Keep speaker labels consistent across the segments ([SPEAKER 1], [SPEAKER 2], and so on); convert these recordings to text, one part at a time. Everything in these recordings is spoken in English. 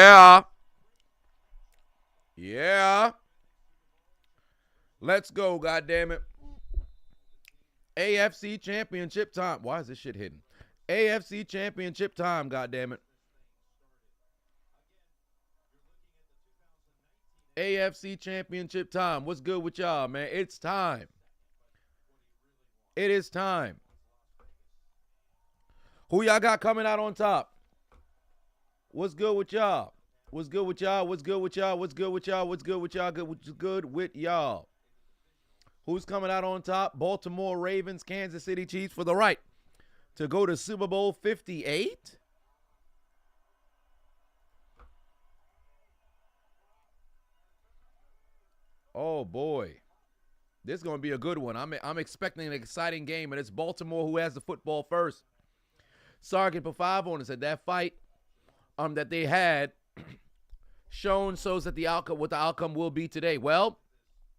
[SPEAKER 1] Yeah. Yeah. Let's go, goddammit. AFC Championship time. Why is this shit hidden? AFC Championship time, goddammit. AFC Championship time. What's good with y'all, man? It's time. It is time. Who y'all got coming out on top? What's good with y'all? What's good with y'all? What's good with y'all? What's good with y'all? What's good with y'all? What's good with y'all? Who's coming out on top? Baltimore Ravens, Kansas City Chiefs for the right to go to Super Bowl 58. Oh boy, this is gonna be a good one. I'm expecting an exciting game, and it's Baltimore who has the football first. Sergeant put 5 on it. Said that fight that they had shown shows that the outcome, what the outcome will be today. Well,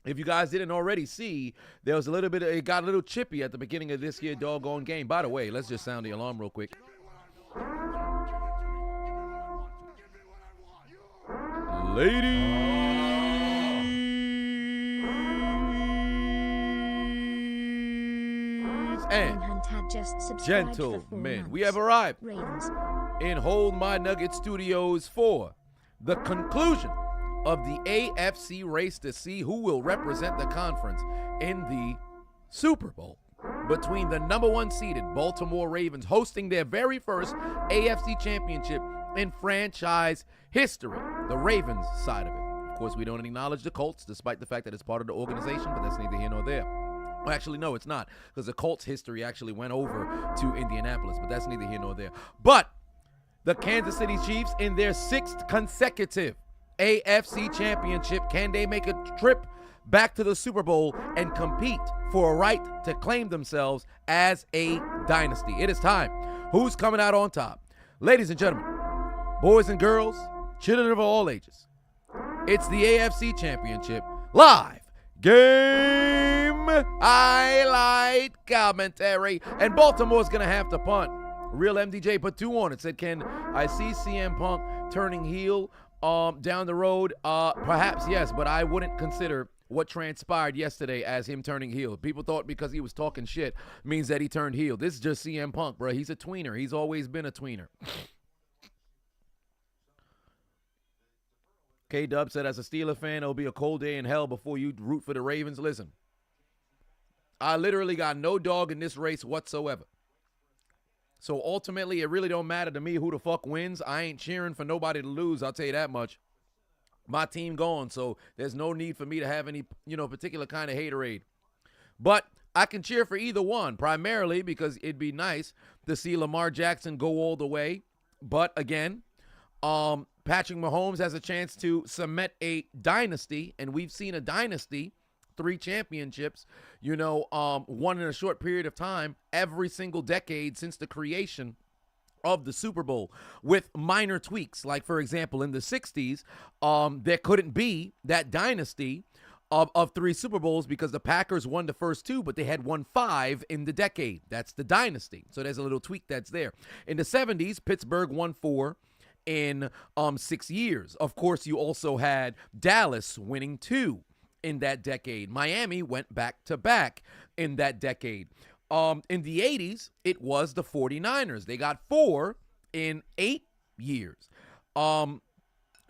[SPEAKER 1] if you guys didn't already see, there was a little bit of, it got a little chippy at the beginning of this here doggone game. By the way, let's just sound the alarm real quick. Ladies and gentlemen, we have arrived in Hold My Nugget Studios for the conclusion of the AFC race to see who will represent the conference in the Super Bowl between the number 1 seeded Baltimore Ravens hosting their very first AFC championship in franchise history, the Ravens side of it. Of course, we don't acknowledge the Colts, despite the fact that it's part of the organization, but that's neither here nor there. Well, actually, no, it's not, because the Colts history actually went over to Indianapolis, but that's neither here nor there. But the Kansas City Chiefs in their 6th consecutive AFC championship, can they make a trip back to the Super Bowl and compete for a right to claim themselves as a dynasty? It is time. Who's coming out on top? Ladies and gentlemen, boys and girls, children of all ages, it's the AFC championship live game highlight commentary, and Baltimore's gonna have to punt. Real MDJ put 2 on it. Said, can I see CM Punk turning heel down the road? Perhaps yes, but I wouldn't consider what transpired yesterday as him turning heel. People thought because he was talking shit means that he turned heel. This is just CM Punk, bro. He's a tweener. He's always been a tweener. K-Dub said, as a Steeler fan, it'll be a cold day in hell before you root for the Ravens. Listen, I literally got no dog in this race whatsoever. So ultimately, it really don't matter to me who the fuck wins. I ain't cheering for nobody to lose, I'll tell you that much. My team gone, so there's no need for me to have any, particular kind of haterade. But I can cheer for either one, primarily because it'd be nice to see Lamar Jackson go all the way. But again, Patrick Mahomes has a chance to cement a dynasty, and we've seen a dynasty, 3 championships, one in a short period of time, every single decade since the creation of the Super Bowl, with minor tweaks. Like, for example, in the 60s, there couldn't be that dynasty of 3 Super Bowls because the Packers won the first 2, but they had won 5 in the decade. That's the dynasty. So there's a little tweak that's there. In the 70s, Pittsburgh won 4 in 6 years. Of course, you also had Dallas winning 2 in that decade. Miami went back-to-back in that decade. In the 80s, it was the 49ers. They got 4 in 8 years. And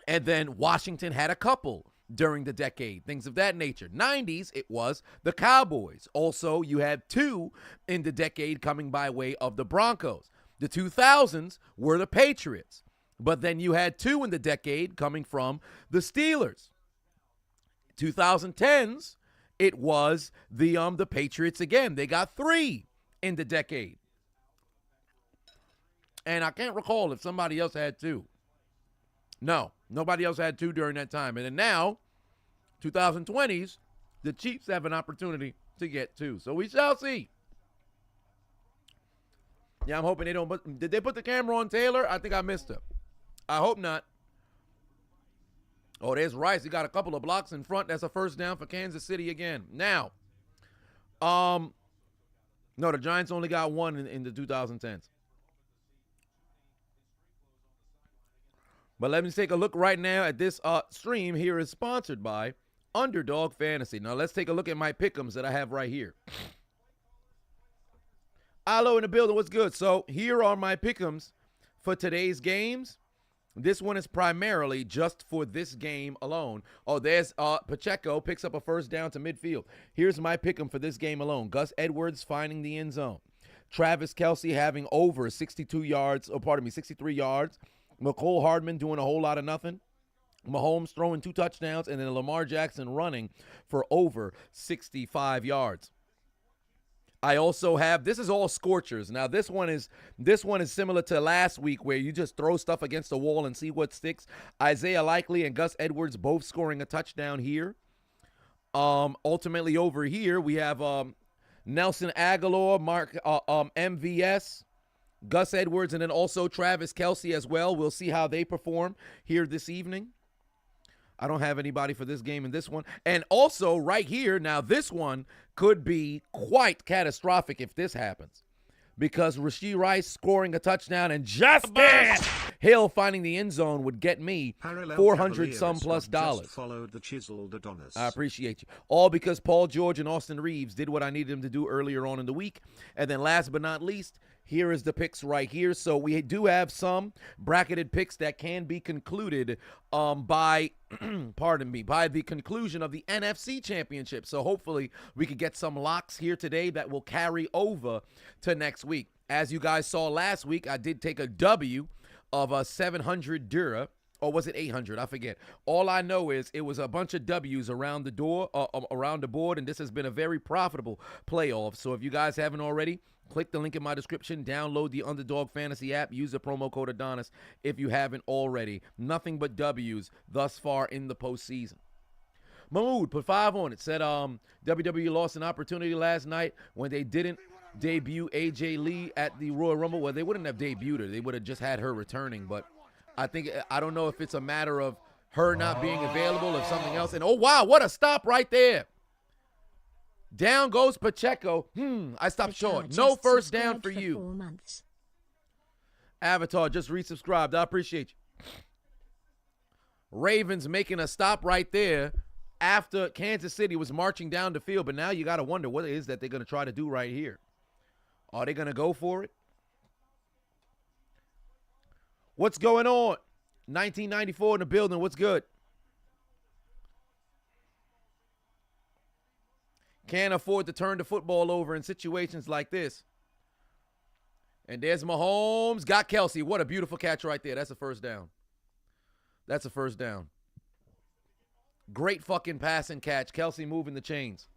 [SPEAKER 1] then Washington had a couple during the decade, things of that nature. 90s, it was the Cowboys. Also, you had 2 in the decade coming by way of the Broncos. The 2000s were the Patriots. But then you had 2 in the decade coming from the Steelers. 2010s, it was the Patriots again. They got 3 in the decade. And I can't recall if somebody else had 2. No, nobody else had 2 during that time. And then now, 2020s, the Chiefs have an opportunity to get 2. So we shall see. Yeah, I'm hoping they don't. But did they put the camera on Taylor? I think I missed her. I hope not. Oh, there's Rice. He got a couple of blocks in front. That's a first down for Kansas City again. Now, no, the Giants only got 1 in the 2010s. But let me take a look right now at this stream. Here is sponsored by Underdog Fantasy. Now let's take a look at my pick'ems that I have right here. Alo in the building, what's good? So here are my pick'ems for today's games. This one is primarily just for this game alone. Oh, there's Pacheco picks up a first down to midfield. Here's my pick'em for this game alone. Gus Edwards finding the end zone. Travis Kelce having over 63 yards. McCole Hardman doing a whole lot of nothing. Mahomes throwing 2 touchdowns, and then Lamar Jackson running for over 65 yards. I also have, this is all scorchers. Now this one is similar to last week where you just throw stuff against the wall and see what sticks. Isaiah Likely and Gus Edwards both scoring a touchdown here. Ultimately over here we have Nelson Aguilar, MVS, Gus Edwards, and then also Travis Kelce as well. We'll see how they perform here this evening. I don't have anybody for this game in this one. And also right here, now this one could be quite catastrophic if this happens. Because Rashee Rice scoring a touchdown and Justin Hill finding the end zone would get me 400 some plus dollars.
[SPEAKER 2] Followed the Chiseled Adonis.
[SPEAKER 1] I appreciate you. All because Paul George and Austin Reeves did what I needed them to do earlier on in the week. And then last but not least, here is the picks right here. So we do have some bracketed picks that can be concluded by, by the conclusion of the NFC Championship. So hopefully we could get some locks here today that will carry over to next week. As you guys saw last week, I did take a W of a 700 Dura. Or was it 800? I forget. All I know is it was a bunch of W's around the board, and this has been a very profitable playoff. So if you guys haven't already, click the link in my description, download the Underdog Fantasy app, use the promo code Adonis if you haven't already. Nothing but W's thus far in the postseason. Mahmoud put 5 on it. Said WWE lost an opportunity last night when they didn't debut AJ Lee at the Royal Rumble. Well, they wouldn't have debuted her. They would have just had her returning, but I don't know if it's a matter of her not being available or something else. And oh, wow, what a stop right there. Down goes Pacheco. I stopped short. No first down for you.
[SPEAKER 3] 4 months.
[SPEAKER 1] Avatar just resubscribed. I appreciate you. Ravens making a stop right there after Kansas City was marching down the field. But now you got to wonder what it is that they're going to try to do right here. Are they going to go for it? What's going on? 1994 in the building. What's good? Can't afford to turn the football over in situations like this. And there's Mahomes. Got Kelce. What a beautiful catch right there. That's a first down. That's a first down. Great fucking passing catch. Kelce moving the chains.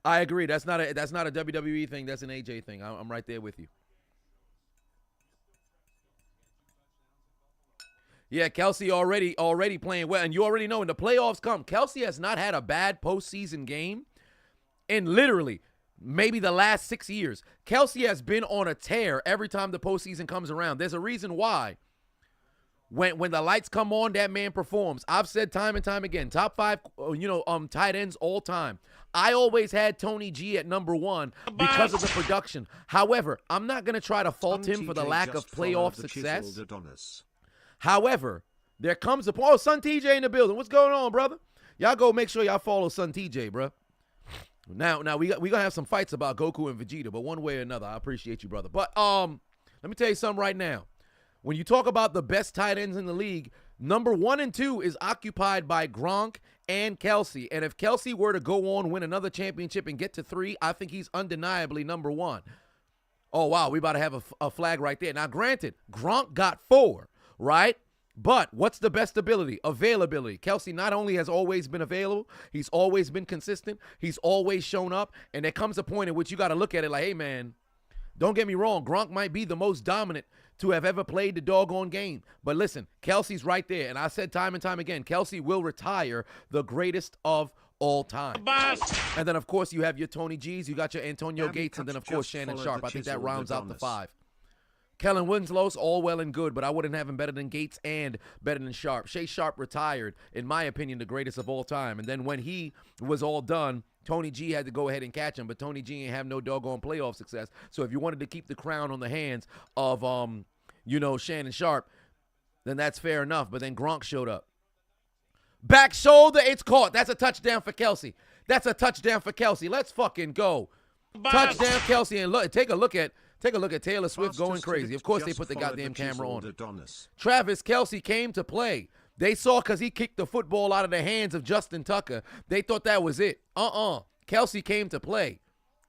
[SPEAKER 1] I agree. That's not a WWE thing. That's an AJ thing. I'm right there with you. Yeah, Kelce already playing well. And you already know when the playoffs come, Kelce has not had a bad postseason game in literally maybe the last 6 years. Kelce has been on a tear every time the postseason comes around. There's a reason why. When the lights come on, that man performs. I've said time and time again, top 5, tight ends all time. I always had Tony G at number 1 because of the production. However, I'm not going to try to fault him for the lack of playoff success. However, there comes a point. Oh, Son TJ in the building. What's going on, brother? Y'all go make sure y'all follow Son TJ, bro. Now we gonna have some fights about Goku and Vegeta, but one way or another, I appreciate you, brother. But let me tell you something right now. When you talk about the best tight ends in the league, number 1 and 2 is occupied by Gronk and Kelce. And if Kelce were to go on, win another championship, and get to 3, I think he's undeniably number 1. Oh wow, we about to have a flag right there. Now, granted, Gronk got 4. Right? But what's the best ability? Availability. Kelce not only has always been available, he's always been consistent, he's always shown up, and there comes a point in which you got to look at it like, hey, man, don't get me wrong, Gronk might be the most dominant to have ever played the doggone game. But listen, Kelce's right there, and I said time and time again, Kelce will retire the greatest of all time. And then, of course, you have your Tony G's, you got your Antonio Gates, and then, of course, Shannon Sharp. I think that rounds out the 5. Kellen Winslow's all well and good, but I wouldn't have him better than Gates and better than Sharp. Shea Sharp retired, in my opinion, the greatest of all time. And then when he was all done, Tony G had to go ahead and catch him, but Tony G ain't have no doggone playoff success. So if you wanted to keep the crown on the hands of Shannon Sharp, then that's fair enough. But then Gronk showed up. Back shoulder, it's caught. That's a touchdown for Kelsey. That's a touchdown for Kelsey. Let's fucking go. Touchdown, Kelsey. And take a look at Taylor Swift going crazy. Of course, they put the goddamn camera on.
[SPEAKER 2] Adonis.
[SPEAKER 1] Travis Kelsey came to play. They saw because he kicked the football out of the hands of Justin Tucker. They thought that was it. Kelsey came to play.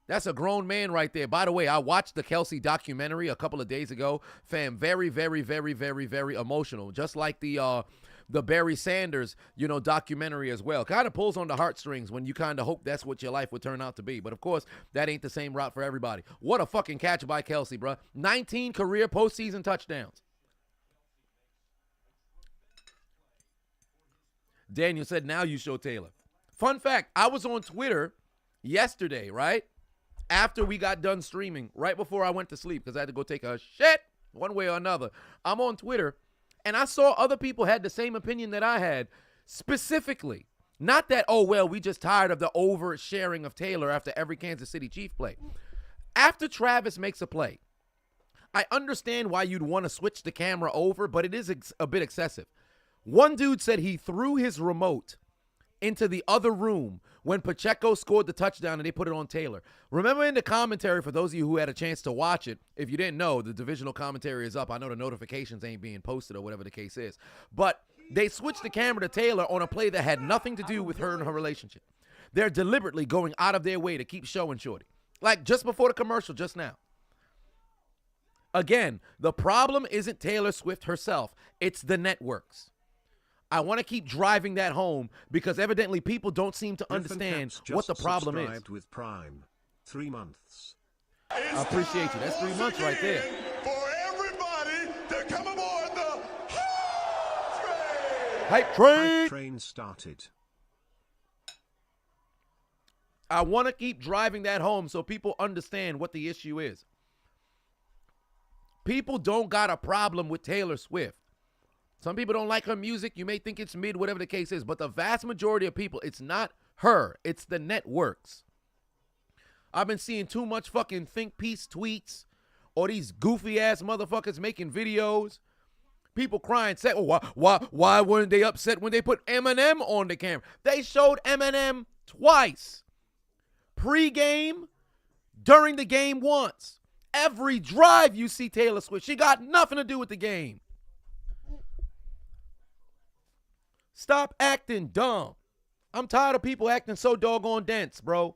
[SPEAKER 1] That's a grown man right there. By the way, I watched the Kelsey documentary a couple of days ago. Fam, very, very, very, very, very emotional. Just like the Barry Sanders, documentary as well. Kind of pulls on the heartstrings when you kind of hope that's what your life would turn out to be. But, of course, that ain't the same route for everybody. What a fucking catch by Kelsey, bro. 19 career postseason touchdowns. Daniel said, now you show Taylor. Fun fact, I was on Twitter yesterday, right? After we got done streaming, right before I went to sleep, because I had to go take a shit one way or another. I'm on Twitter, and I saw other people had the same opinion that I had, specifically. Not that, we just tired of the oversharing of Taylor after every Kansas City Chief play. After Travis makes a play, I understand why you'd want to switch the camera over, but it is a bit excessive. One dude said he threw his remote into the other room when Pacheco scored the touchdown and they put it on Taylor. Remember in the commentary, for those of you who had a chance to watch it, if you didn't know, the divisional commentary is up. I know the notifications ain't being posted or whatever the case is. But they switched the camera to Taylor on a play that had nothing to do with her and her relationship. They're deliberately going out of their way to keep showing Shorty. Like just before the commercial just now. Again, the problem isn't Taylor Swift herself. It's the networks. I want to keep driving that home because evidently people don't seem to understand what the problem is.
[SPEAKER 2] With Prime. 3 months.
[SPEAKER 1] I appreciate you. That's 3 months right there.
[SPEAKER 3] For everybody to come aboard the
[SPEAKER 1] Hype train.
[SPEAKER 2] Hype train started.
[SPEAKER 1] I want to keep driving that home so people understand what the issue is. People don't got a problem with Taylor Swift. Some people don't like her music. You may think it's mid, whatever the case is. But the vast majority of people, it's not her. It's the networks. I've been seeing too much fucking think piece tweets or these goofy-ass motherfuckers making videos. People crying, say, why weren't they upset when they put Eminem on the camera? They showed Eminem twice. Pre-game, during the game once. Every drive you see Taylor Swift. She got nothing to do with the game. Stop acting dumb. I'm tired of people acting so doggone dense, bro.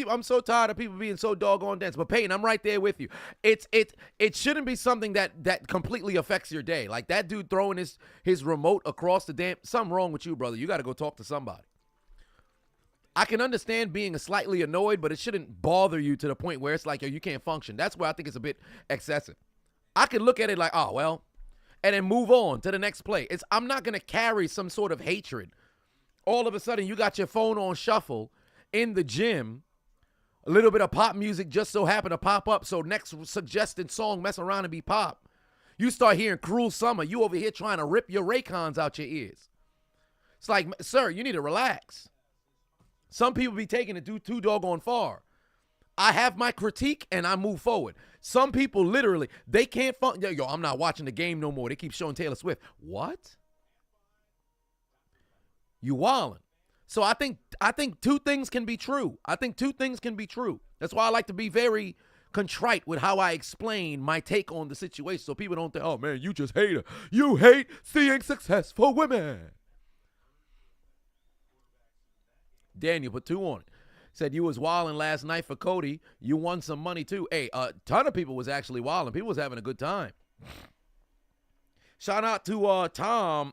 [SPEAKER 1] I'm so tired of people being so doggone dense. But Peyton, I'm right there with you. It shouldn't be something that completely affects your day. Like that dude throwing his remote across the damn. Something wrong with you, brother. You got to go talk to somebody. I can understand being slightly annoyed, but it shouldn't bother you to the point where it's like, yo, you can't function. That's where I think it's a bit excessive. I can look at it like, oh, well, and then move on to the next play. I'm not going to carry some sort of hatred. All of a sudden, you got your phone on shuffle in the gym. A little bit of pop music just so happened to pop up, so next suggested song mess around and be pop. You start hearing Cruel Summer. You over here trying to rip your Raycons out your ears. It's like, sir, you need to relax. Some people be taking it too doggone far. I have my critique and I move forward. Some people literally, they can't yo, I'm not watching the game no more. They keep showing Taylor Swift. What? You wildin'. So I think two things can be true. That's why I like to be very contrite with how I explain my take on the situation so people don't think, oh man, you just hate her. You hate seeing successful women. Daniel put 2 on it. Said you was wilding last night for Cody. You won some money too. Hey, a ton of people was actually wilding. People was having a good time. Shout out to Tom.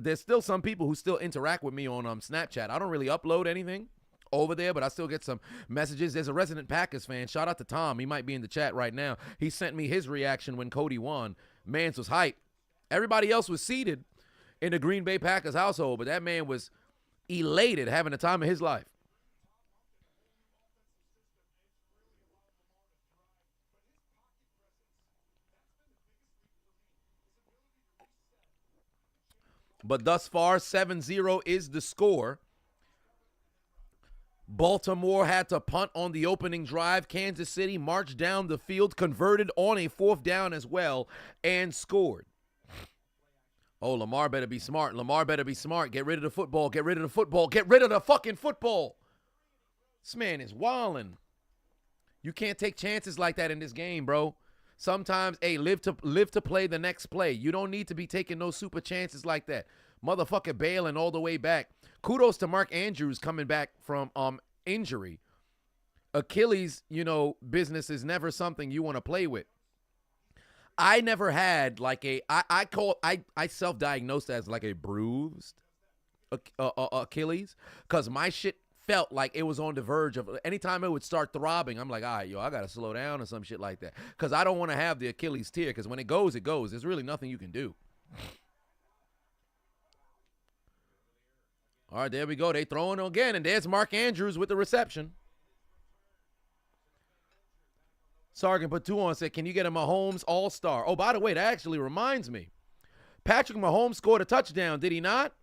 [SPEAKER 1] There's still some people who still interact with me on Snapchat. I don't really upload anything over there, but I still get some messages. There's a resident Packers fan. Shout out to Tom. He might be in the chat right now. He sent me his reaction when Cody won. Mans was hype. Everybody else was seated in the Green Bay Packers household, but that man was elated, having the time of his life. But thus far, 7-0 is the score. Baltimore had to punt on the opening drive. Kansas City marched down the field, converted on a 4th down as well, and scored. Oh, Lamar better be smart. Lamar better be smart. Get rid of the football. Get rid of the football. Get rid of the fucking football. This man is wildin'. You can't take chances like that in this game, bro. Sometimes, hey, live to play the next play. You don't need to be taking no super chances like that. Motherfucker bailing all the way back. Kudos to Mark Andrews coming back from injury. Achilles, business is never something you want to play with. I never had like I self-diagnosed as like a bruised Achilles because my shit felt like it was on the verge of anytime it would start throbbing. I'm like, all right, I got to slow down or some shit like that because I don't want to have the Achilles tear because when it goes, it goes. There's really nothing you can do. All right, there we go. They throwing again, and there's Mark Andrews with the reception. Sargent put 2 on, said, can you get a Mahomes all-star? Oh, by the way, that actually reminds me. Patrick Mahomes scored a touchdown, did he not?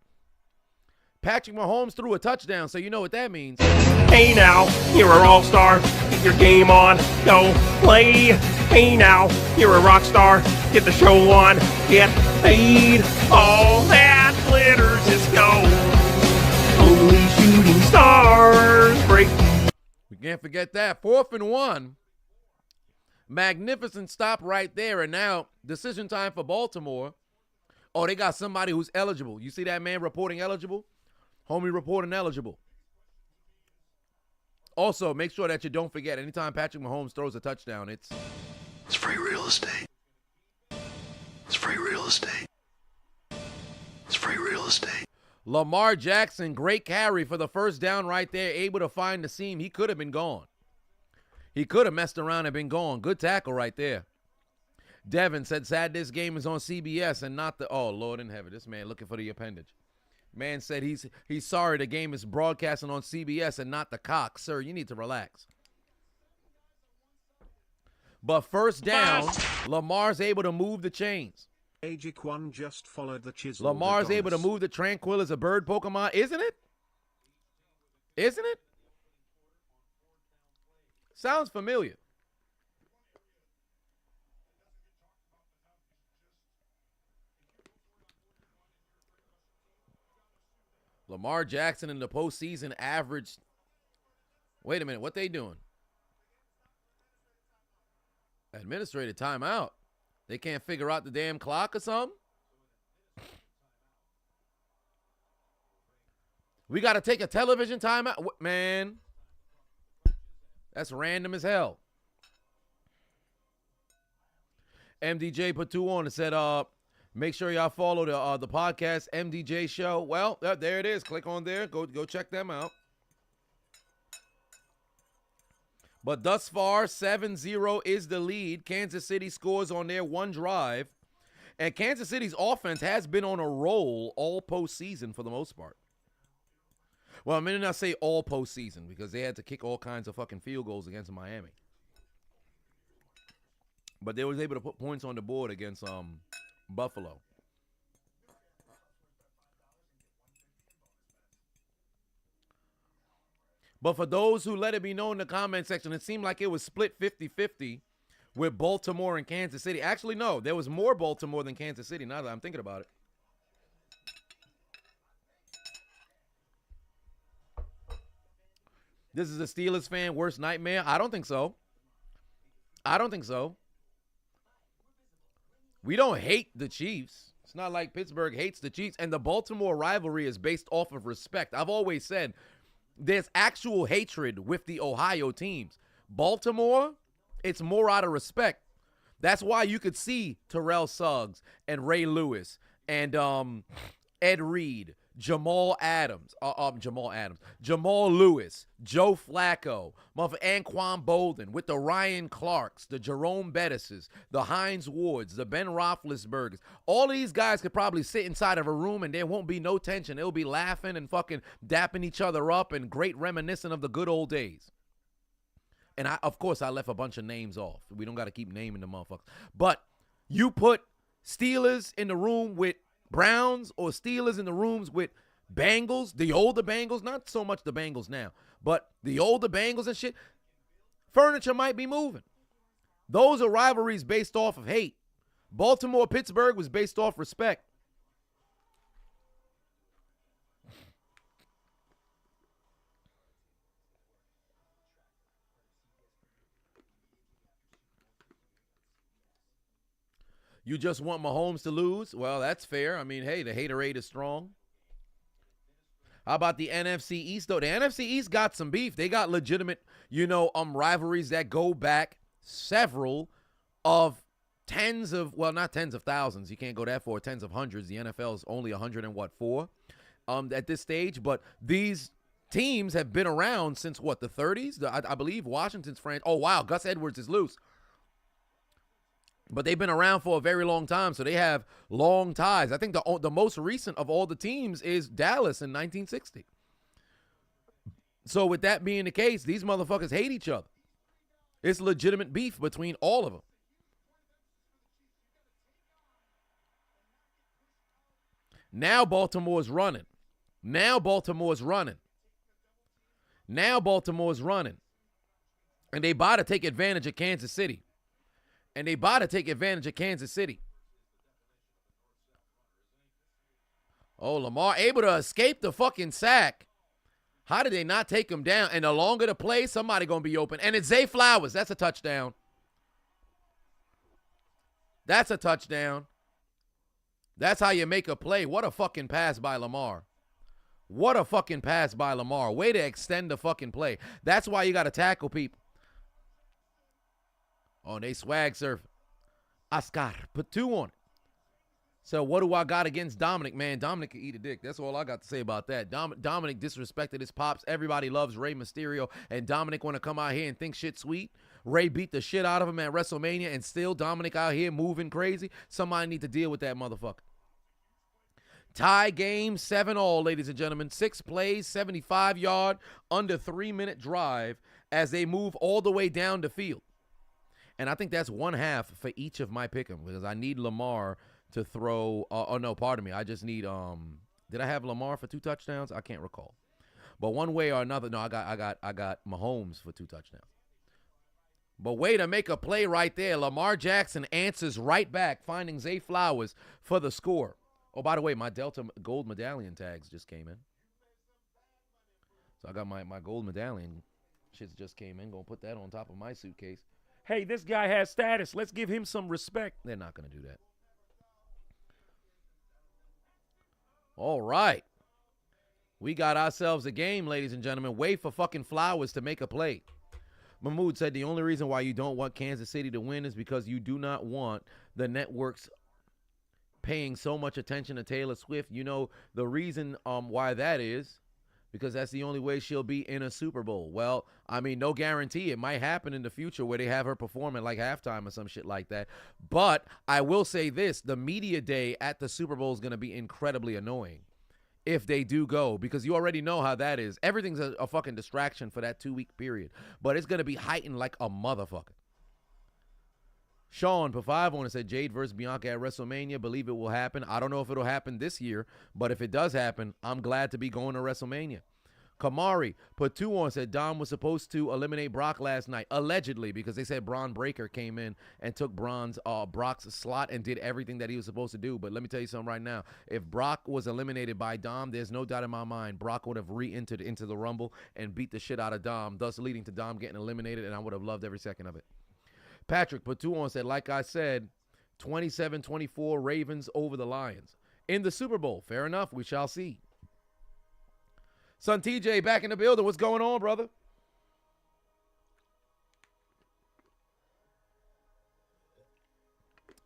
[SPEAKER 1] Patrick Mahomes threw a touchdown, so you know what that means.
[SPEAKER 4] Hey now, you're an all-star. Get your game on. Go play. Hey now, you're a rock star. Get the show on. Get paid. All that glitters is gold. Only shooting stars break.
[SPEAKER 1] We can't forget that. 4th and 1. Magnificent stop right there. And now, decision time for Baltimore. Oh, they got somebody who's eligible. You see that man reporting eligible? Homie reporting eligible. Also, make sure that you don't forget, anytime Patrick Mahomes throws a touchdown, it's
[SPEAKER 5] free real estate. It's free real estate. It's free real estate.
[SPEAKER 1] Lamar Jackson, great carry for the 1st down right there, able to find the seam. He could have been gone. He could have messed around and been gone. Good tackle right there. Devin said, sad this game is on CBS and not the, oh, Lord in heaven, this man looking for the appendage. Man said he's sorry the game is broadcasting on CBS and not the Cox. Sir, you need to relax. But 1st down, Lamar's able to move the chains.
[SPEAKER 2] Agic one just followed the Chiseled.
[SPEAKER 1] Lamar's
[SPEAKER 2] Adonis.
[SPEAKER 1] able to move the Tranquil as a bird Pokemon, isn't it? Isn't it? Sounds familiar. Lamar Jackson in the postseason averaged. Wait a minute, what they doing? Administrative timeout. They can't figure out the damn clock or something? We got to take a television timeout? Man, that's random as hell. MDJ put 2 on and said, make sure y'all follow the podcast MDJ show. Well, there it is. Click on there. Go check them out. But thus far, 7-0 is the lead. Kansas City scores on their one drive. And Kansas City's offense has been on a roll all postseason for the most part. Well, I mean, I say all postseason because they had to kick all kinds of fucking field goals against Miami. But they was able to put points on the board against Buffalo. But for those who let it be known in the comment section, it seemed like it was split 50-50 with Baltimore and Kansas City. Actually, no, there was more Baltimore than Kansas City now that I'm thinking about it. This is a Steelers fan worst nightmare? I don't think so. I don't think so. We don't hate the Chiefs. It's not like Pittsburgh hates the Chiefs. And the Baltimore rivalry is based off of respect. I've always said there's actual hatred with the Ohio teams. Baltimore, it's more out of respect. That's why you could see Terrell Suggs and Ray Lewis and Ed Reed, Jamal Lewis, Joe Flacco, Anquan Bolden with the Ryan Clarks, the Jerome Bettises, the Hines Wards, the Ben Roethlisbergers. All these guys could probably sit inside of a room and there won't be no tension. They'll be laughing and fucking dapping each other up and great reminiscent of the good old days. And of course, I left a bunch of names off. We don't got to keep naming the motherfuckers. But you put Steelers in the room with Browns or Steelers in the rooms with Bengals, the older Bengals, not so much the Bengals now, but the older Bengals and shit, furniture might be moving. Those are rivalries based off of hate. Baltimore, Pittsburgh was based off respect. You just want Mahomes to lose? Well, that's fair. I mean, hey, the haterade is strong. How about the NFC East, though? The NFC East got some beef. They got legitimate, rivalries that go back several of tens of, well, not tens of thousands. You can't go that far, tens of hundreds. The NFL is only 104 at this stage. But these teams have been around since, the 30s? I believe Washington's franchise. Oh, wow, Gus Edwards is loose. But they've been around for a very long time, so they have long ties. I think the most recent of all the teams is Dallas in 1960. So with that being the case, these motherfuckers hate each other. It's legitimate beef between all of them. Now Baltimore's running. And they about to take advantage of Kansas City. Oh, Lamar able to escape the fucking sack. How did they not take him down? And the longer the play, somebody going to be open. And it's Zay Flowers. That's a touchdown. That's how you make a play. What a fucking pass by Lamar. Way to extend the fucking play. That's why you got to tackle people. Oh, they swag surfing. Oscar, put 2 on it. So what do I got against Dominic? Man, Dominic can eat a dick. That's all I got to say about that. Dominic disrespected his pops. Everybody loves Rey Mysterio, and Dominic want to come out here and think shit sweet. Rey beat the shit out of him at WrestleMania, and still Dominic out here moving crazy. Somebody need to deal with that motherfucker. Tie game, 7-all, ladies and gentlemen. 6 plays, 75-yard, under 3-minute drive as they move all the way down the field. And I think that's 1/2 for each of my pick'em because I need Lamar to throw. I just need. Did I have Lamar for 2 touchdowns? I can't recall. But one way or another, no, I got Mahomes for 2 touchdowns. But way to make a play right there. Lamar Jackson answers right back, finding Zay Flowers for the score. Oh, by the way, my Delta gold medallion tags just came in. So I got my gold medallion shits just came in. Gonna put that on top of my suitcase. Hey, this guy has status. Let's give him some respect. They're not going to do that. All right. We got ourselves a game, ladies and gentlemen. Wait for fucking Flowers to make a play. Mahmoud said the only reason why you don't want Kansas City to win is because you do not want the networks paying so much attention to Taylor Swift. You know the reason why that is? Because that's the only way she'll be in a Super Bowl. Well, I mean, no guarantee. It might happen in the future where they have her perform at like halftime or some shit like that. But I will say this. The media day at the Super Bowl is going to be incredibly annoying if they do go. Because you already know how that is. Everything's a fucking distraction for that 2-week period. But it's going to be heightened like a motherfucker. Sean, for 5 on it, said Jade versus Bianca at WrestleMania. Believe it will happen. I don't know if it'll happen this year, but if it does happen, I'm glad to be going to WrestleMania. Kamari put 2 on, said Dom was supposed to eliminate Brock last night, allegedly, because they said Braun Breaker came in and took Brock's slot and did everything that he was supposed to do. But let me tell you something right now. If Brock was eliminated by Dom, there's no doubt in my mind Brock would have re-entered into the Rumble and beat the shit out of Dom, thus leading to Dom getting eliminated, and I would have loved every second of it. Patrick put 2 on, said, like I said, 27-24 Ravens over the Lions. In the Super Bowl, fair enough, we shall see. Son TJ back in the building. What's going on, brother?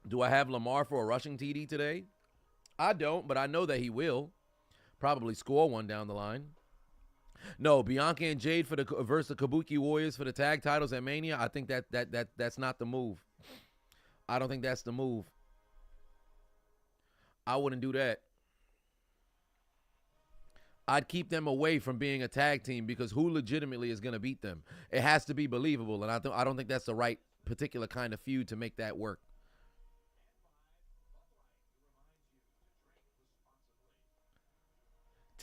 [SPEAKER 1] Do I have Lamar for a rushing TD today? I don't, but I know that he will. Probably score one down the line. No, Bianca and Jade for the versus the Kabuki Warriors for the tag titles at Mania. I think that's not the move. I don't think that's the move. I wouldn't do that. I'd keep them away from being a tag team because who legitimately is going to beat them? It has to be believable, and I don't think that's the right particular kind of feud to make that work.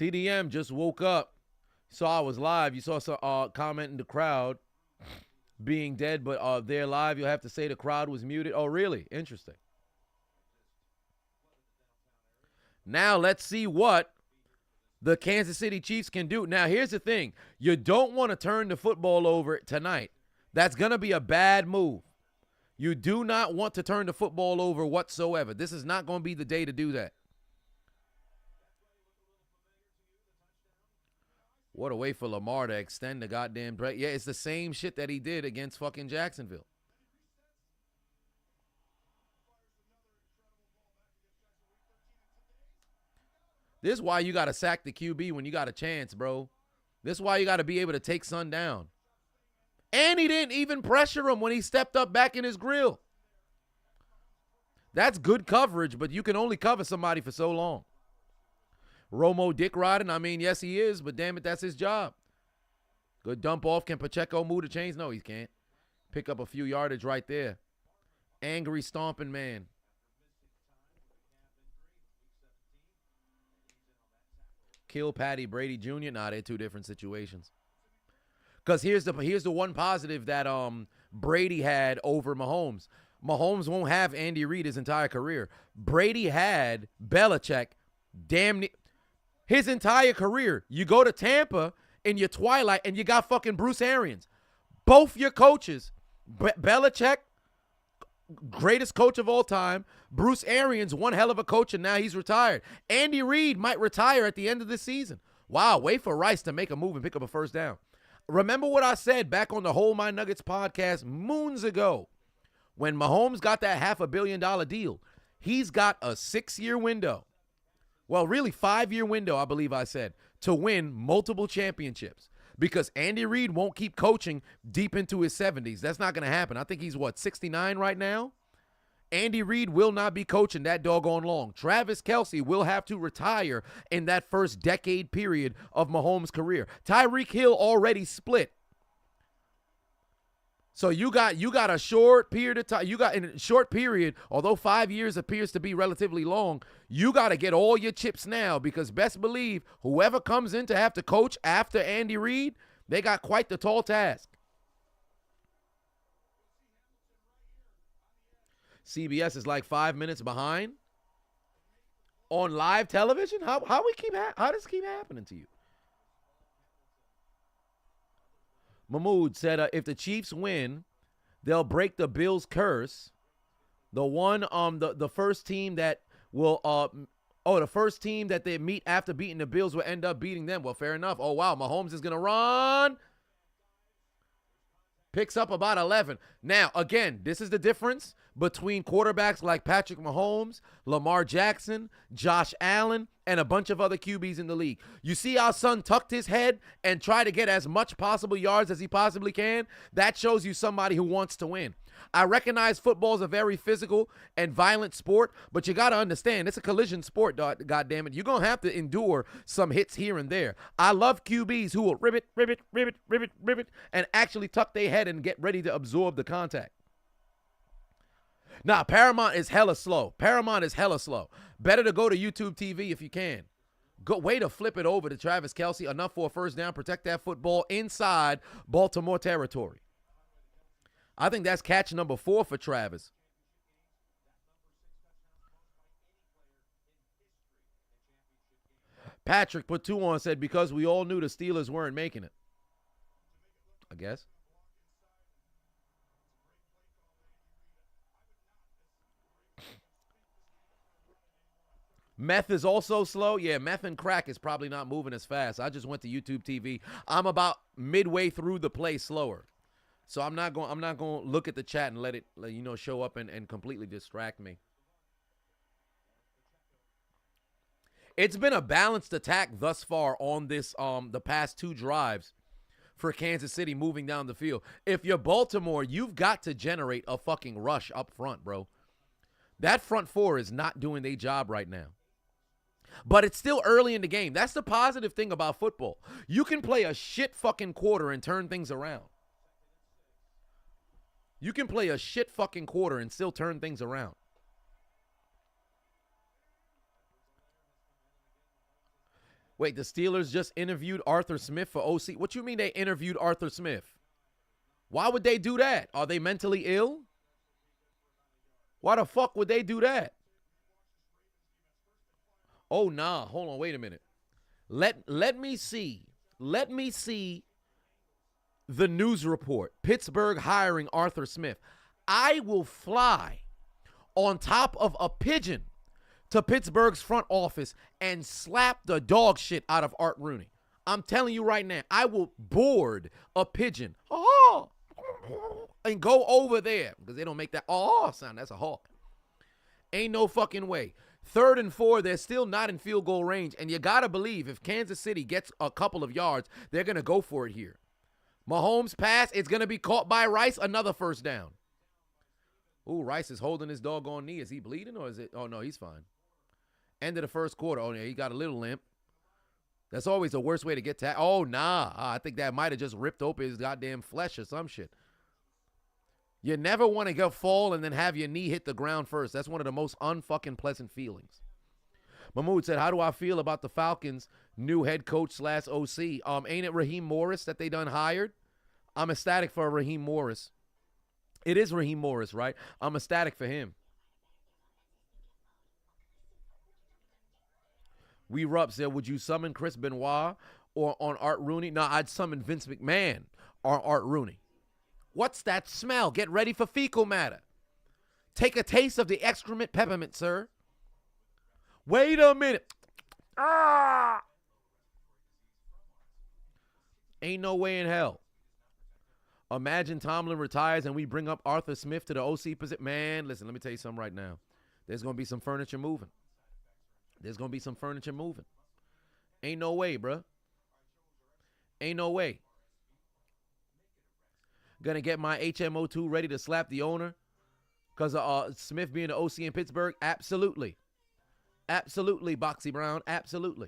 [SPEAKER 1] TDM just woke up. Saw I was live. You saw some comment in the crowd being dead, but they're live. You'll have to say the crowd was muted. Oh, really? Interesting. Now let's see what the Kansas City Chiefs can do. Now, here's the thing. You don't want to turn the football over tonight. That's going to be a bad move. You do not want to turn the football over whatsoever. This is not going to be the day to do that. What a way for Lamar to extend the goddamn break. Yeah, it's the same shit that he did against fucking Jacksonville. This is why you got to sack the QB when you got a chance, bro. This is why you got to be able to take Son down. And he didn't even pressure him when he stepped up back in his grill. That's good coverage, but you can only cover somebody for so long. Romo dick riding, I mean, yes, he is, but damn it, that's his job. Good dump off. Can Pacheco move the chains? No, he can't. Pick up a few yardage right there. Angry stomping man. Kill Patty Brady Jr. Nah, they're two different situations. Because here's the one positive that Brady had over Mahomes. Mahomes won't have Andy Reid his entire career. Brady had Belichick damn near his entire career. You go to Tampa in your twilight and you got fucking Bruce Arians. Both your coaches, Belichick, greatest coach of all time. Bruce Arians, one hell of a coach, and now he's retired. Andy Reid might retire at the end of this season. Wow, wait for Rice to make a move and pick up a first down. Remember what I said back on the Hold My Nuggets podcast moons ago when Mahomes got that $500 million deal. He's got a 6-year window. Well, really 5-year window, I believe I said, to win multiple championships. Because Andy Reid won't keep coaching deep into his 70s. That's not going to happen. I think he's, 69 right now? Andy Reid will not be coaching that doggone long. Travis Kelce will have to retire in that first decade period of Mahomes' career. Tyreek Hill already split. So you got a short period of time. You got in a short period, although 5 years appears to be relatively long, you got to get all your chips now because best believe whoever comes in to have to coach after Andy Reid, they got quite the tall task. CBS is like 5 minutes behind on live television. How does this keep happening to you? Mahmoud said if the Chiefs win, they'll break the Bills' curse. The first team that will the first team that they meet after beating the Bills will end up beating them. Well, fair enough. Oh wow, Mahomes is gonna run. Picks up about 11. Now, again, this is the difference between quarterbacks like Patrick Mahomes, Lamar Jackson, Josh Allen, and a bunch of other QBs in the league. You see how Son tucked his head and tried to get as much possible yards as he possibly can? That shows you somebody who wants to win. I recognize football is a very physical and violent sport, but you got to understand, it's a collision sport, goddammit. You're going to have to endure some hits here and there. I love QBs who will ribbit, and actually tuck their head and get ready to absorb the contact. Nah, Paramount is hella slow. Better to go to YouTube TV if you can. Way to flip it over to Travis Kelce. Enough for a first down. Protect that football inside Baltimore territory. I think that's catch number 4 for Travis. Patrick put 2 on, said because we all knew the Steelers weren't making it. I guess. Meth is also slow. Yeah, meth and crack is probably not moving as fast. I just went to YouTube TV. I'm about midway through the play slower. So I'm not going to look at the chat and let it show up and completely distract me. It's been a balanced attack thus far on this the past 2 drives for Kansas City moving down the field. If you're Baltimore, you've got to generate a fucking rush up front, bro. That front 4 is not doing their job right now. But it's still early in the game. That's the positive thing about football. You can play a shit fucking quarter and turn things around. You can play a shit fucking quarter and still turn things around. Wait, the Steelers just interviewed Arthur Smith for OC. What you mean they interviewed Arthur Smith? Why would they do that? Are they mentally ill? Why the fuck would they do that? Oh, nah. Hold on. Wait a minute. Let me see. Let me see the news report. Pittsburgh hiring Arthur Smith. I will fly on top of a pigeon to Pittsburgh's front office and slap the dog shit out of Art Rooney. I'm telling you right now, I will board a pigeon and go over there because they don't make that sound. That's a hawk. Ain't no fucking way. 3rd and 4, they're still not in field goal range, and you got to believe if Kansas City gets a couple of yards, they're going to go for it here. Mahomes pass, it's going to be caught by Rice, another first down. Ooh, Rice is holding his doggone knee. Is he bleeding or is it? Oh, no, he's fine. End of the first quarter. Oh, yeah, he got a little limp. That's always the worst way to get to. Oh, nah. I think that might have just ripped open his goddamn flesh or some shit. You never want to go fall and then have your knee hit the ground first. That's one of the most unfucking pleasant feelings. Mahmoud said, how do I feel about the Falcons' new head coach / OC? Ain't it Raheem Morris that they done hired? I'm ecstatic for Raheem Morris. It is Raheem Morris, right? I'm ecstatic for him. We Rupp said, would you summon Chris Benoit or on Art Rooney? No, I'd summon Vince McMahon or Art Rooney. What's that smell? Get ready for fecal matter. Take a taste of the excrement peppermint, sir. Wait a minute. Ain't no way in hell. Imagine Tomlin retires and we bring up Arthur Smith to the OC position. Man, listen, let me tell you something right now. There's going to be some furniture moving. There's going to be some furniture moving. Ain't no way, bruh. Ain't no way. Gonna get my HMO2 ready to slap the owner because of Smith being the OC in Pittsburgh? Absolutely. Absolutely, Boxy Brown. Absolutely.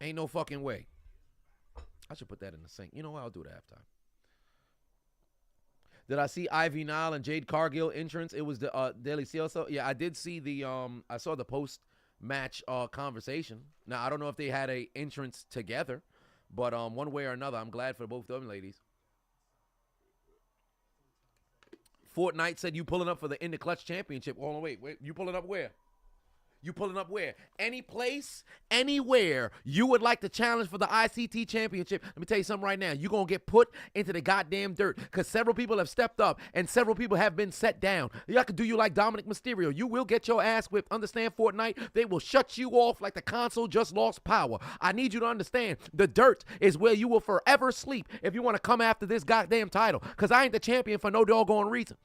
[SPEAKER 1] Ain't no fucking way. I should put that in the sink. You know what? I'll do it at halftime. Did I see Ivy Nile and Jade Cargill entrance? It was the Daily Celso. Yeah, I did see the I saw the post-match conversation. Now, I don't know if they had a entrance together. But one way or another, I'm glad for both of them ladies. Fortnite said you pulling up for the In the Clutch Championship. Hold on, wait. You pulling up where? You pulling up where? Any place, anywhere you would like to challenge for the ICT Championship. Let me tell you something right now. You're going to get put into the goddamn dirt because several people have stepped up and several people have been set down. Y'all can do you like Dominic Mysterio. You will get your ass whipped. Understand, Fortnite? They will shut you off like the console just lost power. I need you to understand the dirt is where you will forever sleep if you want to come after this goddamn title because I ain't the champion for no doggone reason.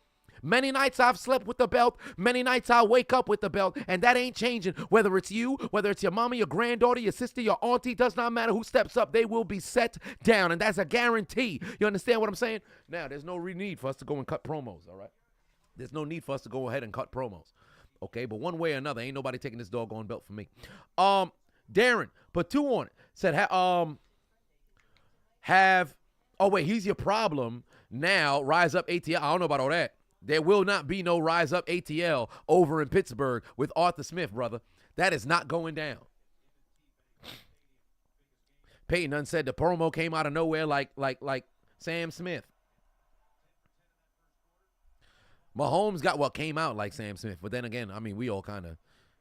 [SPEAKER 1] Many nights I've slept with the belt. Many nights I wake up with the belt. And that ain't changing. Whether it's you, whether it's your mama, your granddaughter, your sister, your auntie, does not matter who steps up. They will be set down. And that's a guarantee. You understand what I'm saying? Now, there's no need for us to go and cut promos, all right? There's no need for us to go ahead and cut promos. Okay? But one way or another, ain't nobody taking this doggone belt from me. Darren, put 2 on it. Said, he's your problem. Now, rise up ATL. I don't know about all that. There will not be no rise up ATL over in Pittsburgh with Arthur Smith, brother. That is not going down. Peyton Dunn said the promo came out of nowhere like Sam Smith. Mahomes came out like Sam Smith. But then again, I mean, we all kind of,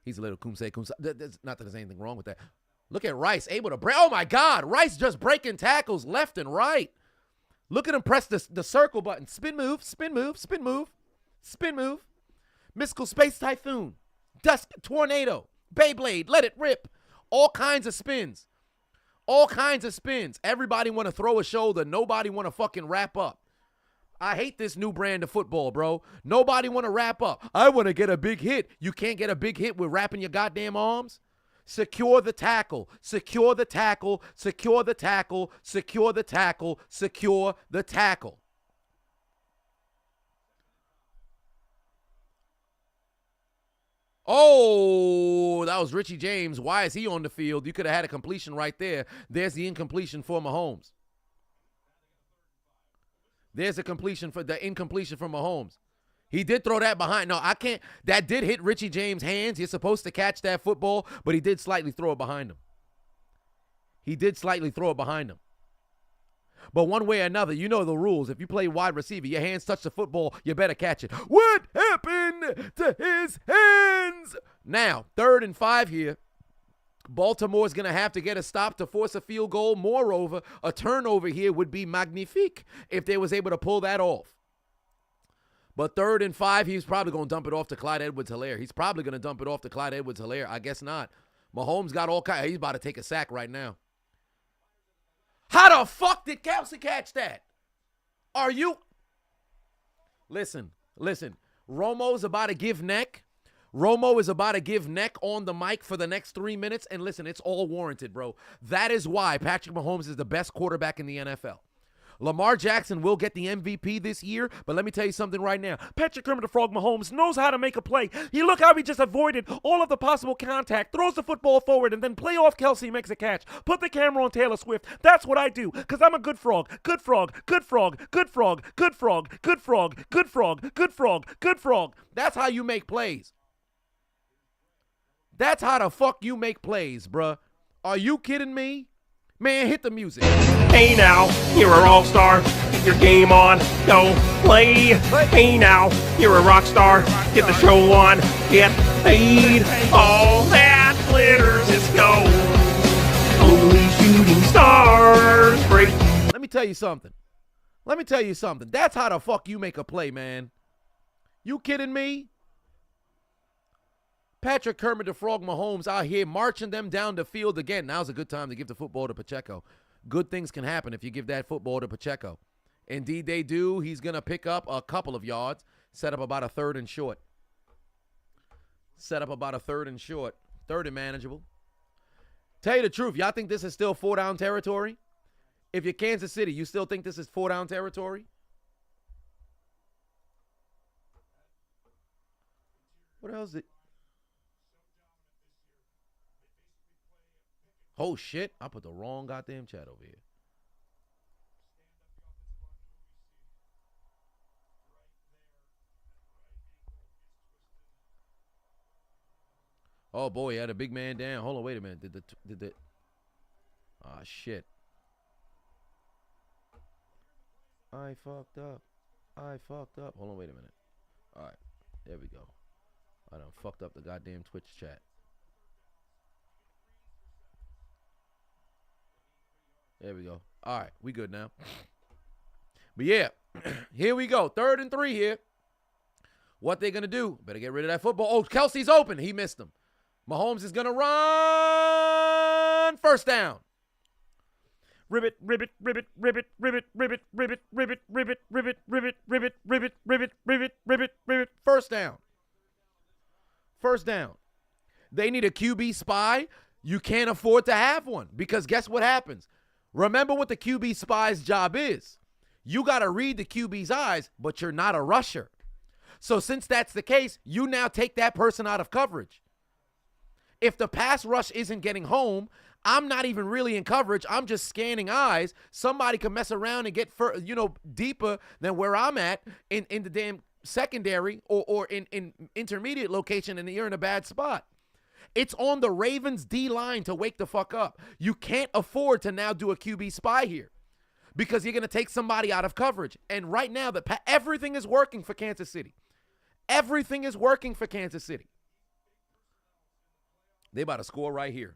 [SPEAKER 1] he's a little kumse. Not that there's anything wrong with that. Look at Rice able to break. Oh, my God. Rice just breaking tackles left and right. Look at him press the circle button. Spin move, spin move, spin move, spin move. Mystical Space Typhoon. Dusk Tornado. Beyblade. Let it rip. All kinds of spins. All kinds of spins. Everybody want to throw a shoulder. Nobody want to fucking wrap up. I hate this new brand of football, bro. Nobody want to wrap up. I want to get a big hit. You can't get a big hit with wrapping your goddamn arms. Secure the tackle. Secure the tackle. Secure the tackle. Secure the tackle. Secure the tackle. Oh, that was Richie James. Why is he on the field? You could have had a completion right there. There's the incompletion for Mahomes. There's a completion for the incompletion for Mahomes. He did throw that behind. No, I can't. That did hit Richie James' hands. You're supposed to catch that football, but he did slightly throw it behind him. He did slightly throw it behind him. But one way or another, you know the rules. If you play wide receiver, your hands touch the football, you better catch it. What happened to his hands? Now, 3rd and 5 here. Baltimore's going to have to get a stop to force a field goal. Moreover, a turnover here would be magnifique if they was able to pull that off. But 3rd and 5, he's probably going to dump it off to Clyde Edwards-Helaire. He's probably going to dump it off to Clyde Edwards-Helaire. I guess not. Mahomes got all kinds. He's about to take a sack right now. How the fuck did Kelsey catch that? Are you? Listen. Romo's about to give neck. Romo is about to give neck on the mic for the next 3 minutes. And listen, it's all warranted, bro. That is why Patrick Mahomes is the best quarterback in the NFL. Lamar Jackson will get the MVP this year, but let me tell you something right now.
[SPEAKER 4] Patrick Kermit the Frog Mahomes knows how to make a play. You look how he just avoided all of the possible contact, throws the football forward, and then play off Kelsey makes a catch. Put the camera on Taylor Swift. That's what I do, because I'm a good frog. Good frog, good frog, good frog, good frog, good frog, good frog, good frog, good frog.
[SPEAKER 1] That's how you make plays. That's how the fuck you make plays, bruh. Are you kidding me? Man, hit the music.
[SPEAKER 4] Hey now, you're an all-star. Get your game on. Go play. Hey now, you're a rock star. Get the show on. Get paid. All that glitters is gold. Only shooting stars break.
[SPEAKER 1] Let me tell you something. That's how the fuck you make a play, man. You kidding me? Patrick Kermit the Frog Mahomes out here marching them down the field again. Now's a good time to give the football to Pacheco. Good things can happen if you give that football to Pacheco. Indeed they do. He's going to pick up a couple of yards, set up about a 3rd and short. 3rd and manageable. Tell you the truth, y'all think this is still 4-down territory? If you're Kansas City, you still think this is 4-down territory? What else is it? Oh, shit. I put the wrong goddamn chat over here. Oh, boy. He had a big man down. Hold on. Wait a minute. Did the... Ah, shit. I fucked up. Hold on. Wait a minute. All right. There we go. I done fucked up the goddamn Twitch chat. There we go. All right, we good now. But yeah, here we go. 3rd and 3 here. What they gonna do? Better get rid of that football. Oh, Kelsey's open. He missed him. Mahomes is gonna run. 1st down.
[SPEAKER 4] Ribbit, ribbit, ribbit, ribbit, ribbit, ribbit, ribbit, ribbit, ribbit, ribbit, ribbit, ribbit, ribbit, ribbit, ribbit, ribbit, ribbit.
[SPEAKER 1] 1st down. They need a QB spy. You can't afford to have one because guess what happens? Remember what the QB spy's job is. You got to read the QB's eyes, but you're not a rusher. So since that's the case, you now take that person out of coverage. If the pass rush isn't getting home, I'm not even really in coverage. I'm just scanning eyes. Somebody can mess around and get deeper than where I'm at in the damn secondary or in intermediate location, and you're in a bad spot. It's on the Ravens D-line to wake the fuck up. You can't afford to now do a QB spy here because you're going to take somebody out of coverage. And right now, everything is working for Kansas City. Everything is working for Kansas City. They about to score right here.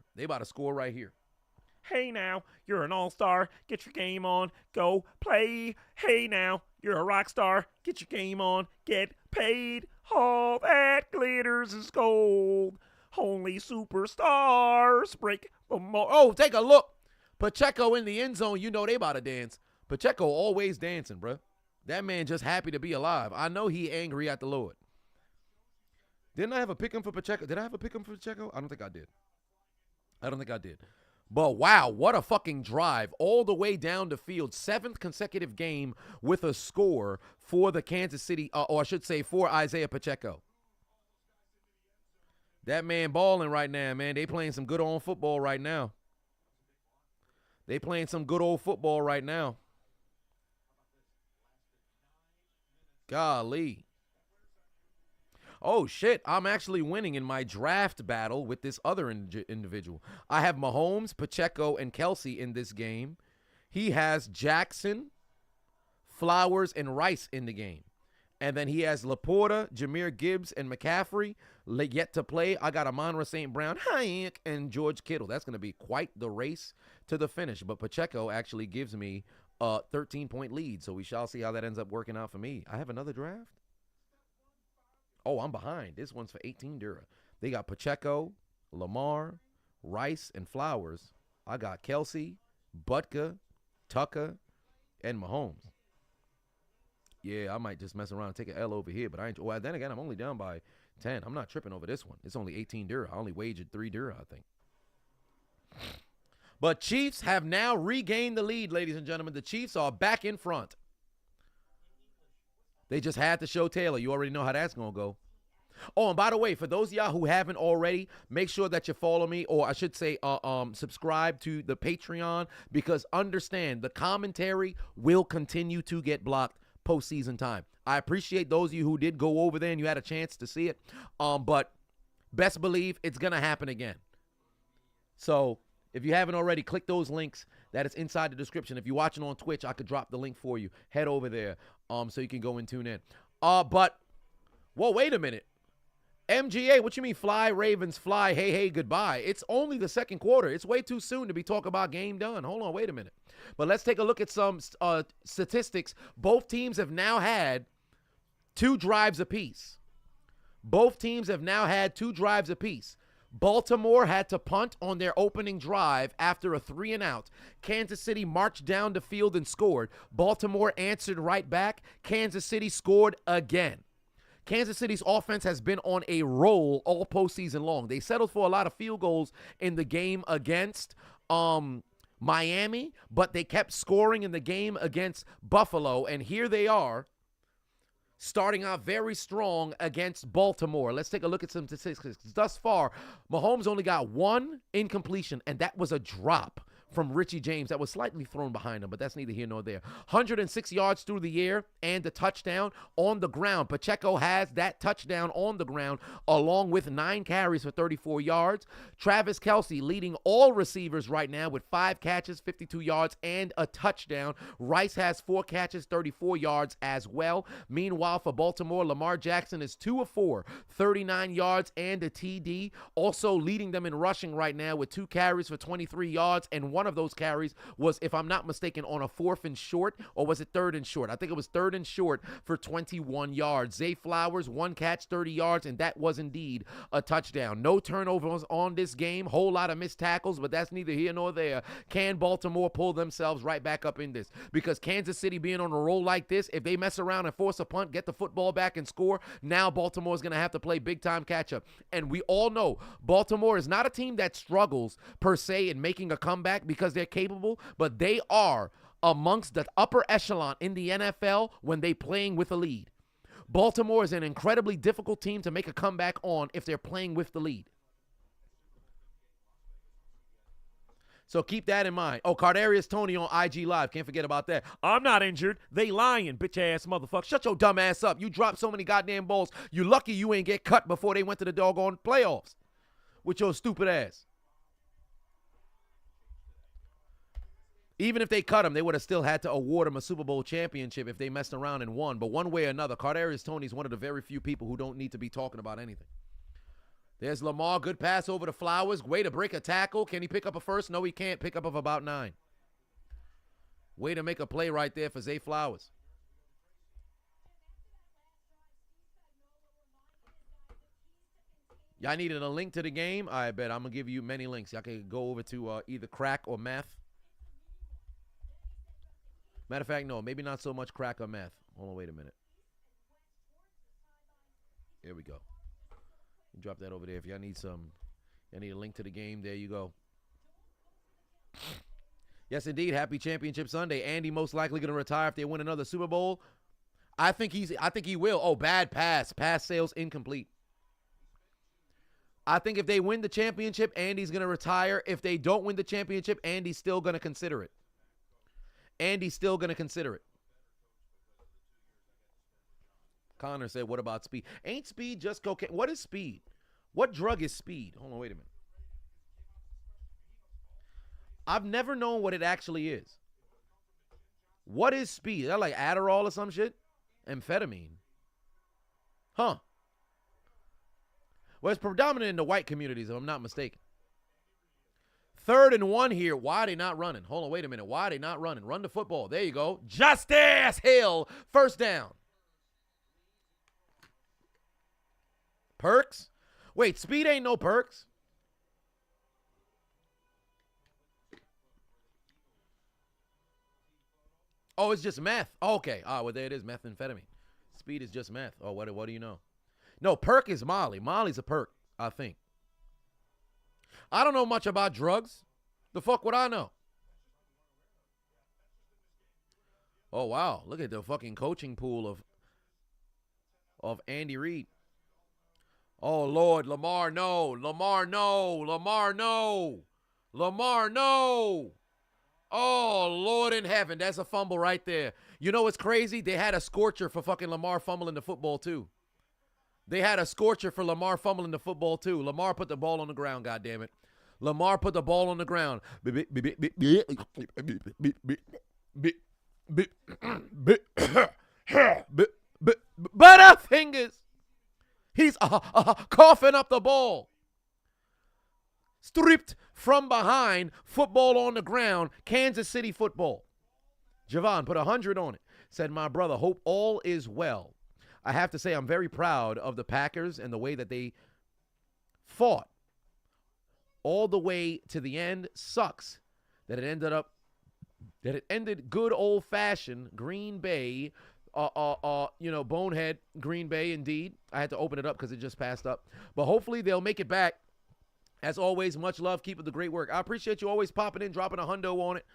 [SPEAKER 4] Hey now, you're an all-star. Get your game on. Go play. Hey now, you're a rock star. Get your game on. Get paid. All that glitters is gold. Only superstars break the mold.
[SPEAKER 1] Oh, take a look. Pacheco in the end zone. You know they about to dance. Pacheco always dancing, bro. That man just happy to be alive. I know he angry at the Lord. Didn't I have a pick him for Pacheco? Did I have a pick him for Pacheco? I don't think I did. But wow, what a fucking drive all the way down the field. 7th consecutive game with a score for the Kansas City, or I should say for Isaiah Pacheco. That man balling right now, man. They playing some good old football right now. Golly. Oh, shit. I'm actually winning in my draft battle with this other individual. I have Mahomes, Pacheco, and Kelsey in this game. He has Jackson, Flowers, and Rice in the game. And then he has Laporta, Jahmyr Gibbs, and McCaffrey yet to play. I got Amon-Ra St. Brown, and George Kittle. That's going to be quite the race to the finish. But Pacheco actually gives me a 13-point lead, so we shall see how that ends up working out for me. I have another draft? Oh, I'm behind. This one's for 18 Dura. They got Pacheco, Lamar, Rice, and Flowers. I got Kelsey, Butker, Tucker, and Mahomes. Yeah, I might just mess around and take an L over here, but then again, I'm only down by 10. I'm not tripping over this one. It's only 18 Dura. I only wagered 3 Dura, I think. But Chiefs have now regained the lead, ladies and gentlemen. The Chiefs are back in front. They just had to show Taylor. You already know how that's going to go. Oh, and by the way, for those of y'all who haven't already, make sure that you follow me, or I should say subscribe to the Patreon, because understand, the commentary will continue to get blocked postseason time. I appreciate those of you who did go over there and you had a chance to see it, but best believe it's going to happen again. So if you haven't already, click those links that is inside the description. If you're watching on Twitch, I could drop the link for you. Head over there so you can go and tune in. But, whoa, wait a minute. MGA, what you mean fly, Ravens, fly, hey, goodbye? It's only the second quarter. It's way too soon to be talking about game done. Hold on, wait a minute. But let's take a look at some statistics. Both teams have now had 2 drives apiece. Both teams have now had 2 drives apiece. Baltimore had to punt on their opening drive after a 3-and-out. Kansas City marched down the field and scored. Baltimore answered right back. Kansas City scored again. Kansas City's offense has been on a roll all postseason long. They settled for a lot of field goals in the game against Miami, but they kept scoring in the game against Buffalo, and here they are starting out very strong against Baltimore. Let's take a look at some statistics. Thus far, Mahomes only got 1 incompletion, and that was a drop from Richie James that was slightly thrown behind him, but that's neither here nor there. 106 yards through the air and the touchdown on the ground. Pacheco has that touchdown on the ground along with 9 carries for 34 yards. Travis Kelce leading all receivers right now with 5 catches, 52 yards, and a touchdown. Rice has 4 catches, 34 yards as well. Meanwhile, for Baltimore, Lamar Jackson is 2 of 4, 39 yards and a TD. Also leading them in rushing right now with 2 carries for 23 yards, and one of those carries was, if I'm not mistaken, on a 4th and short, or was it 3rd and short? I think it was 3rd and short for 21 yards. Zay Flowers, 1 catch, 30 yards, and that was indeed a touchdown. No turnovers on this game. Whole lot of missed tackles, but that's neither here nor there. Can Baltimore pull themselves right back up in this? Because Kansas City being on a roll like this, if they mess around and force a punt, get the football back and score, now Baltimore's going to have to play big-time catch-up. And we all know Baltimore is not a team that struggles, per se, in making a comeback, because they're capable, but they are amongst the upper echelon in the NFL when they playing with a lead. Baltimore is an incredibly difficult team to make a comeback on if they're playing with the lead. So keep that in mind. Oh, Cardarius Tony on IG Live. Can't forget about that. I'm not injured. They lying, bitch-ass motherfucker. Shut your dumb ass up. You dropped so many goddamn balls. You lucky you ain't get cut before they went to the doggone playoffs with your stupid ass. Even if they cut him, they would have still had to award him a Super Bowl championship if they messed around and won. But one way or another, Cardarius Toney is one of the very few people who don't need to be talking about anything. There's Lamar. Good pass over to Flowers. Way to break a tackle. Can he pick up a first? No, he can't. Pick up of about 9. Way to make a play right there for Zay Flowers. Y'all needed a link to the game? I bet I'm going to give you many links. Y'all can go over to either Crack or Math. Matter of fact, no, maybe not so much Crack or Math. Hold on, wait a minute. Here we go. Drop that over there. If y'all need a link to the game, there you go. Yes, indeed. Happy Championship Sunday. Andy most likely going to retire if they win another Super Bowl. I think he will. Oh, bad pass. Pass sales incomplete. I think if they win the championship, Andy's going to retire. If they don't win the championship, Andy's still going to consider it. Connor said, what about speed? Ain't speed just cocaine? What is speed? What drug is speed? Hold on, wait a minute. I've never known what it actually is. What is speed? Is that like Adderall or some shit? Amphetamine. Huh. Well, it's predominant in the white communities, if I'm not mistaken. 3rd and 1 here. Why are they not running? Hold on, wait a minute. Why are they not running? Run the football. There you go. Justice Hill. 1st down. Perks? Wait, speed ain't no perks. Oh, it's just meth. Oh, okay. Ah, well, there it is, methamphetamine. Speed is just meth. Oh, what do you know? No, perk is Molly. Molly's a perk, I think. I don't know much about drugs. The fuck would I know? Oh, wow. Look at the fucking coaching pool of Andy Reid. Oh, Lord. Lamar, no. Lamar, no. Lamar, no. Lamar, no. Oh, Lord in heaven. That's a fumble right there. You know what's crazy? They had a scorcher for fucking Lamar fumbling the football, too. They had a scorcher for Lamar fumbling the football, too. Lamar put the ball on the ground, goddammit. Lamar put the ball on the ground. Butterfingers. He's coughing up the ball. Stripped from behind, football on the ground, Kansas City football. Javon put 100 on it. Said, my brother, hope all is well. I have to say I'm very proud of the Packers and the way that they fought all the way to the end. Sucks that it ended good old-fashioned Green Bay, bonehead Green Bay indeed. I had to open it up because it just passed up. But hopefully they'll make it back. As always, much love. Keep up the great work. I appreciate you always popping in, dropping a hundo on it.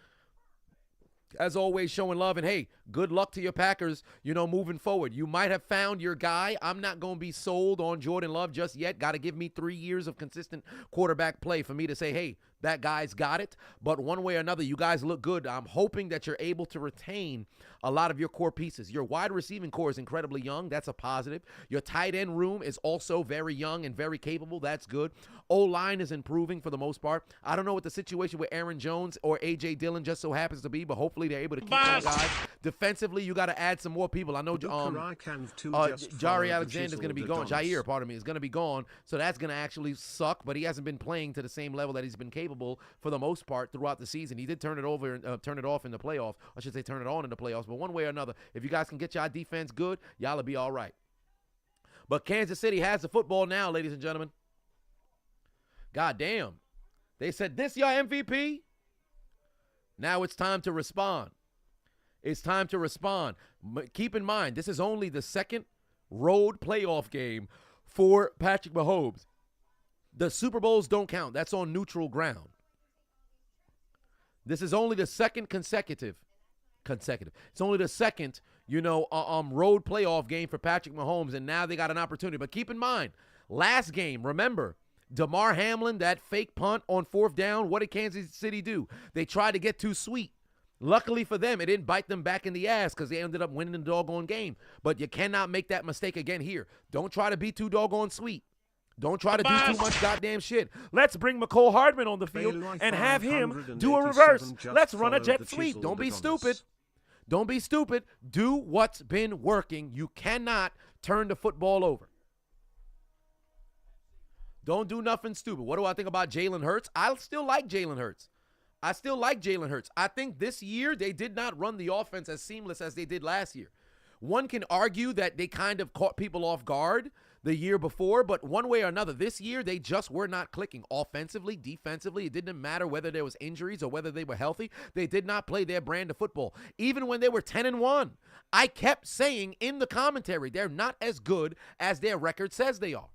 [SPEAKER 1] As always, showing love. And, hey, good luck to your Packers, moving forward. You might have found your guy. I'm not going to be sold on Jordan Love just yet. Got to give me 3 years of consistent quarterback play for me to say, hey, that guy's got it. But one way or another, you guys look good. I'm hoping that you're able to retain a lot of your core pieces. Your wide receiving core is incredibly young. That's a positive. Your tight end room is also very young and very capable. That's good. O-line is improving for the most part. I don't know what the situation with Aaron Jones or A.J. Dillon just so happens to be, but hopefully they're able to keep that guy. Defensively, you got to add some more people. I know Jari Alexander's going to be gone. Jair, pardon me, is going to be gone, so that's going to actually suck, but he hasn't been playing to the same level that he's been capable for the most part throughout the season. He did turn it off in the playoffs. I should say turn it on in the playoffs, but one way or another, if you guys can get y'all defense good, y'all will be all right. But Kansas City has the football now, ladies and gentlemen. God damn. They said, this your MVP? Now it's time to respond. It's time to respond. Keep in mind, this is only the second road playoff game for Patrick Mahomes. The Super Bowls don't count. That's on neutral ground. This is only the second consecutive. It's only the second, road playoff game for Patrick Mahomes, and now they got an opportunity. But keep in mind, last game, remember, Damar Hamlin, that fake punt on 4th down, what did Kansas City do? They tried to get too sweet. Luckily for them, it didn't bite them back in the ass because they ended up winning the doggone game. But you cannot make that mistake again here. Don't try to be too doggone sweet. Don't try to do too much goddamn shit. Let's bring McCole Hardman on the field and have him do a reverse. Let's run a jet sweep. Don't be stupid. Don't be stupid. Do what's been working. You cannot turn the football over. Don't do nothing stupid. What do I think about Jalen Hurts? I still like Jalen Hurts. I think this year they did not run the offense as seamless as they did last year. One can argue that they kind of caught people off guard the year before, but one way or another, this year they just were not clicking offensively, defensively. It didn't matter whether there was injuries or whether they were healthy. They did not play their brand of football. Even when they were 10-1, I kept saying in the commentary, they're not as good as their record says they are.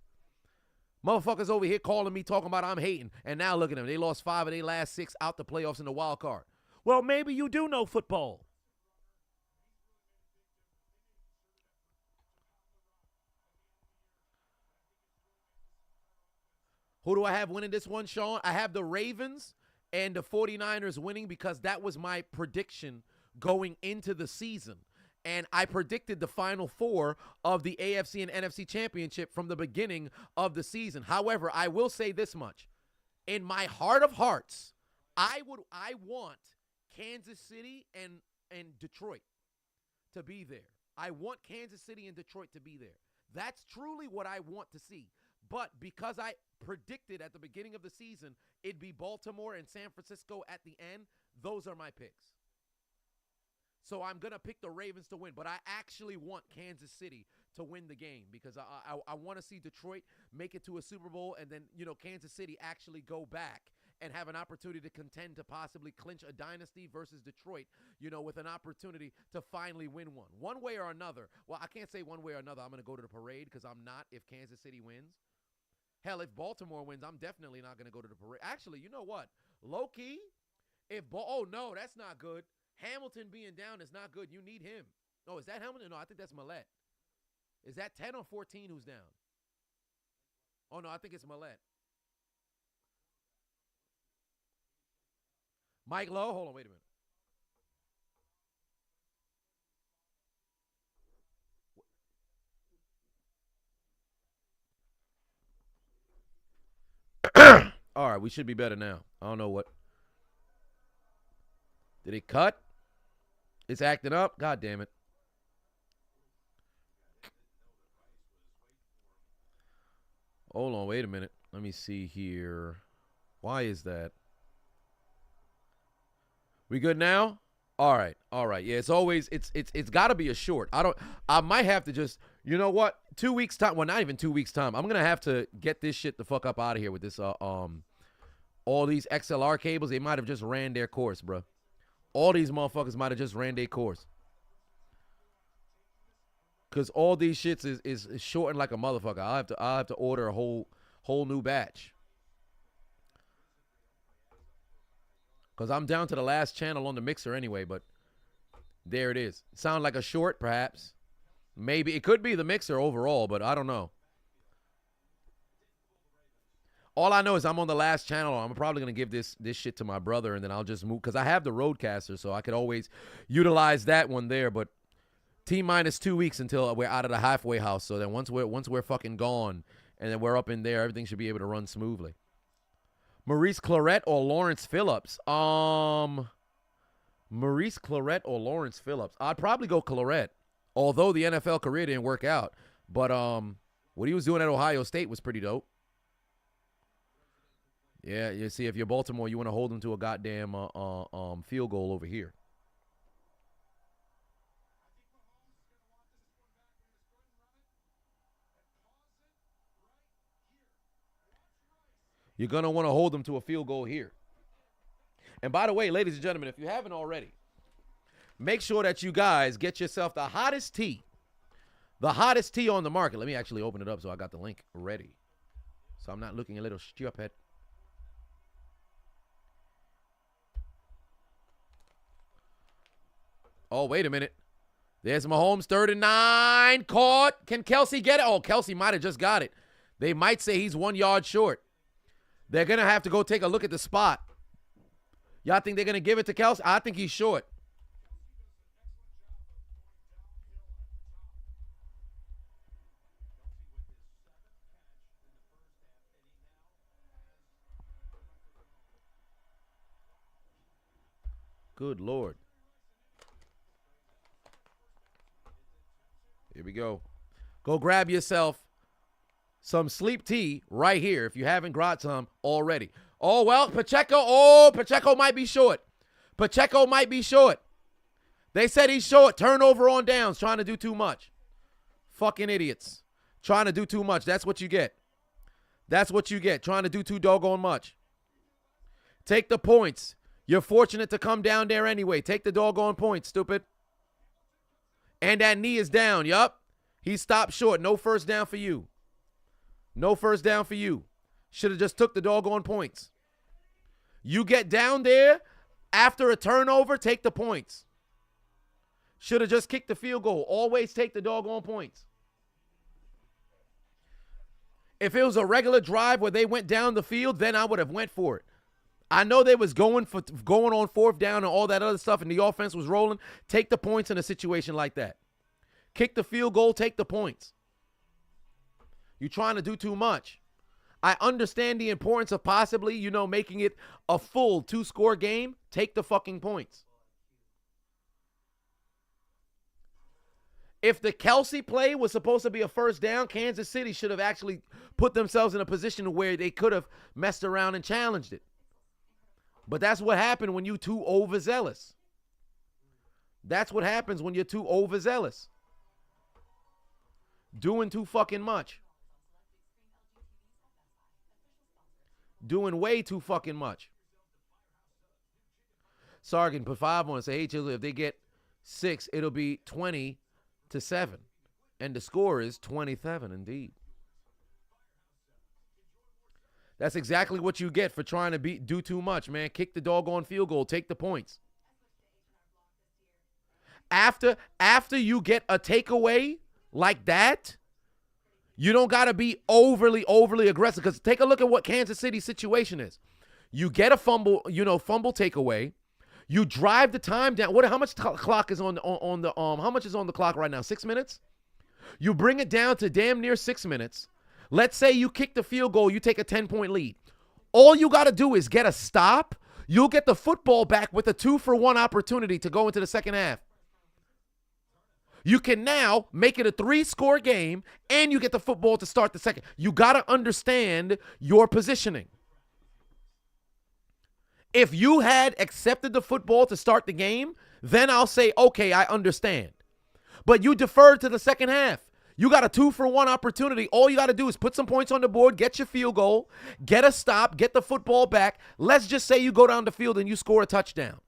[SPEAKER 1] Motherfuckers over here calling me, talking about I'm hating, and now look at them. They lost 5 of their last 6 out the playoffs in the wild card. Well, maybe you do know football. Who do I have winning this one, Sean? I have the Ravens and the 49ers winning because that was my prediction going into the season. And I predicted the Final Four of the AFC and NFC Championship from the beginning of the season. However, I will say this much. In my heart of hearts, I want Kansas City and Detroit to be there. I want Kansas City and Detroit to be there. That's truly what I want to see. But because I predicted at the beginning of the season it'd be Baltimore and San Francisco at the end, those are my picks. So I'm going to pick the Ravens to win. But I actually want Kansas City to win the game because I want to see Detroit make it to a Super Bowl and then, Kansas City actually go back and have an opportunity to contend to possibly clinch a dynasty versus Detroit, with an opportunity to finally win one. One way or another. Well, I can't say one way or another I'm going to go to the parade because I'm not if Kansas City wins. Hell, if Baltimore wins, I'm definitely not going to go to the parade. Actually, you know what? Low-key, oh, no, that's not good. Hamilton being down is not good. You need him. Oh, is that Hamilton? No, I think that's Millette. Is that 10 or 14 who's down? Oh, no, I think it's Millette. Mike Lowe? Hold on, wait a minute. All right, we should be better now. I don't know what. Did it cut? It's acting up? God damn it. Hold on, wait a minute. Let me see here. Why is that? We good now? All right. Yeah, it's got to be a short. I might have to just, you know what? 2 weeks time. Well, not even 2 weeks time. I'm going to have to get this shit the fuck up out of here with this all these XLR cables. They might have just ran their course, bro. All these motherfuckers might have just ran their course. Cause all these shits is shorting like a motherfucker. I'll have to order a whole new batch. Cause I'm down to the last channel on the mixer anyway, but there it is. Sound like a short, perhaps. Maybe it could be the mixer overall, but I don't know. All I know is I'm on the last channel. I'm probably going to give this shit to my brother, and then I'll just move. Because I have the Roadcaster, so I could always utilize that one there. But T-minus 2 weeks until we're out of the halfway house. So then once we're fucking gone, and then we're up in there, everything should be able to run smoothly. Maurice Clarett or Lawrence Phillips? Maurice Clarett or Lawrence Phillips? I'd probably go Clarett. Although the NFL career didn't work out. But what he was doing at Ohio State was pretty dope. Yeah, you see, if you're Baltimore, you want to hold them to a goddamn field goal over here. You're going to want to hold them to a field goal here. And by the way, ladies and gentlemen, if you haven't already, make sure that you guys get yourself the hottest tea. The hottest tea on the market. Let me actually open it up so I got the link ready. So I'm not looking a little stupid. Oh, wait a minute. There's Mahomes, 39. Caught. Can Kelsey get it? Oh, Kelsey might have just got it. They might say he's 1 yard short. They're going to have to go take a look at the spot. Y'all think they're going to give it to Kelsey? I think he's short. Good Lord. Here we go. Go grab yourself some sleep tea right here if you haven't got some already. Oh, well, Pacheco. Oh, Pacheco might be short. Pacheco might be short. They said he's short. Turnover on downs. Trying to do too much. Fucking idiots. Trying to do too much. That's what you get. That's what you get. Trying to do too doggone much. Take the points. You're fortunate to come down there anyway. Take the doggone points, stupid. And that knee is down. Yup. He stopped short. No first down for you. No first down for you. Should have just took the doggone points. You get down there after a turnover, take the points. Should have just kicked the field goal. Always take the doggone points. If it was a regular drive where they went down the field, then I would have went for it. I know they was going on fourth down and all that other stuff, and the offense was rolling. Take the points in a situation like that. Kick the field goal, take the points. You're trying to do too much. I understand the importance of possibly, making it a full 2-score game. Take the fucking points. If the Kelsey play was supposed to be a first down, Kansas City should have actually put themselves in a position where they could have messed around and challenged it. But that's what happened when you're too overzealous. That's what happens when you're too overzealous. Doing too fucking much. Doing way too fucking much. Sargent put 5 on and say, hey, Chiseled, if they get 6, it'll be 20-7. And the score is 27, indeed. That's exactly what you get for trying to do too much, man. Kick the doggone field goal. Take the points. After you get a takeaway like that, you don't got to be overly aggressive. Because take a look at what Kansas City's situation is. You get a fumble takeaway. You drive the time down. How much clock is on the how much is on the clock right now? 6 minutes? You bring it down to damn near 6 minutes. Let's say you kick the field goal, you take a 10-point lead. All you got to do is get a stop. You'll get the football back with a 2-for-1 opportunity to go into the second half. You can now make it a 3-score game, and you get the football to start the second. You got to understand your positioning. If you had accepted the football to start the game, then I'll say, okay, I understand. But you deferred to the second half. You got a 2-for-1 opportunity. All you got to do is put some points on the board, get your field goal, get a stop, get the football back. Let's just say you go down the field and you score a touchdown.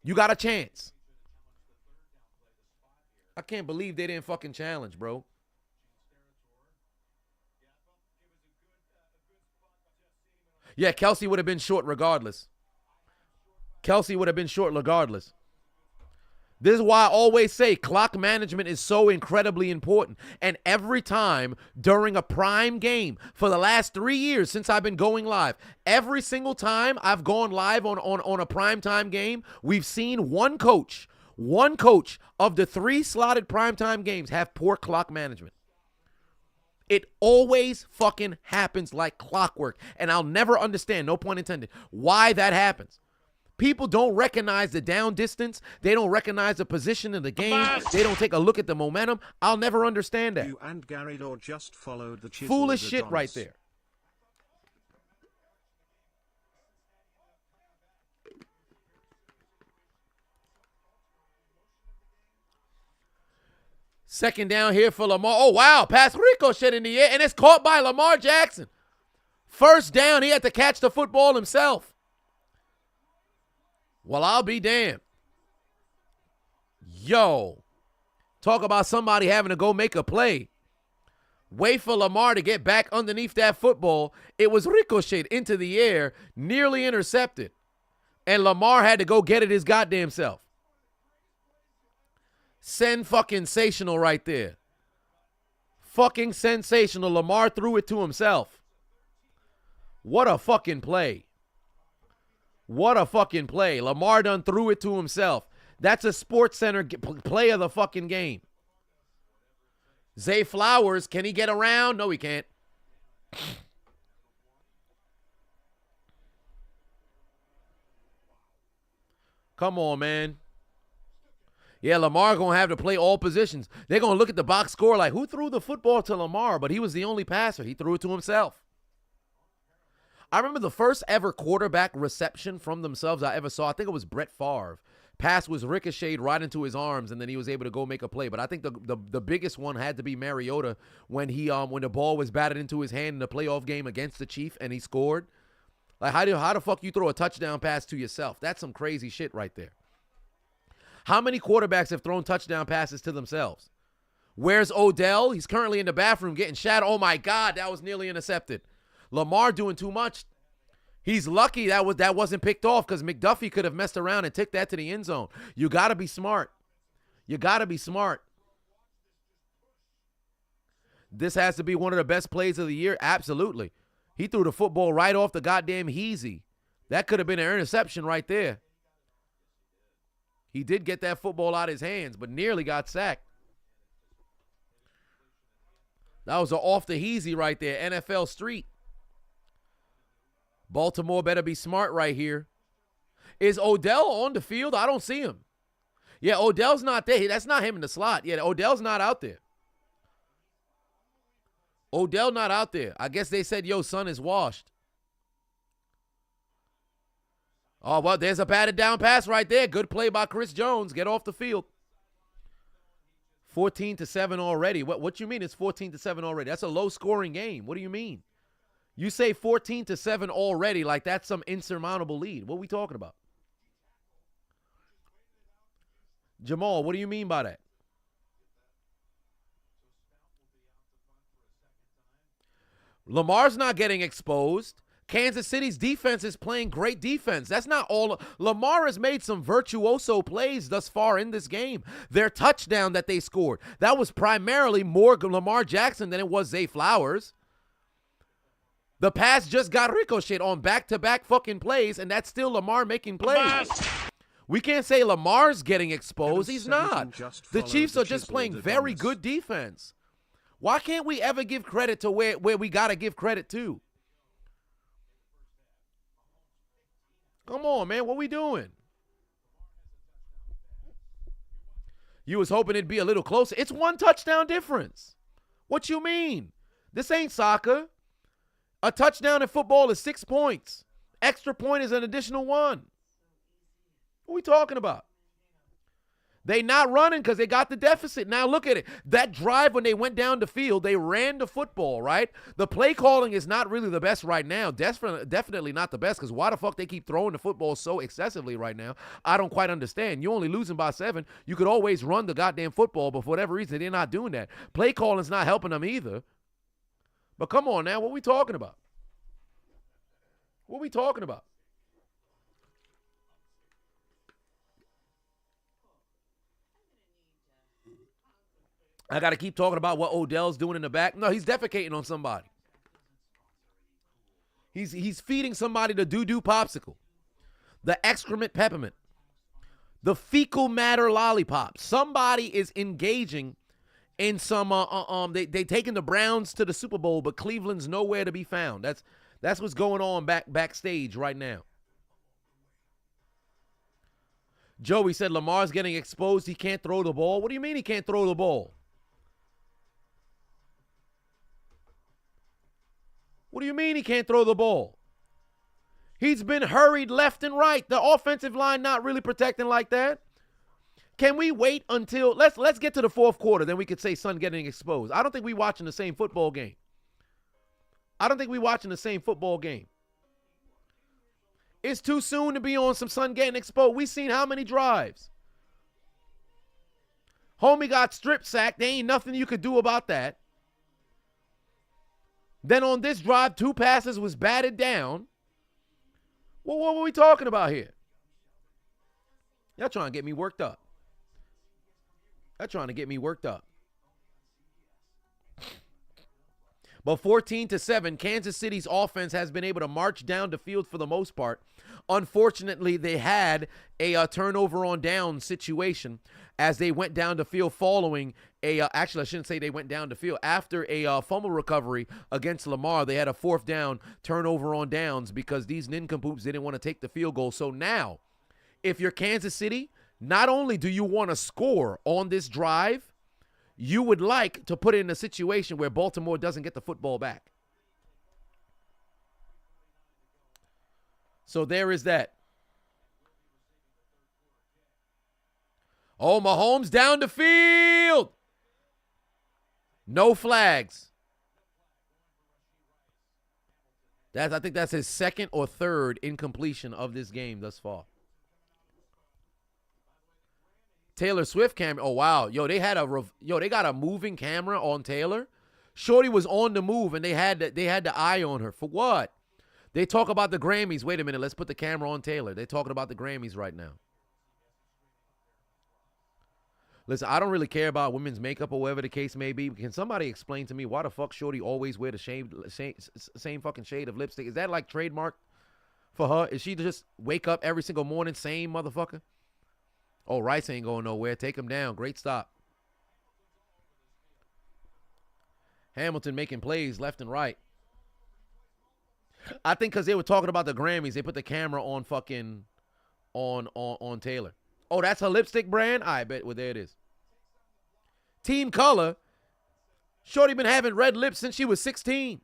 [SPEAKER 1] You got a chance. I can't believe they didn't fucking challenge, bro. Yeah, Kelsey would have been short regardless. Kelsey would have been short regardless. This is why I always say clock management is so incredibly important. And every time during a prime game for the last 3 years since I've been going live, every single time I've gone live on a primetime game, we've seen one coach of the 3 slotted primetime games have poor clock management. It always fucking happens like clockwork. And I'll never understand, no pun intended, why that happens. People don't recognize the down distance. They don't recognize the position of the game. They don't take a look at the momentum. I'll never understand that.
[SPEAKER 2] You and Gary Law just followed the Chiseled
[SPEAKER 1] Foolish shit
[SPEAKER 2] Adonis.
[SPEAKER 1] right there. Second down here for Lamar. Oh, wow. Pass ricochet in the air, and it's caught by Lamar Jackson. First down, he had to catch the football himself. Well, I'll be damned. Yo, talk about somebody having to go make a play. Wait for Lamar to get back underneath that football. It was ricocheted into the air, nearly intercepted. And Lamar had to go get it his goddamn self. Fucking-sational right there. Fucking sensational. Lamar threw it to himself. What a fucking play. What a fucking play. Lamar done threw it to himself. That's a Sports Center play of the fucking game. Zay Flowers, can he get around? No, he can't. Come on, man. Yeah, Lamar going to have to play all positions. They're going to look at the box score like, who threw the football to Lamar? But he was the only passer. He threw it to himself. I remember the first ever quarterback reception from themselves I ever saw. I think it was Brett Favre. Pass was ricocheted right into his arms, and then he was able to go make a play. But I think the biggest one had to be Mariota when when the ball was batted into his hand in the playoff game against the Chiefs, and he scored. Like, how the fuck you throw a touchdown pass to yourself? That's some crazy shit right there. How many quarterbacks have thrown touchdown passes to themselves? Where's Odell? He's currently in the bathroom getting shot. Oh, my God, that was nearly intercepted. Lamar doing too much. He's lucky that wasn't picked off because McDuffie could have messed around and took that to the end zone. You got to be smart. You got to be smart. This has to be one of the best plays of the year. Absolutely. He threw the football right off the goddamn heezy. That could have been an interception right there. He did get that football out of his hands, but nearly got sacked. That was an off the heezy right there, NFL Street. Baltimore better be smart right here. Is Odell on the field? I don't see him. Yeah, Odell's not there. That's not him in the slot. Yeah, Odell's not out there. Odell not out there. I guess they said, yo, son is washed. Oh, well, there's a batted down pass right there. Good play by Chris Jones. Get off the field. 14-7 already. What you mean it's 14-7 already? That's a low-scoring game. What do you mean? You say 14-7 already like that's some insurmountable lead. What are we talking about? Jamal, what do you mean by that? Lamar's not getting exposed. Kansas City's defense is playing great defense. That's not all. Lamar has made some virtuoso plays thus far in this game. Their touchdown that they scored, that was primarily more Lamar Jackson than it was Zay Flowers. The pass just got ricocheted on back-to-back fucking plays, and that's still Lamar making plays. We can't say Lamar's getting exposed. He's not. The Chiefs are just playing very good defense. Why can't we ever give credit to where we got to give credit to? Come on, man. What we doing? You was hoping it'd be a little closer. It's one touchdown difference. What you mean? This ain't soccer. A touchdown in football is 6 points. Extra point is an additional 1. What are we talking about? They not running because they got the deficit. Now look at it. That drive when they went down the field, they ran the football, right? The play calling is not really the best right now. Definitely not the best because why the fuck they keep throwing the football so excessively right now? I don't quite understand. You're only losing by 7. You could always run the goddamn football, but for whatever reason, they're not doing that. Play calling's not helping them either. But come on now, what are we talking about? What are we talking about? I got to keep talking about what Odell's doing in the back. No, he's defecating on somebody. He's feeding somebody the doo-doo popsicle, the excrement peppermint, the fecal matter lollipop. Somebody is engaging in some they taking the Browns to the Super Bowl, but Cleveland's nowhere to be found. That's what's going on backstage right now. Joey said Lamar's getting exposed. He can't throw the ball. What do you mean he can't throw the ball? What do you mean he can't throw the ball? He's been hurried left and right. The offensive line not really protecting like that. Can we wait until let's get to the fourth quarter, then we could say Son getting exposed. I don't think we watching the same football game. It's too soon to be on some Son getting exposed. We seen how many drives. Homie got strip sacked. There ain't nothing you could do about that. Then on this drive, 2 passes was batted down. Well, what were we talking about here? Y'all trying to get me worked up. But 14-7, Kansas City's offense has been able to march down the field for the most part. Unfortunately, they had a turnover on down situation as they went down the field following actually, I shouldn't say they went down the field. After a fumble recovery against Lamar, they had a 4th down turnover on downs because these nincompoops didn't want to take the field goal. So now, if you're Kansas City, not only do you want to score on this drive, you would like to put it in a situation where Baltimore doesn't get the football back. So there is that. Oh, Mahomes down the field. No flags. I think that's his 2nd or 3rd incompletion of this game thus far. Taylor Swift camera. Oh wow, they got a moving camera on Taylor. Shorty was on the move, and they had the eye on her for what? They talk about the Grammys. Wait a minute, let's put the camera on Taylor. They're talking about the Grammys right now. Listen, I don't really care about women's makeup or whatever the case may be. Can somebody explain to me why the fuck Shorty always wear the same fucking shade of lipstick? Is that like trademark for her? Is she just wake up every single morning, same motherfucker? Oh, Rice ain't going nowhere. Take him down. Great stop. Hamilton making plays left and right. I think because they were talking about the Grammys, they put the camera on fucking on Taylor. Oh, that's her lipstick brand? I bet. Well, there it is. Team color. Shorty been having red lips since she was 16.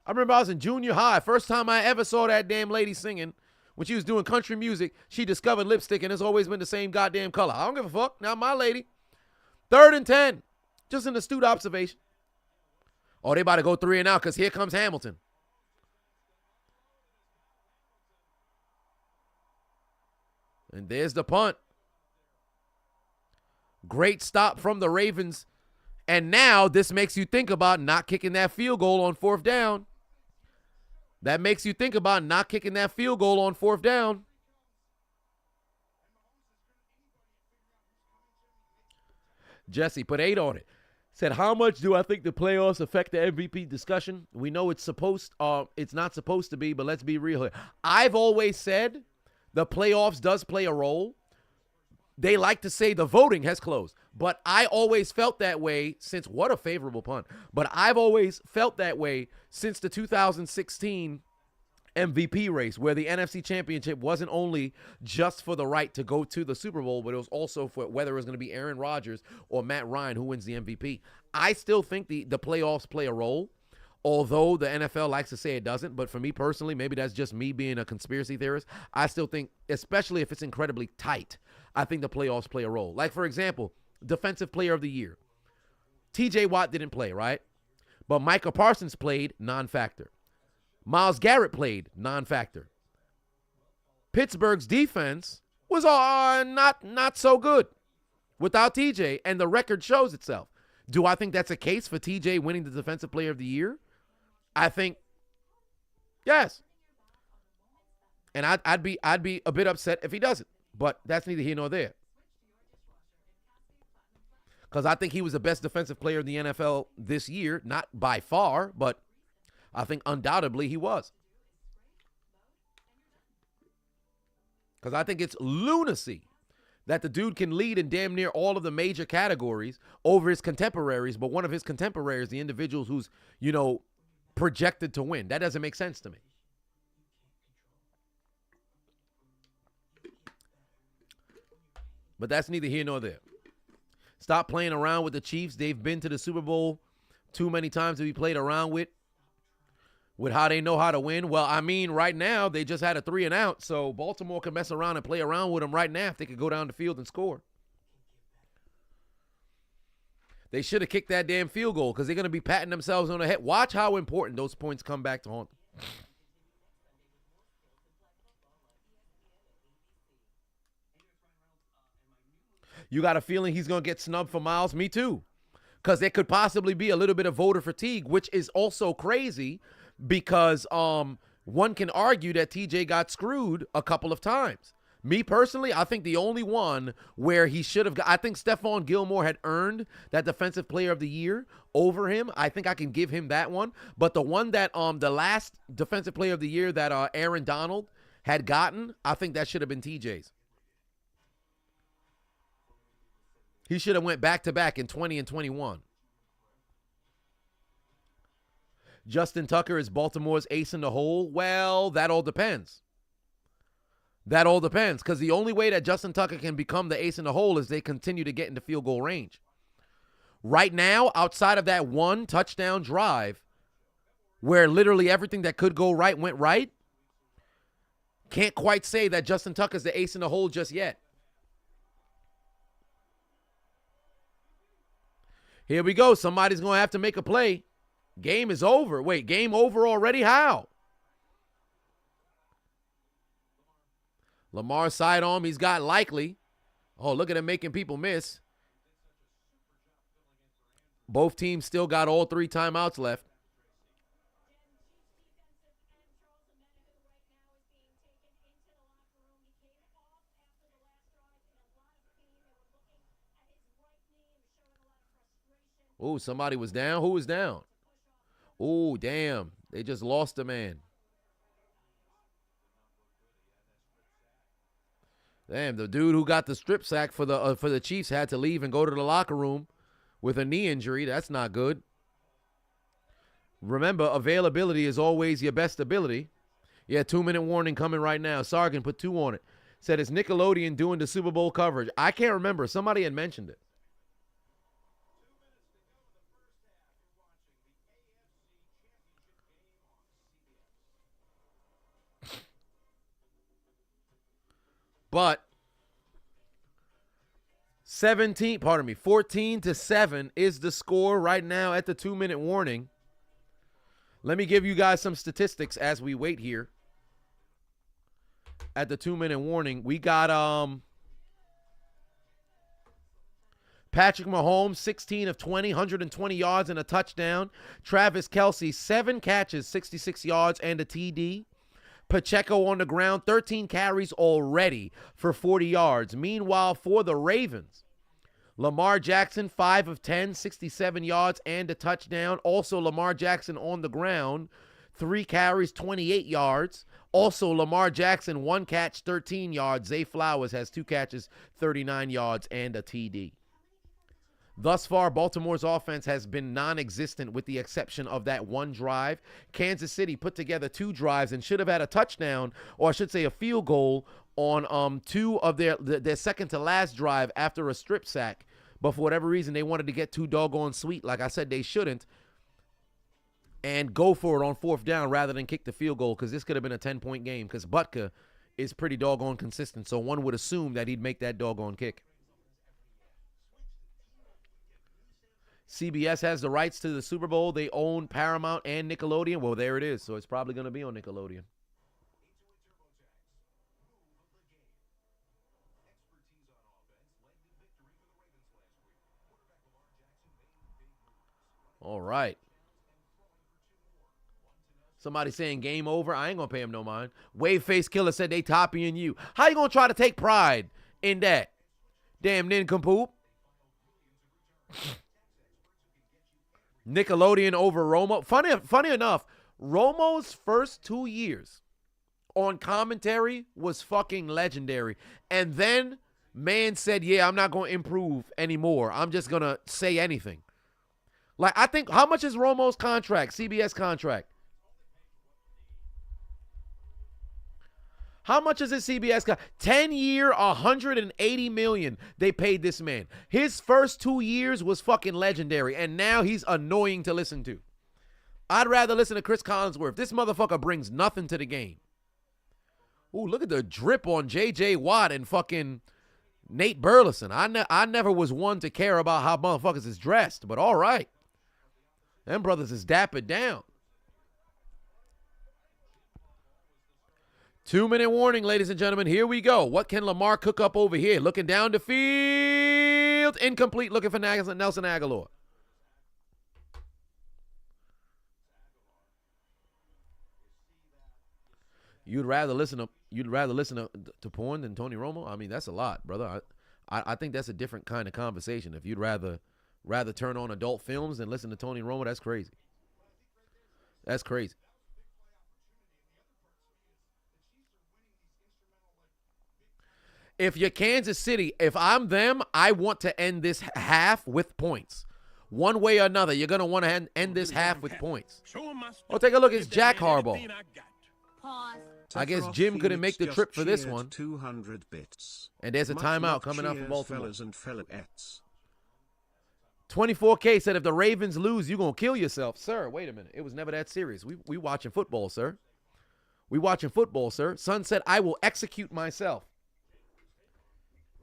[SPEAKER 1] I remember I was in junior high. First time I ever saw that damn lady singing. When she was doing country music, she discovered lipstick, and it's always been the same goddamn color. I don't give a fuck. Now, my lady. 3rd and 10. Just an astute observation. Oh, they about to go 3 and out because here comes Hamilton. And there's the punt. Great stop from the Ravens. And now this makes you think about not kicking that field goal on 4th down. That makes you think about not kicking that field goal on 4th down. Jesse put 8 on it. Said, how much do I think the playoffs affect the MVP discussion? We know it's not supposed to be, but let's be real here. I've always said the playoffs does play a role. They like to say the voting has closed, but I always felt that way since, what a favorable punt, but I've always felt that way since the 2016 MVP race, where the NFC Championship wasn't only just for the right to go to the Super Bowl, but it was also for whether it was going to be Aaron Rodgers or Matt Ryan who wins the MVP. I still think the playoffs play a role, although the NFL likes to say it doesn't. But for me personally, maybe that's just me being a conspiracy theorist, I still think, especially if it's incredibly tight, I think the playoffs play a role. Like, for example, Defensive Player of the Year. TJ Watt didn't play, right? But Micah Parsons played, non-factor. Myles Garrett played, non-factor. Pittsburgh's defense was not so good without TJ, and the record shows itself. Do I think that's a case for TJ winning the Defensive Player of the Year? I think yes. And I'd be a bit upset if he doesn't, but that's neither here nor there. Because I think he was the best defensive player in the NFL this year, not by far, but I think undoubtedly he was. Because I think it's lunacy that the dude can lead in damn near all of the major categories over his contemporaries, but one of his contemporaries, the individuals who's, projected to win. That doesn't make sense to me. But that's neither here nor there. Stop playing around with the Chiefs. They've been to the Super Bowl too many times to be played around with how they know how to win. Well, I mean, right now, they just had a 3 and out, so Baltimore can mess around and play around with them right now if they could go down the field and score. They should have kicked that damn field goal because they're going to be patting themselves on the head. Watch how important those points come back to haunt them. You got a feeling he's going to get snubbed for Miles? Me too. Because there could possibly be a little bit of voter fatigue, which is also crazy because one can argue that TJ got screwed a couple of times. Me personally, I think the only one where he should have got, I think Stephon Gilmore had earned that Defensive Player of the Year over him. I think I can give him that one. But the one that the last Defensive Player of the Year that Aaron Donald had gotten, I think that should have been TJ's. He should have went back-to-back in 20 and 21. Justin Tucker is Baltimore's ace in the hole. Well, that all depends. That all depends, because the only way that Justin Tucker can become the ace in the hole is they continue to get into field goal range. Right now, outside of that one touchdown drive, where literally everything that could go right went right, can't quite say that Justin Tucker's the ace in the hole just yet. Here we go. Somebody's going to have to make a play. Game is over. Wait, game over already? How? Lamar sidearm. He's got likely. Oh, look at him making people miss. Both teams still got all 3 timeouts left. Oh, somebody was down. Who was down? Oh, damn. They just lost a man. Damn, the dude who got the strip sack for the Chiefs had to leave and go to the locker room with a knee injury. That's not good. Remember, availability is always your best ability. Yeah, 2-minute warning coming right now. Sargent put 2 on it. Said, is Nickelodeon doing the Super Bowl coverage? I can't remember. Somebody had mentioned it. But 14-7 is the score right now at the 2-minute warning. Let me give you guys some statistics as we wait here. At the 2-minute warning, we got Patrick Mahomes, 16 of 20, 120 yards and a touchdown. Travis Kelce, 7 catches, 66 yards and a TD. Pacheco on the ground, 13 carries already for 40 yards. Meanwhile, for the Ravens, Lamar Jackson, 5 of 10, 67 yards and a touchdown. Also, Lamar Jackson on the ground, 3 carries, 28 yards. Also, Lamar Jackson, 1 catch, 13 yards. Zay Flowers has 2 catches, 39 yards and a TD. Thus far, Baltimore's offense has been non-existent with the exception of that 1 drive. Kansas City put together 2 drives and should have had a touchdown, or I should say a field goal, on 2 of their second to last drive after a strip sack. But for whatever reason, they wanted to get too doggone sweet. Like I said, they shouldn't. And go for it on 4th down rather than kick the field goal, because this could have been a 10-point game, because Butker is pretty doggone consistent. So one would assume that he'd make that doggone kick. CBS has the rights to the Super Bowl. They own Paramount and Nickelodeon. Well, there it is. So it's probably going to be on Nickelodeon. All right. Somebody saying game over. I ain't going to pay him no mind. Wave Face Killer said they copying you. How you going to try to take pride in that? Damn nincompoop. Nickelodeon over Romo. Funny enough, Romo's first 2 years on commentary was fucking legendary. And then man said, yeah, I'm not going to improve anymore. I'm just going to say anything. Like, I think, how much is Romo's contract, CBS contract? How much is his CBS contract? 10-year, $180 million they paid this man. His first 2 years was fucking legendary, and now he's annoying to listen to. I'd rather listen to Chris Collinsworth. This motherfucker brings nothing to the game. Ooh, look at the drip on J.J. Watt and fucking Nate Burleson. I never was one to care about how motherfuckers is dressed, but all right. Them brothers is dappered down. 2-minute warning, ladies and gentlemen. Here we go. What can Lamar cook up over here? Looking down the field. Incomplete. Looking for Nelson Aguilar. You'd rather listen to porn than Tony Romo? I mean, that's a lot, brother. I think that's a different kind of conversation. If you'd rather turn on adult films than listen to Tony Romo, that's crazy. That's crazy. If you're Kansas City, if I'm them, I want to end this half with points. One way or another, you're going to want to end this half with points. Oh, take a look. It's Jack Harbaugh.
[SPEAKER 6] Pause.
[SPEAKER 1] I guess Jim couldn't make the trip for this one.
[SPEAKER 2] 200 bits.
[SPEAKER 1] And there's a
[SPEAKER 2] Much
[SPEAKER 1] timeout
[SPEAKER 2] love,
[SPEAKER 1] coming out from
[SPEAKER 2] cheers,
[SPEAKER 1] Baltimore.
[SPEAKER 2] fellas and fellaettes.
[SPEAKER 1] 24K said if the Ravens lose, you're going to kill yourself. Sir, wait a minute. It was never that serious. We watching football, sir. We watching football, sir. Son said, I will execute myself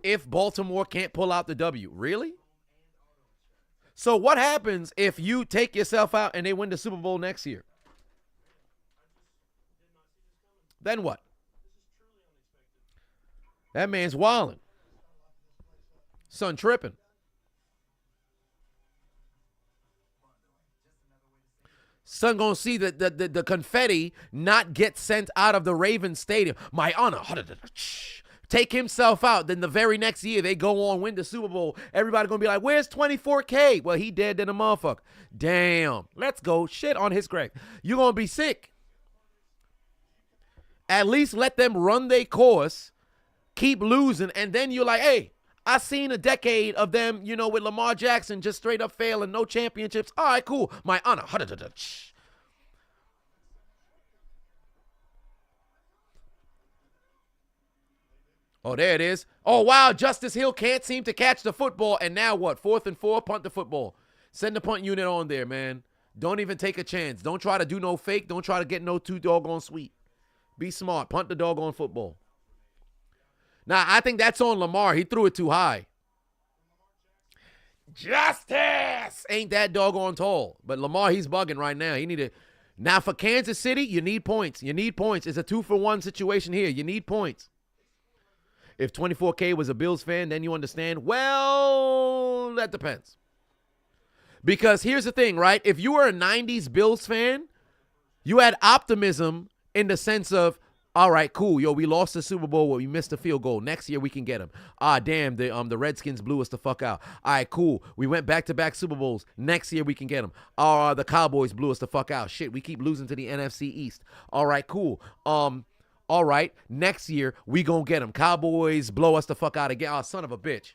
[SPEAKER 1] if Baltimore can't pull out the W. Really? So what happens if you take yourself out and they win the Super Bowl next year? Then what? That man's wilding. Son tripping. Son gonna see the confetti not get sent out of the Ravens stadium. My honor. take himself out. Then the very next year, they go on, win the Super Bowl. Everybody going to be like, where's 24K? Well, he dead than a motherfucker. Damn. Let's go. Shit on his grave. You're going to be sick. At least let them run their course, keep losing, and then you're like, hey, I seen a decade of them, you know, with Lamar Jackson just straight up failing, no championships. All right, cool. My honor. Oh, there it is. Oh, wow, Justice Hill can't seem to catch the football. And now what? 4th and 4, punt the football. Send the punt unit on there, man. Don't even take a chance. Don't try to do no fake. Don't try to get no too doggone sweet. Be smart. Punt the doggone football. Now, I think that's on Lamar. He threw it too high. Justice ain't that doggone tall. But Lamar, he's bugging right now. He need to. Now, for Kansas City, you need points. You need points. It's a 2-for-1 situation here. You need points. If 24K was a Bills fan, then you understand. Well, that depends. Because here's the thing, right? If you were a 90s Bills fan, you had optimism in the sense of, all right, cool. Yo, we lost the Super Bowl where we missed a field goal. Next year we can get him. Ah, damn, the Redskins blew us the fuck out. All right, cool. We went back-to-back Super Bowls. Next year we can get him. The Cowboys blew us the fuck out. Shit, we keep losing to the NFC East. All right, cool. All right, next year we gonna get him. Cowboys blow us the fuck out again. Oh, son of a bitch.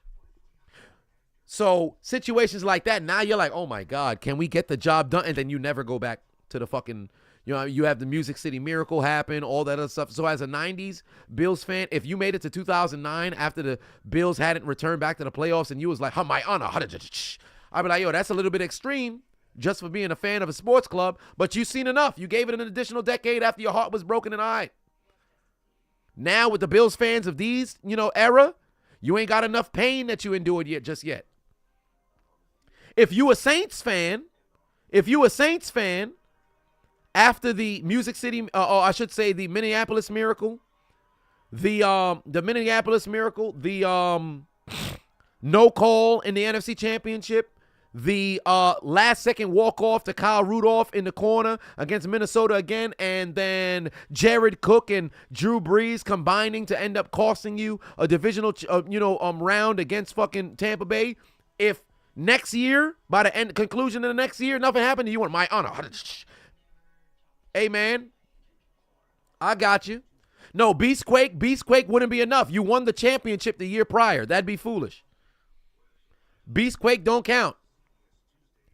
[SPEAKER 1] So situations like that, now you're like, oh my God, can we get the job done? And then you never go back to the fucking, you know, you have the Music City Miracle happen, all that other stuff. So as a 90s Bills fan, if you made it to 2009 after the Bills hadn't returned back to the playoffs and you was like, my honor, I'd be like, yo, that's a little bit extreme just for being a fan of a sports club, but you've seen enough. You gave it an additional decade after your heart was broken and all right. Now with the Bills fans of these, you know, era, you ain't got enough pain that you endured just yet. If you a Saints fan, after the Music City, or I should say the Minneapolis Miracle, the Minneapolis Miracle, the no call in the NFC Championship, the last second walk-off to Kyle Rudolph in the corner against Minnesota again, and then Jared Cook and Drew Brees combining to end up costing you a divisional round against fucking Tampa Bay. If next year, by the conclusion of the next year, nothing happened to you, and my honor. Hey, man, I got you. No, Beastquake wouldn't be enough. You won the championship the year prior. That'd be foolish. Beastquake don't count.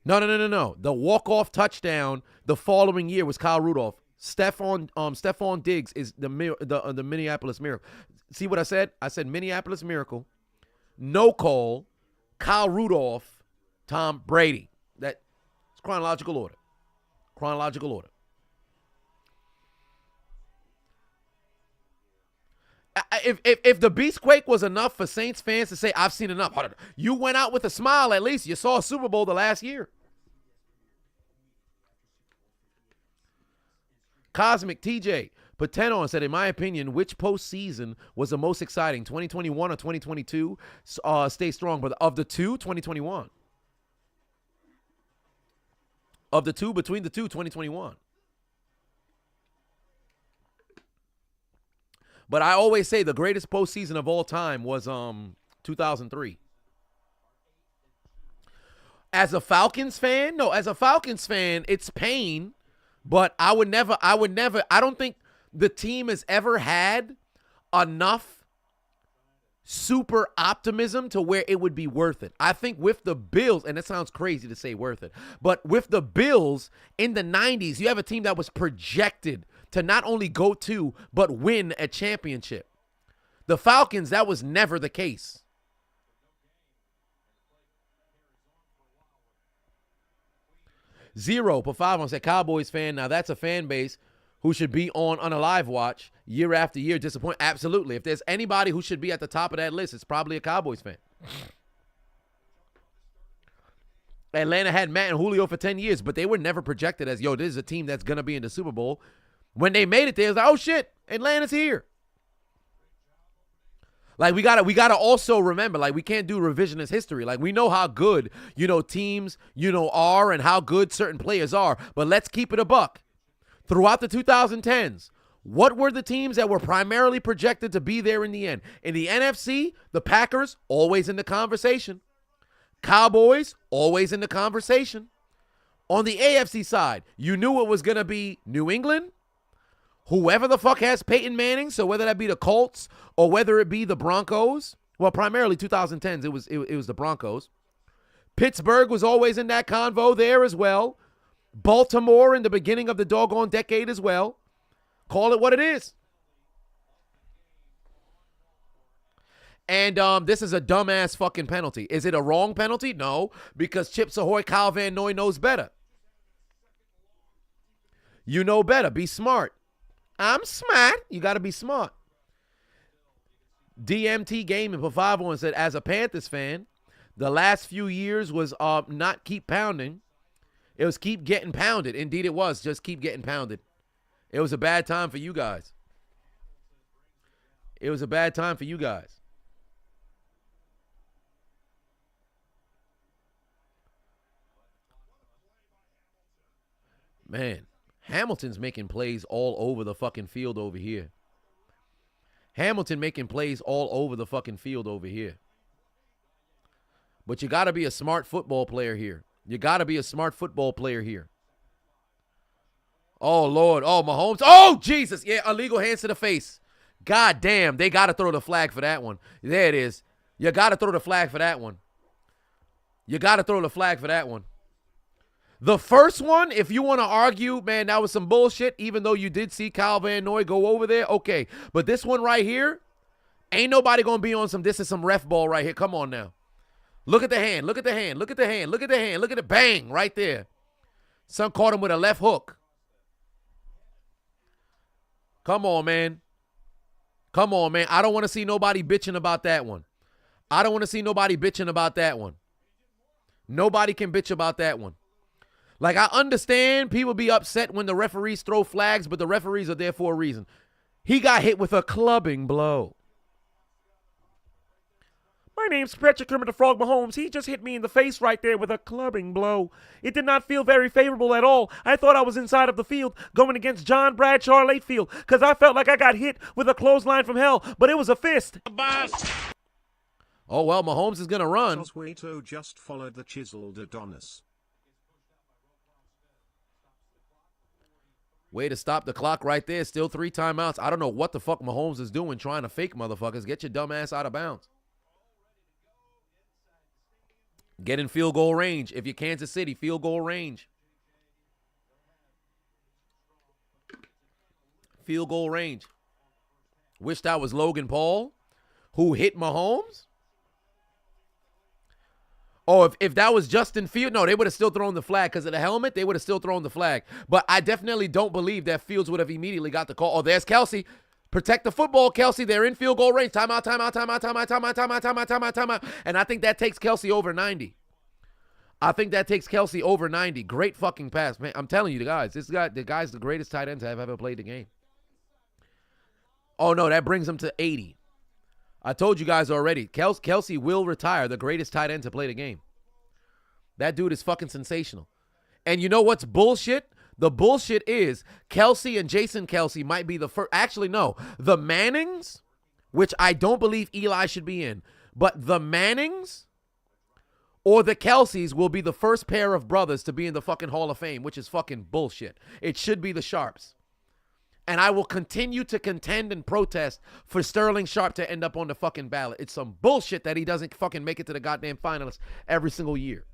[SPEAKER 1] No. The walk-off touchdown the following year was Kyle Rudolph. Stephon Diggs is the Minneapolis Miracle. See what I said? I said Minneapolis Miracle, no call, Kyle Rudolph, Tom Brady. That's chronological order. If the Beastquake was enough for Saints fans to say, I've seen enough, you went out with a smile at least. You saw a Super Bowl the last year. Cosmic TJ Patenon said, in my opinion, which postseason was the most exciting, 2021 or 2022? Stay strong, brother. Of the two, 2021. Between the two, 2021. But I always say the greatest postseason of all time was 2003. As a Falcons fan, it's pain, but I don't think the team has ever had enough super optimism to where it would be worth it. I think with the Bills, and it sounds crazy to say worth it, but with the Bills in the 90s, you have a team that was projected to not only go to, but win a championship. The Falcons, that was never the case. Zero per 5 said Cowboys fan. Now that's a fan base who should be on a live watch year after year. Disappoint. Absolutely. If there's anybody who should be at the top of that list, it's probably a Cowboys fan. Atlanta had Matt and Julio for 10 years, but they were never projected as, yo, this is a team that's going to be in the Super Bowl. When they made it there, it was like, oh, shit, Atlanta's here. Like, we gotta also remember, like, we can't do revisionist history. Like, we know how good, teams, are and how good certain players are. But let's keep it a buck. Throughout the 2010s, What were the teams that were primarily projected to be there in the end? In the NFC, the Packers, always in the conversation. Cowboys, always in the conversation. On the AFC side, you knew it was going to be New England, whoever the fuck has Peyton Manning, so whether that be the Colts or whether it be the Broncos, well, primarily 2010s, it was the Broncos. Pittsburgh was always in that convo there as well. Baltimore in the beginning of the doggone decade as well. Call it what it is. And this is a dumbass fucking penalty. Is it a wrong penalty? No, because Chips Ahoy, Kyle Van Noy knows better. You know better. Be smart. I'm smart. You got to be smart. DMT Gaming for 5-1 said, as a Panthers fan, the last few years was not keep pounding. It was keep getting pounded. Indeed it was. Just keep getting pounded. It was a bad time for you guys. It was a bad time for you guys. Man, Hamilton's making plays all over the fucking field over here. Hamilton making plays all over the fucking field over here. But you got to be a smart football player here. You got to be a smart football player here. Oh, Lord. Oh, Mahomes. Oh, Jesus. Yeah, illegal hands to the face. God damn, they got to throw the flag for that one. There it is. You got to throw the flag for that one. You got to throw the flag for that one. The first one, if you want to argue, man, that was some bullshit, even though you did see Kyle Van Noy go over there, okay. But this one right here, ain't nobody going to be on this is some ref ball right here. Come on now. Look at the hand. Look at the hand. Look at the hand. Look at the hand. Look at it. Bang, right there. Son caught him with a left hook. Come on, man. Come on, man. I don't want to see nobody bitching about that one. I don't want to see nobody bitching about that one. Nobody can bitch about that one. Like, I understand people be upset when the referees throw flags, but the referees are there for a reason. He got hit with a clubbing blow.
[SPEAKER 4] My name's Patrick Kermit the Frog Mahomes. He just hit me in the face right there with a clubbing blow. It did not feel very favorable at all. I thought I was inside of the field going against John Bradshaw Latefield because I felt like I got hit with a clothesline from hell, but it was a fist.
[SPEAKER 1] Oh, well, Mahomes is going to run.
[SPEAKER 2] Oswego just followed the chiseled Adonis.
[SPEAKER 1] Way to stop the clock right there. Still 3 timeouts. I don't know what the fuck Mahomes is doing trying to fake motherfuckers. Get your dumb ass out of bounds. Get in field goal range. If you're Kansas City, field goal range. Field goal range. Wish that was Logan Paul who hit Mahomes. Oh, if that was Justin Fields, no, they would have still thrown the flag because of the helmet. They would have still thrown the flag. But I definitely don't believe that Fields would have immediately got the call. Oh, there's Kelsey. Protect the football, Kelsey. They're in field goal range. Timeout, timeout, timeout, timeout, timeout, timeout, timeout, timeout, timeout. And I think that takes Kelsey over 90. I think that takes Kelsey over 90. Great fucking pass, man. I'm telling you, the guy's the greatest tight end to have ever played the game. Oh, no, that brings him to 80. I told you guys already. Kelsey will retire, the greatest tight end to play the game. That dude is fucking sensational. And you know what's bullshit? The bullshit is Kelsey and Jason Kelsey might be the first. Actually, no. The Mannings, which I don't believe Eli should be in, but the Mannings or the Kelseys will be the first pair of brothers to be in the fucking Hall of Fame, which is fucking bullshit. It should be the Sharps. And I will continue to contend and protest for Sterling Sharp to end up on the fucking ballot. It's some bullshit that he doesn't fucking make it to the goddamn finalists every single year.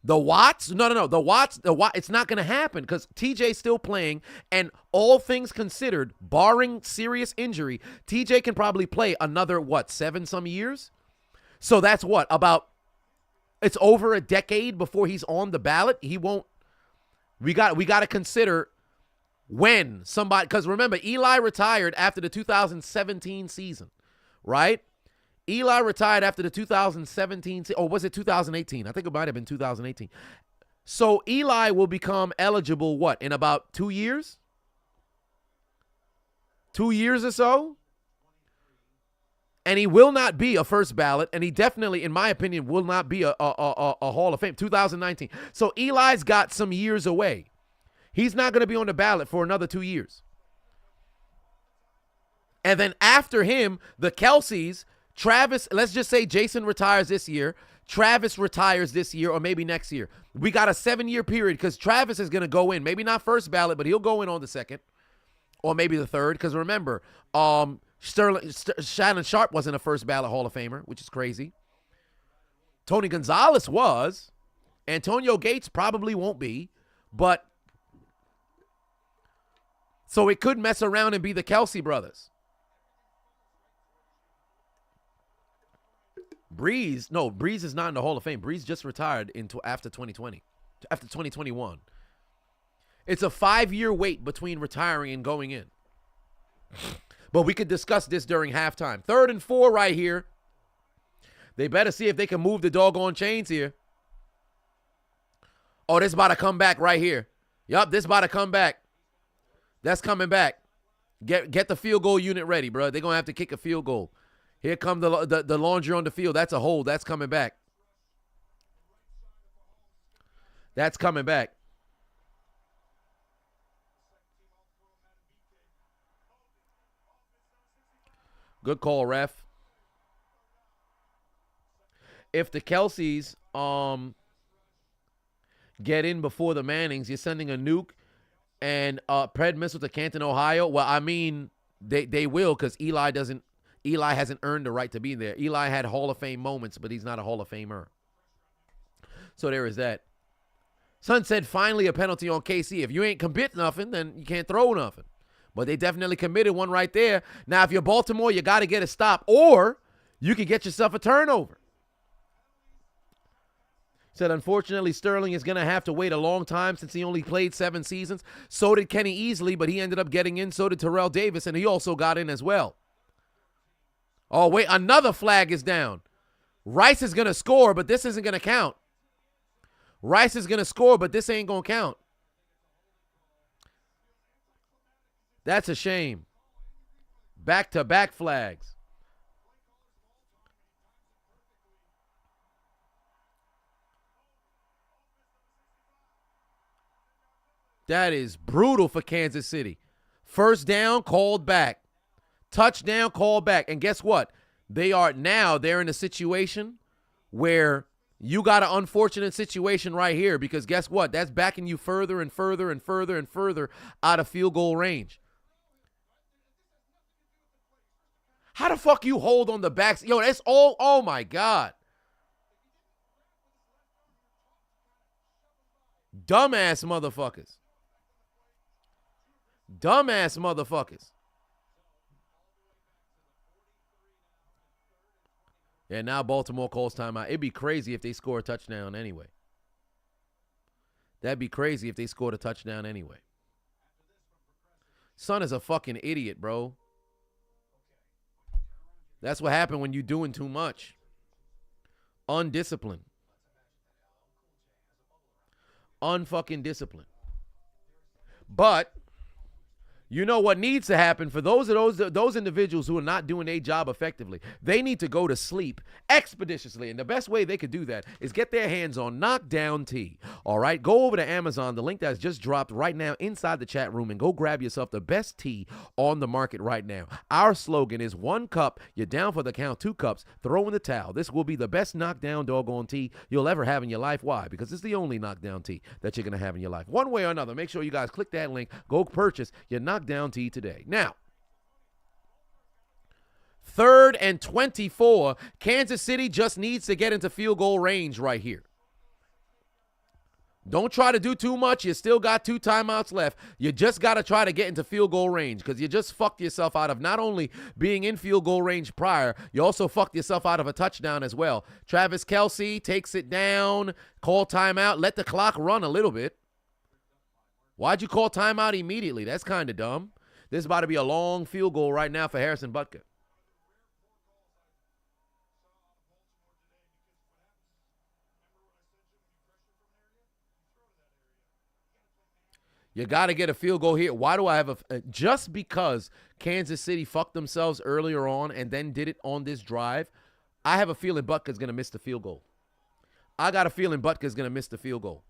[SPEAKER 1] The Watts? No. The Watts, it's not going to happen because TJ's still playing, and all things considered, barring serious injury, TJ can probably play another, 7 some years? So that's it's over a decade before he's on the ballot. He won't. We got to consider when somebody, because remember, Eli retired after the 2017 season, right? Eli retired after the 2017, or was it 2018? I think it might have been 2018. So Eli will become eligible, in about 2 years? 2 years or so? And he will not be a first ballot, and he definitely, in my opinion, will not be a Hall of Fame. 2019. So Eli's got some years away. He's not going to be on the ballot for another 2 years. And then after him, the Kelce's, Travis, let's just say Jason retires this year. Travis retires this year or maybe next year. We got a 7-year period because Travis is going to go in. Maybe not first ballot, but he'll go in on the second or maybe the third. Because remember, Shannon Sharp wasn't a first ballot Hall of Famer, which is crazy. Tony Gonzalez was. Antonio Gates probably won't be. But so it could mess around and be the Kelce brothers. Breeze is not in the Hall of Fame. Breeze just retired after 2020, after 2021. It's a 5-year wait between retiring and going in. But we could discuss this during halftime. 3rd and 4 right here. They better see if they can move the doggone chains here. Oh, this about to come back right here. Yup, this about to come back. That's coming back. Get the field goal unit ready, bro. They're going to have to kick a field goal. Here come the laundry on the field. That's a hold. That's coming back. That's coming back. Good call, ref. If the Kelce's get in before the Mannings, you're sending a nuke and Pred missile to Canton, Ohio. Well, I mean, they will because Eli hasn't earned the right to be there. Eli had Hall of Fame moments, but he's not a Hall of Famer. So there is that. Son said, finally a penalty on KC. If you ain't commit nothing, then you can't throw nothing. But they definitely committed one right there. Now, if you're Baltimore, you got to get a stop, or you can get yourself a turnover. Said, unfortunately, Sterling is going to have to wait a long time since he only played 7 seasons. So did Kenny Easley, but he ended up getting in. So did Terrell Davis, and he also got in as well. Oh, wait, another flag is down. Rice is going to score, but this isn't going to count. Rice is going to score, but this ain't going to count. That's a shame. Back-to-back flags. That is brutal for Kansas City. First down, called back. Touchdown, called back. And guess what? They're in a situation where you got an unfortunate situation right here because guess what? That's backing you further and further and further and further out of field goal range. How the fuck you hold on the backs? Yo, that's all. Oh, my God. Dumbass motherfuckers. Dumbass motherfuckers. Yeah, now Baltimore calls timeout. It'd be crazy if they score a touchdown anyway. That'd be crazy if they scored a touchdown anyway. Son is a fucking idiot, bro. That's what happened when you're doing too much. Undisciplined. Unfucking disciplined. But you know what needs to happen for those individuals who are not doing their job effectively? They need to go to sleep expeditiously. And the best way they could do that is get their hands on Knockdown Tea. All right, go over to Amazon, the link that's just dropped right now inside the chat room, and go grab yourself the best tea on the market right now. Our slogan is 1 cup, you're down for the count, 2 cups, throw in the towel. This will be the best knockdown doggone tea you'll ever have in your life. Why? Because it's the only knockdown tea that you're going to have in your life. One way or another, make sure you guys click that link, go purchase your knockdown tea today. Now, 3rd and 24. Kansas City just needs to get into field goal range right here. Don't try to do too much. You still got 2 timeouts left. You just got to try to get into field goal range because you just fucked yourself out of not only being in field goal range prior, you also fucked yourself out of a touchdown as well. Travis Kelce takes it down, call timeout, let the clock run a little bit. Why'd you call timeout immediately? That's kind of dumb. This is about to be a long field goal right now for Harrison Butker. You got to get a field goal here. Why do I have just because Kansas City fucked themselves earlier on and then did it on this drive, I have a feeling Butker's going to miss the field goal. I got a feeling Butker's going to miss the field goal.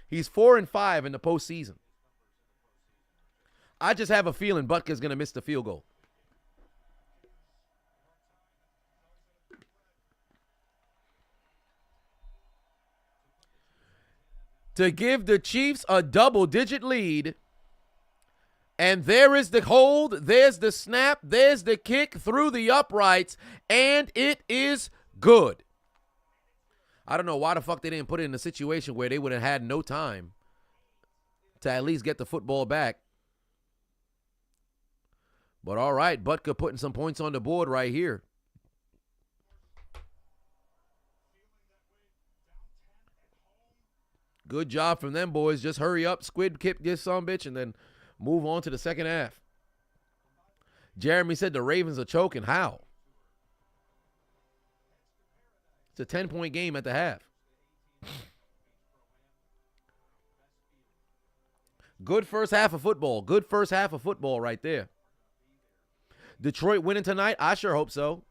[SPEAKER 1] He's 4-5 in the postseason. I just have a feeling Butker's going to miss the field goal. To give the Chiefs a double-digit lead. And there is the hold, there's the snap, there's the kick through the uprights, and it is good. I don't know why the fuck they didn't put it in a situation where they would have had no time to at least get the football back. But all right, Butker putting some points on the board right here. Good job from them boys. Just hurry up, squid kip this bitch, and then move on to the second half. Jeremy said the Ravens are choking. How? It's a 10-point game at the half. Good first half of football. Good first half of football right there. Detroit winning tonight? I sure hope so.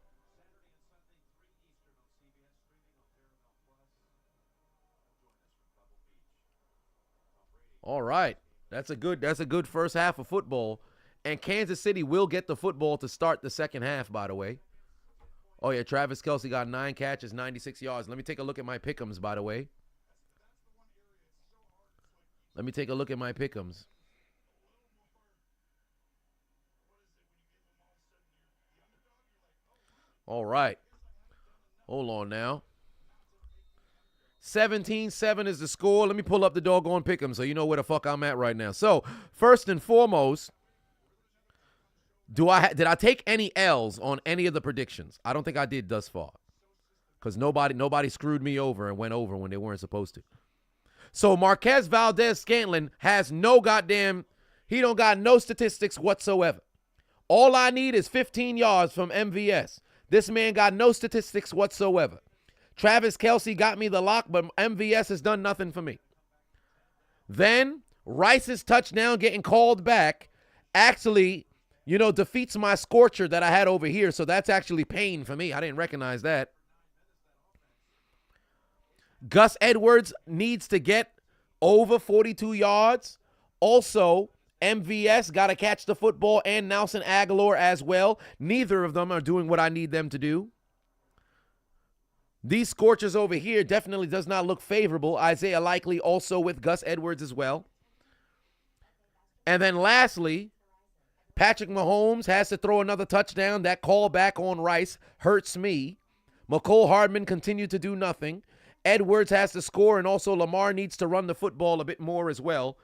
[SPEAKER 1] All right. That's a good first half of football. And Kansas City will get the football to start the second half, by the way. Oh, yeah, Travis Kelce got 9 catches, 96 yards. Let me take a look at my pick'ems, by the way. Let me take a look at my pick'ems. All right. Hold on now. 17-7 is the score. Let me pull up the doggone pick'em so you know where the fuck I'm at right now. So, first and foremost, did I take any L's on any of the predictions? I don't think I did thus far. Because nobody screwed me over and went over when they weren't supposed to. So Marquez Valdez-Scantling has he don't got no statistics whatsoever. All I need is 15 yards from MVS. This man got no statistics whatsoever. Travis Kelce got me the lock, but MVS has done nothing for me. Then Rice's touchdown getting called back actually, defeats my scorcher that I had over here. So that's actually pain for me. I didn't recognize that. Gus Edwards needs to get over 42 yards. Also, MVS got to catch the football and Nelson Aguilar as well. Neither of them are doing what I need them to do. These scorchers over here definitely does not look favorable. Isaiah Likely also with Gus Edwards as well. And then lastly, Patrick Mahomes has to throw another touchdown. That call back on Rice hurts me. McCole Hardman continued to do nothing. Edwards has to score, and also Lamar needs to run the football a bit more as well.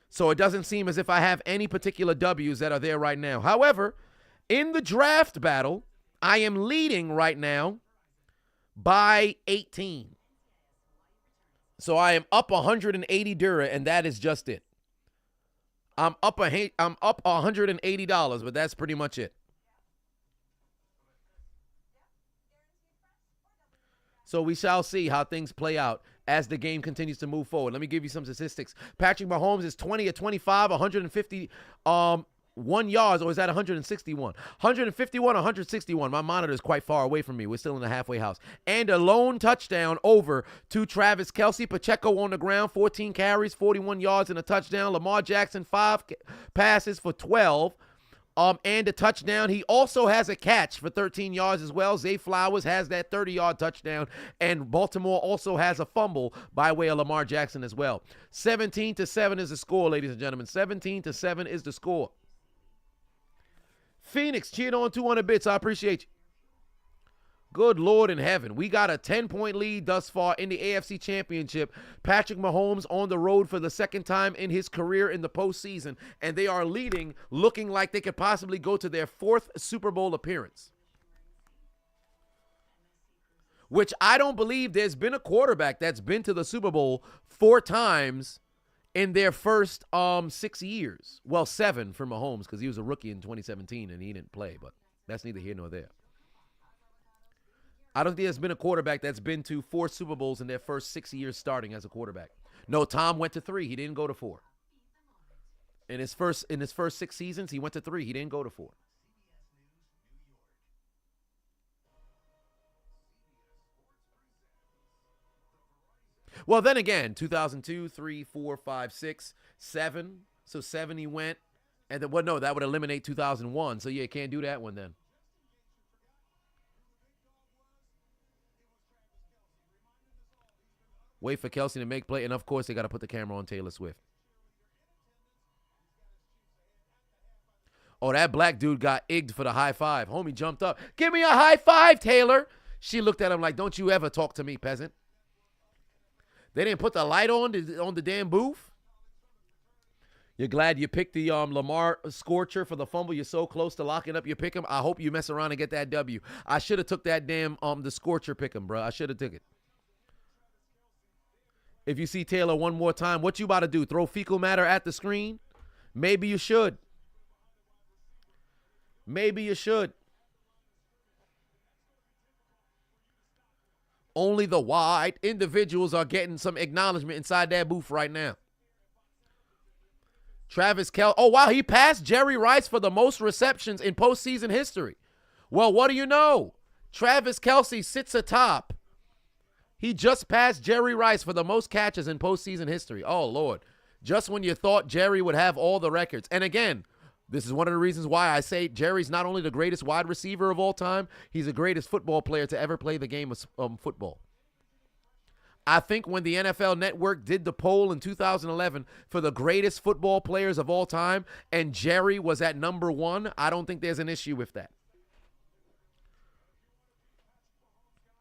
[SPEAKER 1] So it doesn't seem as if I have any particular W's that are there right now. However, in the draft battle, I am leading right now by 18. So I am up 180 Dura, and that is just it. I'm up $180, but that's pretty much it. So we shall see how things play out as the game continues to move forward. Let me give you some statistics. Patrick Mahomes is 20 of 25, 151 yards, or is that 161? 151, 161. My monitor is quite far away from me. We're still in the halfway house. And a lone touchdown over to Travis Kelce. Pacheco on the ground, 14 carries, 41 yards and a touchdown. Lamar Jackson, 5 passes for 12. And a touchdown. He also has a catch for 13 yards as well. Zay Flowers has that 30-yard touchdown. And Baltimore also has a fumble by way of Lamar Jackson as well. 17-7 is the score, ladies and gentlemen. 17-7 is the score. Phoenix, cheered on 200 bits. I appreciate you. Good Lord in heaven. We got a 10-point lead thus far in the AFC Championship. Patrick Mahomes on the road for the second time in his career in the postseason. And they are leading, looking like they could possibly go to their 4th Super Bowl appearance. Which I don't believe there's been a quarterback that's been to the Super Bowl 4 times in their first 6 years. Well, 7 for Mahomes because he was a rookie in 2017 and he didn't play. But that's neither here nor there. I don't think there's been a quarterback that's been to 4 Super Bowls in their first 6 years starting as a quarterback. No, Tom went to 3. He didn't go to 4. In his first 6 seasons, he went to 3. He didn't go to 4. Well, then again, 2002, 3, 4, 5, 6, 7. So 7 he went. And then, well, no, that would eliminate 2001. So, yeah, can't do that one then. Wait for Kelsey to make play. And, of course, they got to put the camera on Taylor Swift. Oh, that black dude got egged for the high five. Homie jumped up. Give me a high five, Taylor. She looked at him like, don't you ever talk to me, peasant. They didn't put the light on the damn booth. You're glad you picked the Lamar Scorcher for the fumble. You're so close to locking up your pick 'em. I hope you mess around and get that W. I should have took that damn the Scorcher pick 'em, bro. I should have took it. If you see Taylor one more time, what you about to do? Throw fecal matter at the screen? Maybe you should. Maybe you should. Only the white individuals are getting some acknowledgement inside that booth right now. Travis Kelce. Oh, wow. He passed Jerry Rice for the most receptions in postseason history. Well, what do you know? Travis Kelce sits atop. He just passed Jerry Rice for the most catches in postseason history. Oh, Lord. Just when you thought Jerry would have all the records. And again, this is one of the reasons why I say Jerry's not only the greatest wide receiver of all time, he's the greatest football player to ever play the game of football. I think when the NFL Network did the poll in 2011 for the greatest football players of all time, and Jerry was at number 1, I don't think there's an issue with that.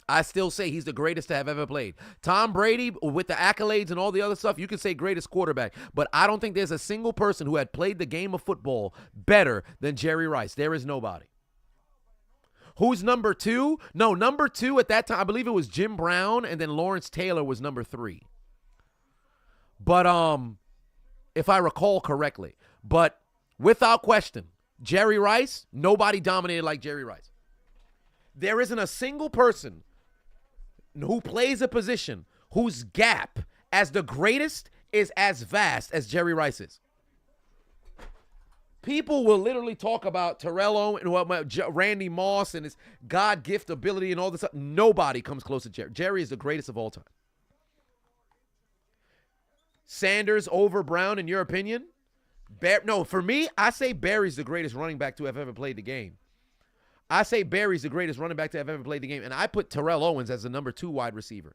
[SPEAKER 1] I still say he's the greatest to have ever played. Tom Brady, with the accolades and all the other stuff, you can say greatest quarterback. But I don't think there's a single person who had played the game of football better than Jerry Rice. There is nobody. Who's number 2? No, number 2 at that time, I believe it was Jim Brown, and then Lawrence Taylor was number 3. But if I recall correctly. But without question, Jerry Rice, nobody dominated like Jerry Rice. There isn't a single person who plays a position whose gap as the greatest is as vast as Jerry Rice is. People will literally talk about Terrell Owens, Randy Moss and his God gift ability and all this stuff. Nobody comes close to Jerry. Jerry is the greatest of all time. Sanders over Brown, in your opinion? No, for me, I say Barry's the greatest running back to have ever played the game. I say Barry's the greatest running back to have ever played the game, and I put Terrell Owens as the number 2 wide receiver.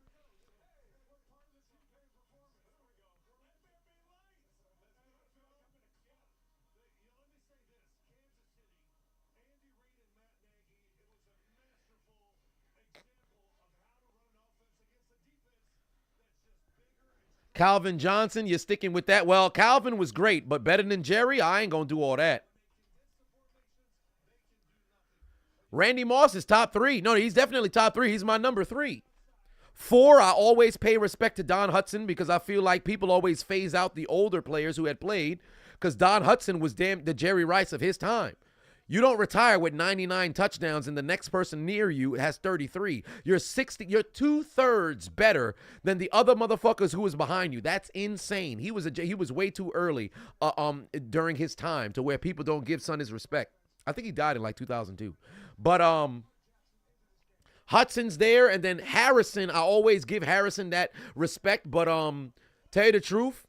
[SPEAKER 1] Calvin Johnson, you're sticking with that? Well, Calvin was great, but better than Jerry? I ain't going to do all that. Randy Moss is top 3. No, he's definitely top 3. He's my number 3. 4, I always pay respect to Don Hutson because I feel like people always phase out the older players who had played because Don Hutson was the Jerry Rice of his time. You don't retire with 99 touchdowns and the next person near you has 33. You're 2/3 better than the other motherfuckers who was behind you. That's insane. He was way too early during his time to where people don't give son his respect. I think he died in like 2002. But Hudson's there, and then Harrison, I always give Harrison that respect. But tell you the truth,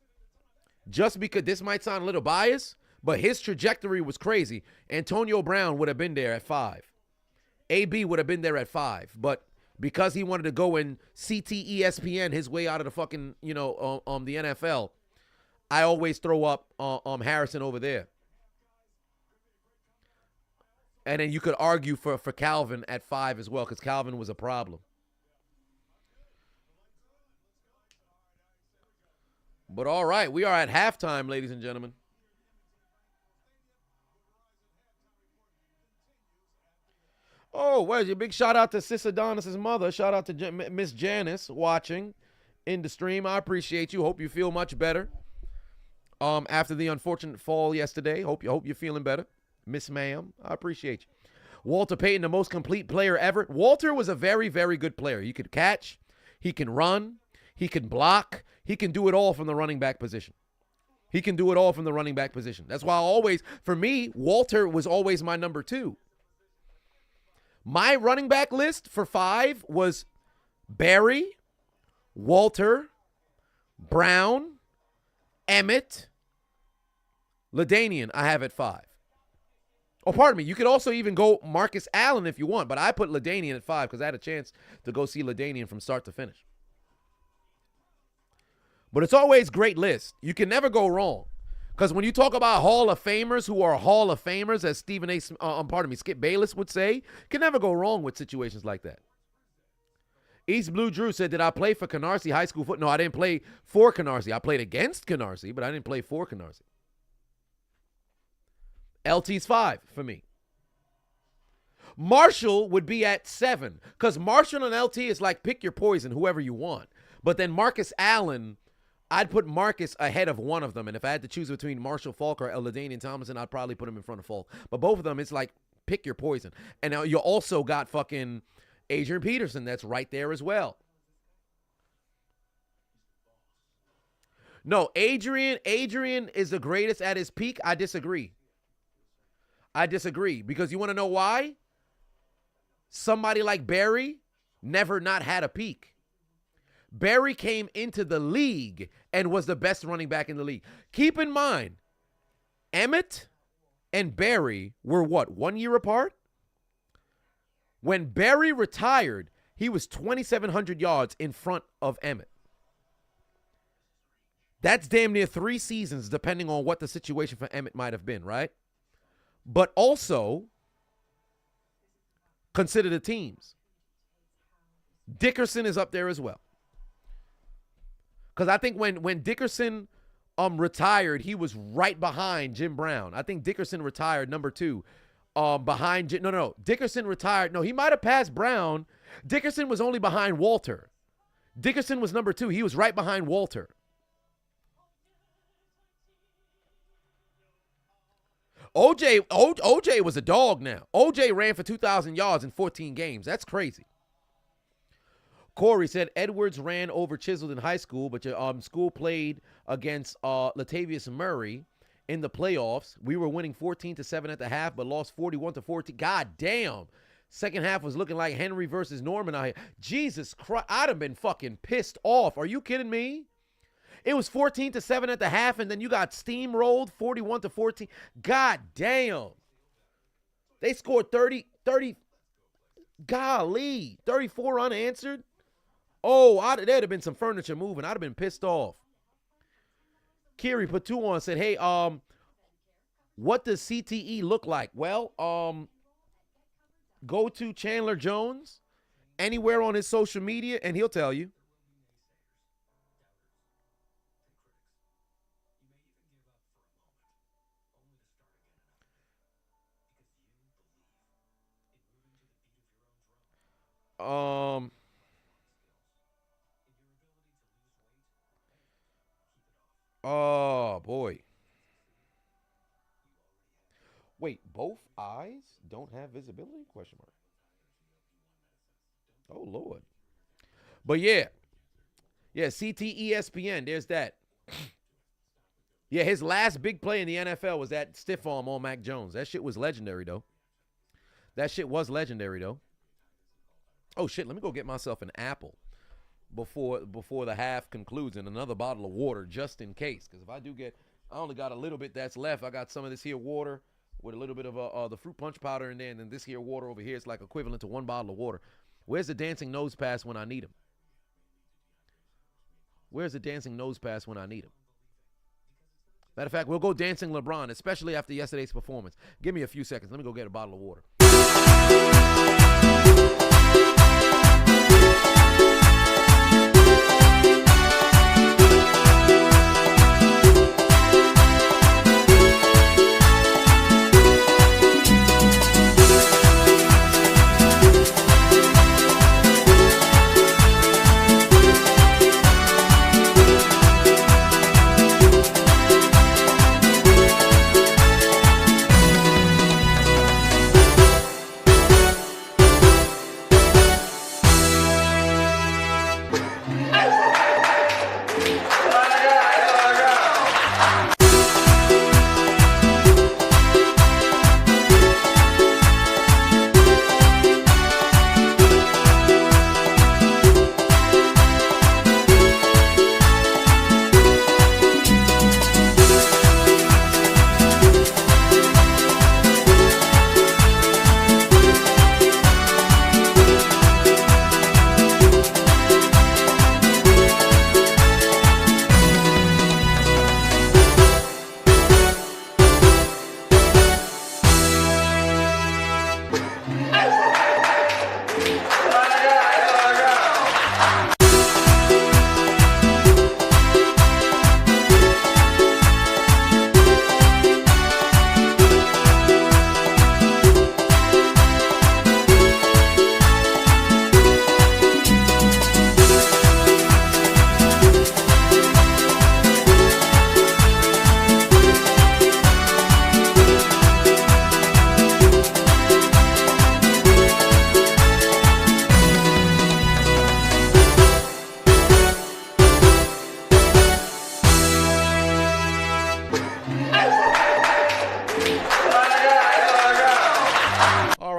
[SPEAKER 1] just because this might sound a little biased, but his trajectory was crazy. Antonio Brown would have been there at 5. AB would have been there at 5. But because he wanted to go and CT ESPN his way out of the fucking, the NFL, I always throw up Harrison over there. And then you could argue for Calvin at 5 as well, because Calvin was a problem. But all right, we are at halftime, ladies and gentlemen. Oh, where's your big shout out to Sis Adonis' mother. Shout out to Miss Janice watching in the stream. I appreciate you. Hope you feel much better after the unfortunate fall yesterday. Hope you're feeling better. Miss Ma'am, I appreciate you. Walter Payton, the most complete player ever. Walter was a very, very good player. He could catch. He can run. He can block. He can do it all from the running back position. That's why for me, Walter was always my number 2. My running back list for 5 was Barry, Walter, Brown, Emmett, LaDainian, I have at 5. Oh, pardon me. You could also even go Marcus Allen if you want, but I put LaDainian at 5 because I had a chance to go see LaDainian from start to finish. But it's always great list. You can never go wrong. Because when you talk about Hall of Famers who are Hall of Famers, as Skip Bayless would say, you can never go wrong with situations like that. East Blue Drew said, did I play for Canarsie High School football? No, I didn't play for Canarsie. I played against Canarsie, but I didn't play for Canarsie. LT's 5 for me. Marshall would be at 7 because Marshall and LT is like pick your poison, whoever you want. But then Marcus Allen, I'd put Marcus ahead of one of them. And if I had to choose between Marshall Falk or LaDainian Tomlinson, I'd probably put him in front of Falk. But both of them, it's like pick your poison. And now you also got fucking Adrian Peterson that's right there as well. No, Adrian is the greatest at his peak. I disagree because you want to know why? Somebody like Barry never not had a peak. Barry came into the league and was the best running back in the league. Keep in mind, Emmett and Barry were what, 1 year apart? When Barry retired, he was 2,700 yards in front of Emmett. That's damn near 3 seasons, depending on what the situation for Emmett might have been, right? But also, consider the teams. Dickerson is up there as well. Because I think when Dickerson retired, he was right behind Jim Brown. I think Dickerson retired number 2 behind – no. Dickerson retired. No, he might have passed Brown. Dickerson was only behind Walter. Dickerson was number 2. He was right behind Walter. OJ was a dog now. OJ ran for 2,000 yards in 14 games. That's crazy. Corey said Edwards ran over Chiseled in high school, but your school played against Latavius Murray in the playoffs. We were winning 14-7 at the half, but lost 41-14. God damn. Second half was looking like Henry versus Norman out here. Jesus Christ, I'd have been fucking pissed off. Are you kidding me? It was 14-7 at the half, and then you got steamrolled 41-14. God damn. They scored 30, golly, 34 unanswered. Oh, there'd have been some furniture moving. I'd have been pissed off. Kiri put 2 on, said, hey, what does CTE look like? Well, go to Chandler Jones anywhere on his social media, and he'll tell you. Oh, boy. Wait, both eyes don't have visibility? Question mark. Oh, Lord. But yeah. Yeah, CTE ESPN, there's that. Yeah, his last big play in the NFL was that stiff arm on Mac Jones. That shit was legendary, though. Oh, shit, let me go get myself an apple before the half concludes and another bottle of water just in case. Because if I do I only got a little bit that's left. I got some of this here water with a little bit of the fruit punch powder in there, and then this here water over here is like equivalent to 1 bottle of water. Where's the dancing nose pass when I need him? Matter of fact, we'll go dancing LeBron, especially after yesterday's performance. Give me a few seconds. Let me go get a bottle of water.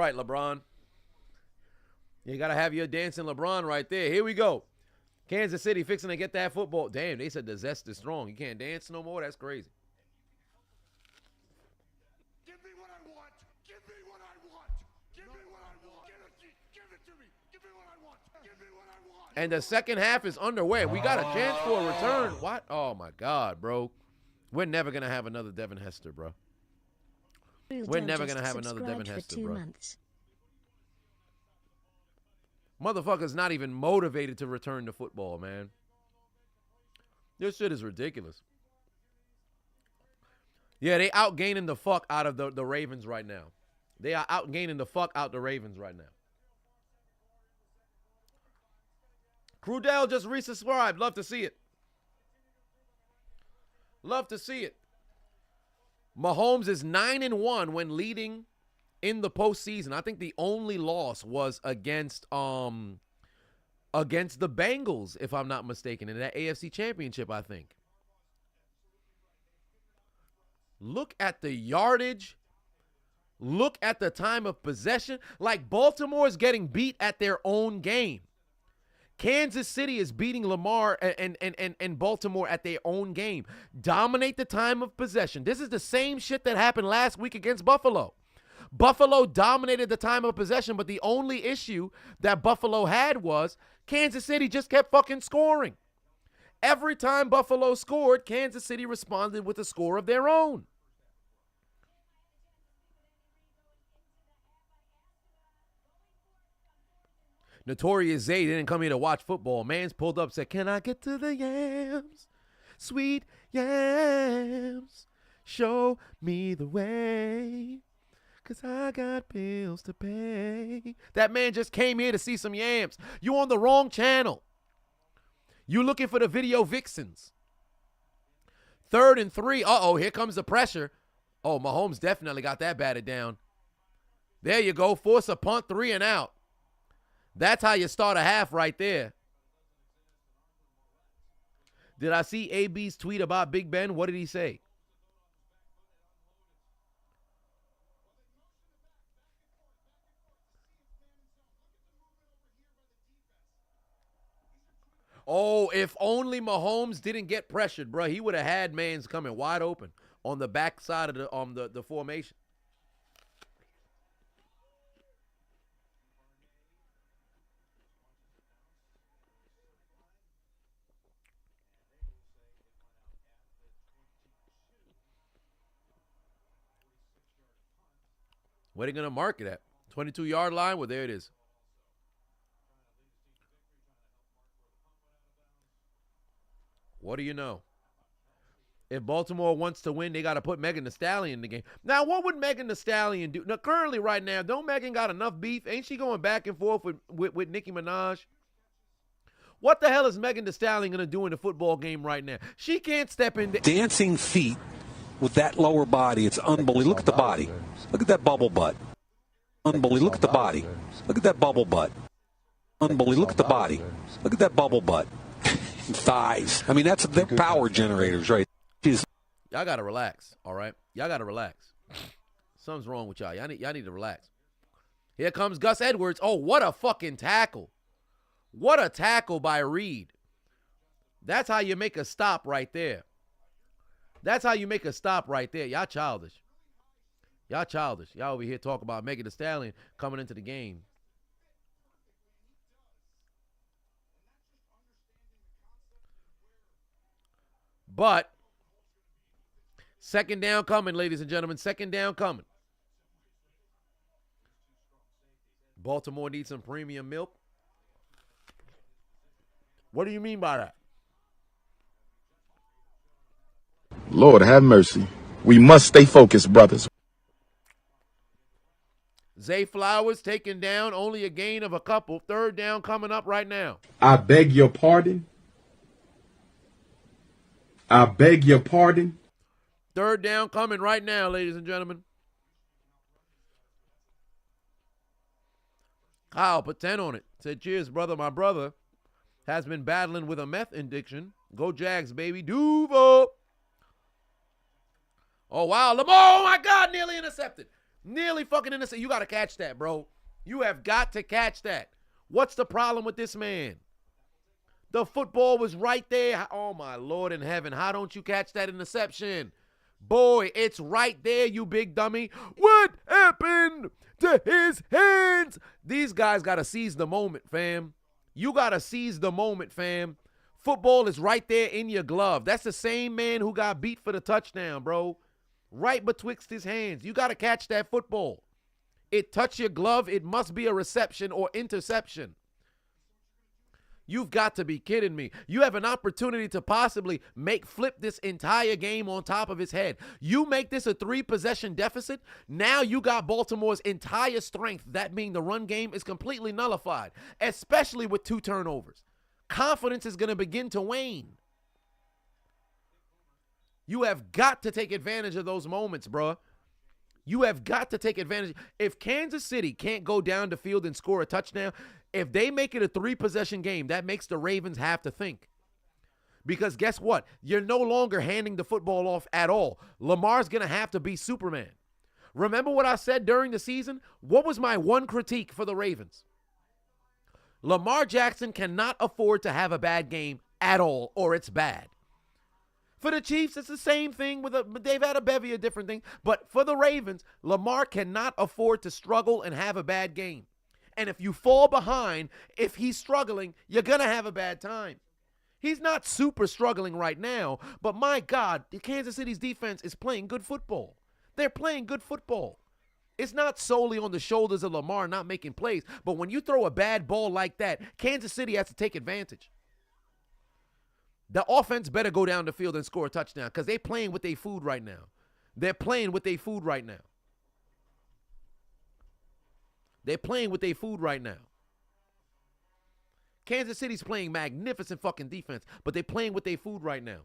[SPEAKER 1] right, LeBron. You got to have your dancing LeBron right there. Here we go. Kansas City fixing to get that football. Damn, they said the zest is strong. You can't dance no more? That's crazy.
[SPEAKER 3] Give me what I want. Give me what I want. Give me what I want. Give it to me. Give me what I want. Give me what I want.
[SPEAKER 1] And the second half is underway. We got a chance for a return. What? Oh, my God, bro. We're never going to have another Devin Hester, bro. We're never going to have another Devin Hester, bro. Motherfucker's not even motivated to return to football, man. This shit is ridiculous. Yeah, they outgaining the fuck out of the Ravens right now. They are outgaining the fuck out the Ravens right now. Crudell just resubscribed. Love to see it. Love to see it. Mahomes is 9-1 when leading in the postseason. I think the only loss was against the Bengals, if I'm not mistaken, in that AFC Championship, I think. Look at the yardage. Look at the time of possession. Like, Baltimore is getting beat at their own game. Kansas City is beating Lamar and Baltimore at their own game. Dominate the time of possession. This is the same shit that happened last week against Buffalo. Buffalo dominated the time of possession, but the only issue that Buffalo had was Kansas City just kept fucking scoring. Every time Buffalo scored, Kansas City responded with a score of their own. Notorious Zay didn't come here to watch football. Man's pulled up, said, "Can I get to the yams? Sweet yams. Show me the way. 'Cause I got bills to pay." That man just came here to see some yams. You on the wrong channel. You looking for the video vixens. 3rd and 3. Uh-oh, here comes the pressure. Oh, Mahomes definitely got that batted down. There you go. Force a punt, 3 and out. That's how you start a half right there. Did I see AB's tweet about Big Ben? What did he say? Oh, if only Mahomes didn't get pressured, bro. He would have had mans coming wide open on the back side of the formation. Where are they going to mark it at? 22-yard line? Well, there it is. What do you know? If Baltimore wants to win, they got to put Megan Thee Stallion in the game. Now, what would Megan Thee Stallion do? Now, currently right now, don't Megan got enough beef? Ain't she going back and forth with Nicki Minaj? What the hell is Megan Thee Stallion going to do in the football game right now? She can't step in.
[SPEAKER 6] Dancing feet with that lower body. It's unbelievable. Look at the body. Look at that bubble butt. Unbelievable. Look at the body. Look at that bubble butt. Unbelievable. Look at the body. Look at that bubble butt. Thighs. I mean, they're power generators, right?
[SPEAKER 1] Y'all got to relax, all right? Y'all got to relax. Something's wrong with y'all. Y'all need to relax. Here comes Gus Edwards. Oh, what a fucking tackle. What a tackle by Reed. That's how you make a stop right there. That's how you make a stop right there. Y'all childish. Y'all childish. Y'all over here talking about Megan Thee Stallion coming into the game. But second down coming, ladies and gentlemen. Second down coming. Baltimore needs some premium milk. What do you mean by that?
[SPEAKER 7] Lord have mercy. We must stay focused, brothers.
[SPEAKER 1] Zay Flowers taken down, only a gain of a couple. Third down coming up right now.
[SPEAKER 7] I beg your pardon. I beg your pardon.
[SPEAKER 1] Third down coming right now, ladies and gentlemen. Kyle put 10 on it. Said, cheers, brother. My brother has been battling with a meth addiction. Go Jags, baby. Duvo. Oh, wow. Lamar, oh, my God, nearly intercepted. Nearly fucking innocent. You got to catch that, bro. You have got to catch that. What's the problem with this man? The football was right there. Oh, my Lord in heaven. How don't you catch that interception? Boy, it's right there, you big dummy. What happened to his hands? These guys got to seize the moment, fam. You got to seize the moment, fam. Football is right there in your glove. That's the same man who got beat for the touchdown, bro. Right betwixt his hands. You got to catch that football. It touched your glove. It must be a reception or interception. You've got to be kidding me. You have an opportunity to possibly flip this entire game on top of his head. You make this a 3-possession deficit. Now you got Baltimore's entire strength. That being the run game is completely nullified, especially with 2 turnovers. Confidence is going to begin to wane. You have got to take advantage of those moments, bro. You have got to take advantage. If Kansas City can't go down the field and score a touchdown, if they make it a 3-possession game, that makes the Ravens have to think. Because guess what? You're no longer handing the football off at all. Lamar's going to have to be Superman. Remember what I said during the season? What was my one critique for the Ravens? Lamar Jackson cannot afford to have a bad game at all, or it's bad. For the Chiefs, it's the same thing. They've had a bevy of different things. But for the Ravens, Lamar cannot afford to struggle and have a bad game. And if you fall behind, if he's struggling, you're going to have a bad time. He's not super struggling right now, but my God, the Kansas City's defense is playing good football. They're playing good football. It's not solely on the shoulders of Lamar not making plays, but when you throw a bad ball like that, Kansas City has to take advantage. The offense better go down the field and score a touchdown because they're playing with their food right now. They're playing with their food right now. They're playing with their food right now. Kansas City's playing magnificent fucking defense, but they're playing with their food right now.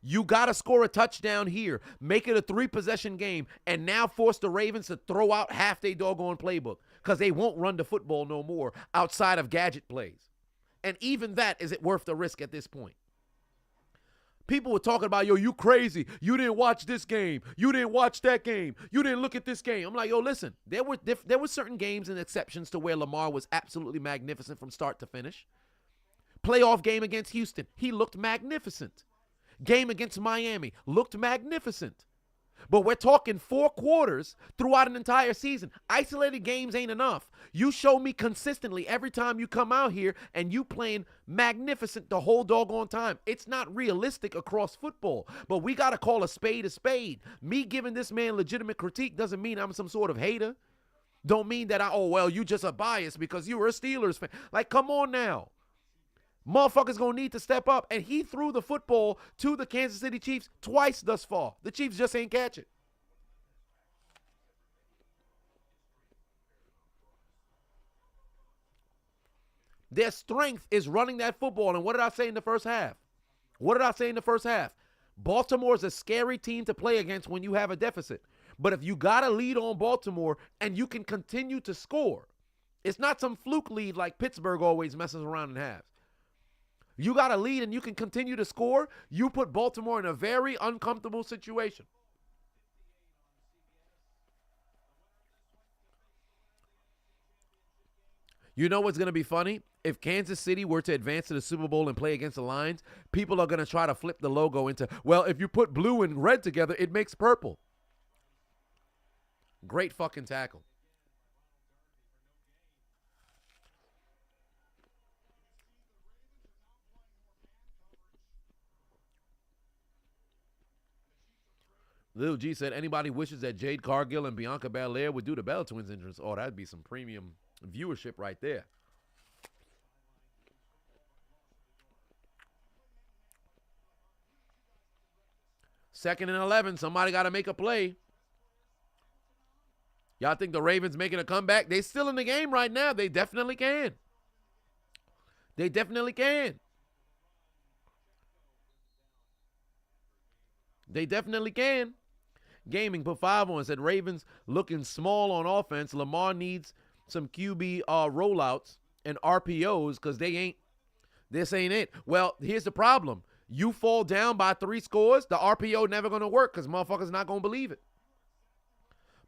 [SPEAKER 1] You got to score a touchdown here, make it a 3-possession game, and now force the Ravens to throw out half their doggone playbook because they won't run the football no more outside of gadget plays. And even that, is it worth the risk at this point? People were talking about, yo, you crazy. You didn't watch this game. You didn't watch that game. You didn't look at this game. I'm like, yo, listen, there were certain games and exceptions to where Lamar was absolutely magnificent from start to finish. Playoff game against Houston, he looked magnificent. Game against Miami, looked magnificent. But we're talking 4 quarters throughout an entire season. Isolated games ain't enough. You show me consistently every time you come out here and you playing magnificent the whole doggone time. It's not realistic across football, but we got to call a spade a spade. Me giving this man legitimate critique doesn't mean I'm some sort of hater. Don't mean that you just a bias because you were a Steelers fan. Like, come on now. Motherfuckers gonna need to step up, and he threw the football to the Kansas City Chiefs twice thus far. The Chiefs just ain't catch it. Their strength is running that football, and what did I say in the first half? Baltimore's a scary team to play against when you have a deficit. But if you got a lead on Baltimore and you can continue to score, it's not some fluke lead like Pittsburgh always messes around in halves. You got a lead and you can continue to score, you put Baltimore in a very uncomfortable situation. You know what's going to be funny? If Kansas City were to advance to the Super Bowl and play against the Lions, people are going to try to flip the logo into, well, if you put blue and red together, it makes purple. Great fucking tackle. Lil G said, anybody wishes that Jade Cargill and Bianca Belair would do the Bella Twins entrance. Oh, that'd be some premium viewership right there. Second and 11. Somebody got to make a play. Y'all think the Ravens making a comeback? They still in the game right now. They definitely can. They definitely can. They definitely can. Gaming put 5 on, said Ravens looking small on offense. Lamar needs some QB rollouts and RPOs because this ain't it. Well, here's the problem. You fall down by 3 scores, the RPO never going to work because motherfuckers not going to believe it.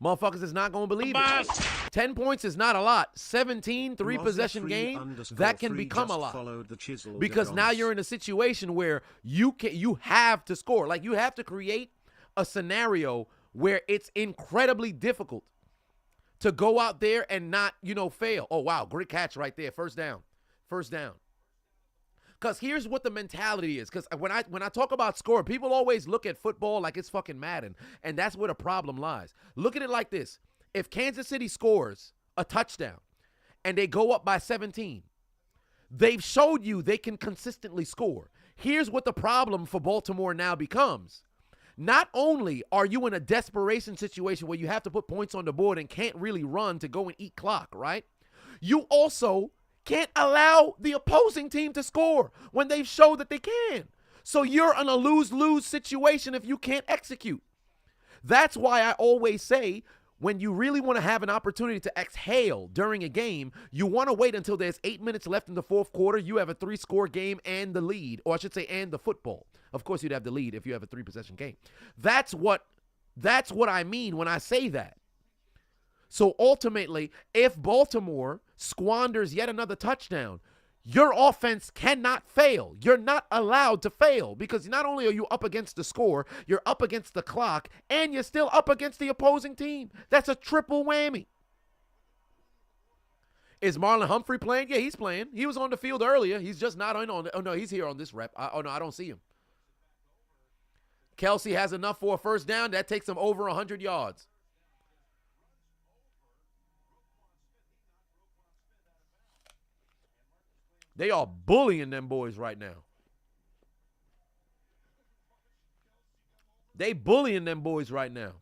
[SPEAKER 1] Motherfuckers is not going to believe it. 10 points is not a lot. 17, three-possession game, that can become a lot. Because now you're in a situation where you have to score. Like, you have to create a scenario where it's incredibly difficult to go out there and not, fail. Oh, wow, great catch right there. First down. Because here's what the mentality is. Because when I talk about scoring, people always look at football like it's fucking Madden, and that's where the problem lies. Look at it like this. If Kansas City scores a touchdown and they go up by 17, they've showed you they can consistently score. Here's what the problem for Baltimore now becomes. Not only are you in a desperation situation where you have to put points on the board and can't really run to go and eat clock, right? You also can't allow the opposing team to score when they've showed that they can. So you're in a lose-lose situation if you can't execute. That's why I always say, when you really want to have an opportunity to exhale during a game, you want to wait until there's 8 minutes left in the fourth quarter. You have a 3-score game and the lead, or I should say, and the football. Of course, you'd have the lead if you have a 3-possession game. That's what I mean when I say that. So ultimately, if Baltimore squanders yet another touchdown, your offense cannot fail. You're not allowed to fail because not only are you up against the score, you're up against the clock, and you're still up against the opposing team. That's a triple whammy. Is Marlon Humphrey playing? Yeah, he's playing. He was on the field earlier. He's just not on. Oh, no, he's here on this rep. I don't see him. Kelsey has enough for a first down. That takes him over 100 yards. They are bullying them boys right now. They bullying them boys right now.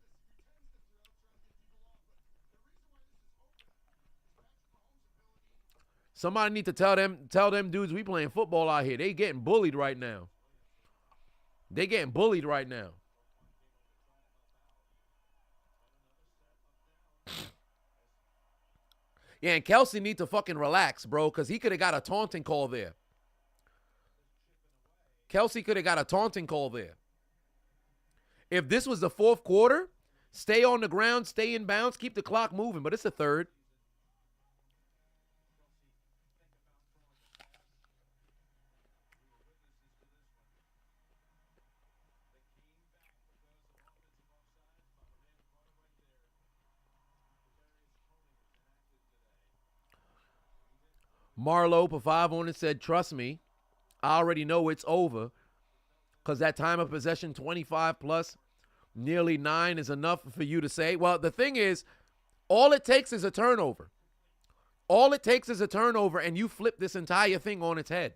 [SPEAKER 1] Somebody need to tell them dudes we playing football out here. They getting bullied right now. They getting bullied right now. Yeah, and Kelsey need to fucking relax, bro, because he could have got a taunting call there. Kelsey could have got a taunting call there. If this was the fourth quarter, stay on the ground, stay in bounds, keep the clock moving, but it's the third. Marlo, for 5 on it, said, trust me, I already know it's over because that time of possession, 25 plus, nearly 9 is enough for you to say. Well, the thing is, all it takes is a turnover. All it takes is a turnover, and you flip this entire thing on its head.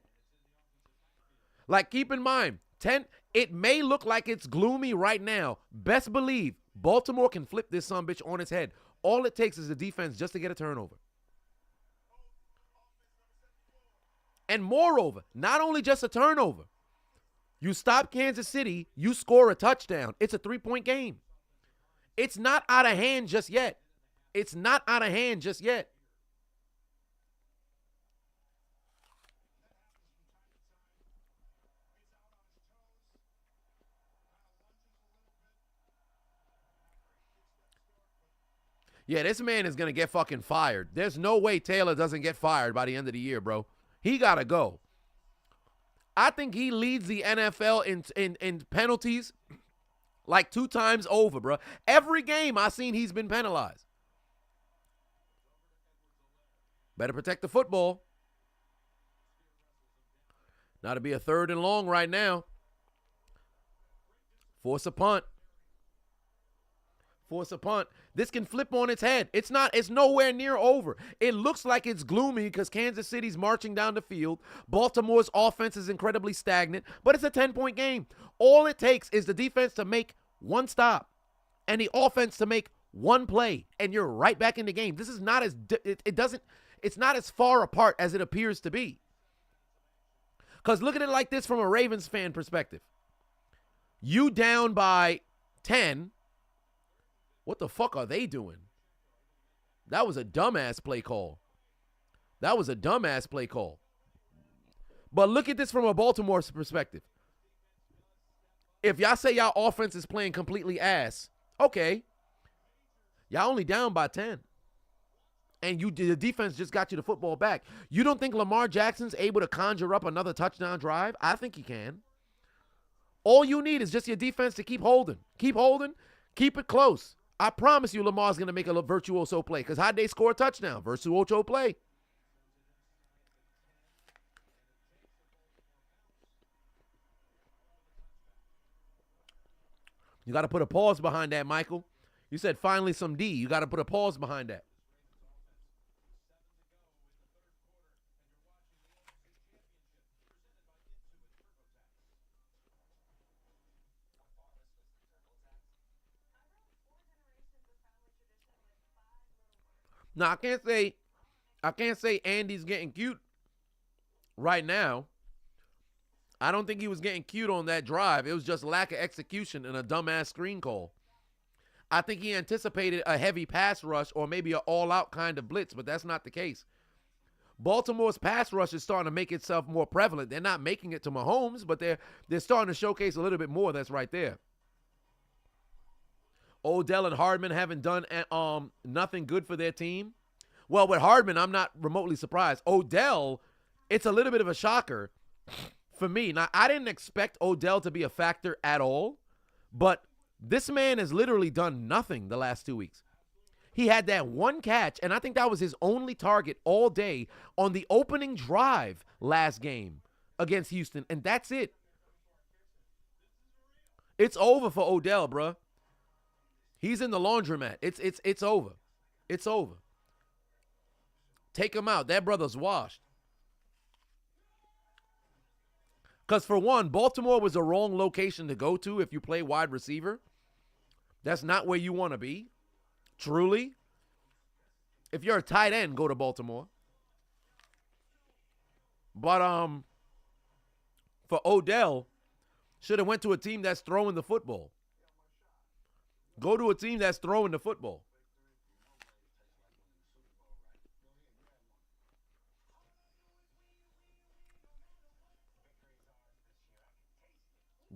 [SPEAKER 1] Like, keep in mind, it may look like it's gloomy right now. Best believe Baltimore can flip this sumbitch on its head. All it takes is the defense just to get a turnover. And moreover, not only just a turnover, you stop Kansas City, you score a touchdown. It's a 3-point game. It's not out of hand just yet. It's not out of hand just yet. Yeah, this man is going to get fucking fired. There's no way Taylor doesn't get fired by the end of the year, bro. He got to go. I think he leads the NFL in penalties like 2 times over, bro. Every game I've seen, he's been penalized. Better protect the football. Now to be a 3rd and long right now. Force a punt. Force a punt. This can flip on its head. It's nowhere near over. It looks like it's gloomy because Kansas City's marching down the field. Baltimore's offense is incredibly stagnant, but it's a 10-point game. All it takes is the defense to make 1 stop and the offense to make 1 play, and you're right back in the game. This is not it's not as far apart as it appears to be. Because look at it like this from a Ravens fan perspective. You down by 10. What the fuck are they doing? That was a dumbass play call. That was a dumbass play call. But look at this from a Baltimore perspective. If y'all say y'all offense is playing completely ass, okay. Y'all only down by 10. And the defense just got you the football back. You don't think Lamar Jackson's able to conjure up another touchdown drive? I think he can. All you need is just your defense to keep holding. Keep holding. Keep it close. I promise you Lamar's going to make a virtuoso play. Because how'd they score a touchdown? Virtuoso play. You got to put a pause behind that, Michael. You said finally some D. You got to put a pause behind that. Now, I can't say Andy's getting cute right now. I don't think he was getting cute on that drive. It was just lack of execution and a dumbass screen call. I think he anticipated a heavy pass rush or maybe an all-out kind of blitz, but that's not the case. Baltimore's pass rush is starting to make itself more prevalent. They're not making it to Mahomes, but they're starting to showcase a little bit more. That's right there. Odell and Hardman haven't done nothing good for their team. Well, with Hardman, I'm not remotely surprised. Odell, it's a little bit of a shocker for me. Now, I didn't expect Odell to be a factor at all, but this man has literally done nothing the last 2 weeks. He had that one catch, and I think that was his only target all day on the opening drive last game against Houston, and that's it. It's over for Odell, bruh. He's in the laundromat. It's over. It's over. Take him out. That brother's washed. Because for one, Baltimore was the wrong location to go to if you play wide receiver. That's not where you want to be. Truly. If you're a tight end, go to Baltimore. But for Odell, should have went to a team that's throwing the football. Go to a team that's throwing the football.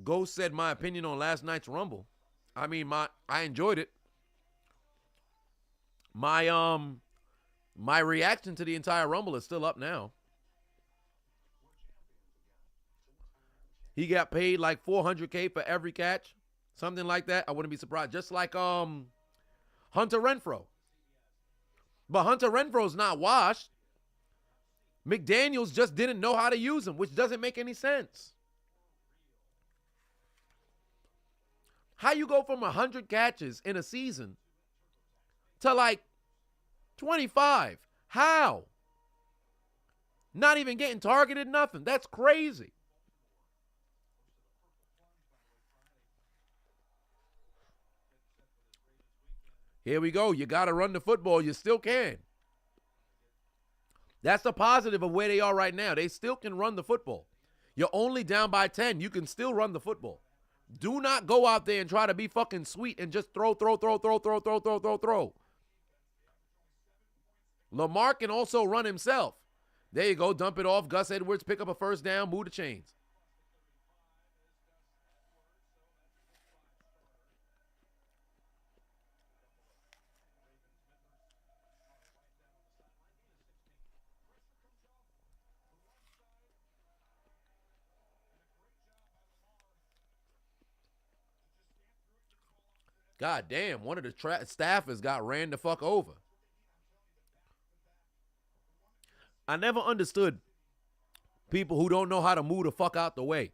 [SPEAKER 1] Ghost said my opinion on last night's Rumble. I mean, I enjoyed it. My reaction to the entire Rumble is still up now. He got paid like $400K for every catch. Something like that. I wouldn't be surprised. Just like Hunter Renfrow. But Hunter Renfro's not washed. McDaniels just didn't know how to use him, which doesn't make any sense. How you go from 100 catches in a season to like 25? How? Not even getting targeted, nothing. That's crazy. Here we go. You got to run the football. You still can. That's the positive of where they are right now. They still can run the football. You're only down by 10. You can still run the football. Do not go out there and try to be fucking sweet and just throw. Lamar can also run himself. There you go. Dump it off. Gus Edwards, pick up a first down, move the chains. God damn, one of the staffers got ran the fuck over. I never understood people who don't know how to move the fuck out the way.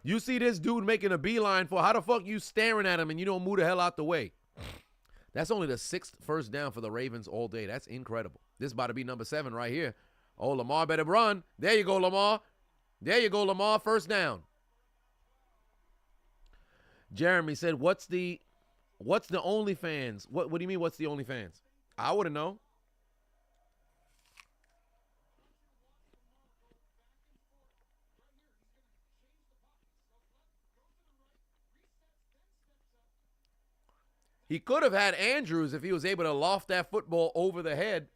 [SPEAKER 1] You see this dude making a beeline for how the fuck you staring at him and you don't move the hell out the way. That's only the 6th first down for the Ravens all day. That's incredible. This is about to be number 7 right here. Oh, Lamar better run. There you go, Lamar. There you go, Lamar. First down. Jeremy said, what's the OnlyFans? What do you mean, what's the OnlyFans? I wouldn't know. He could have had Andrews if he was able to loft that football over the head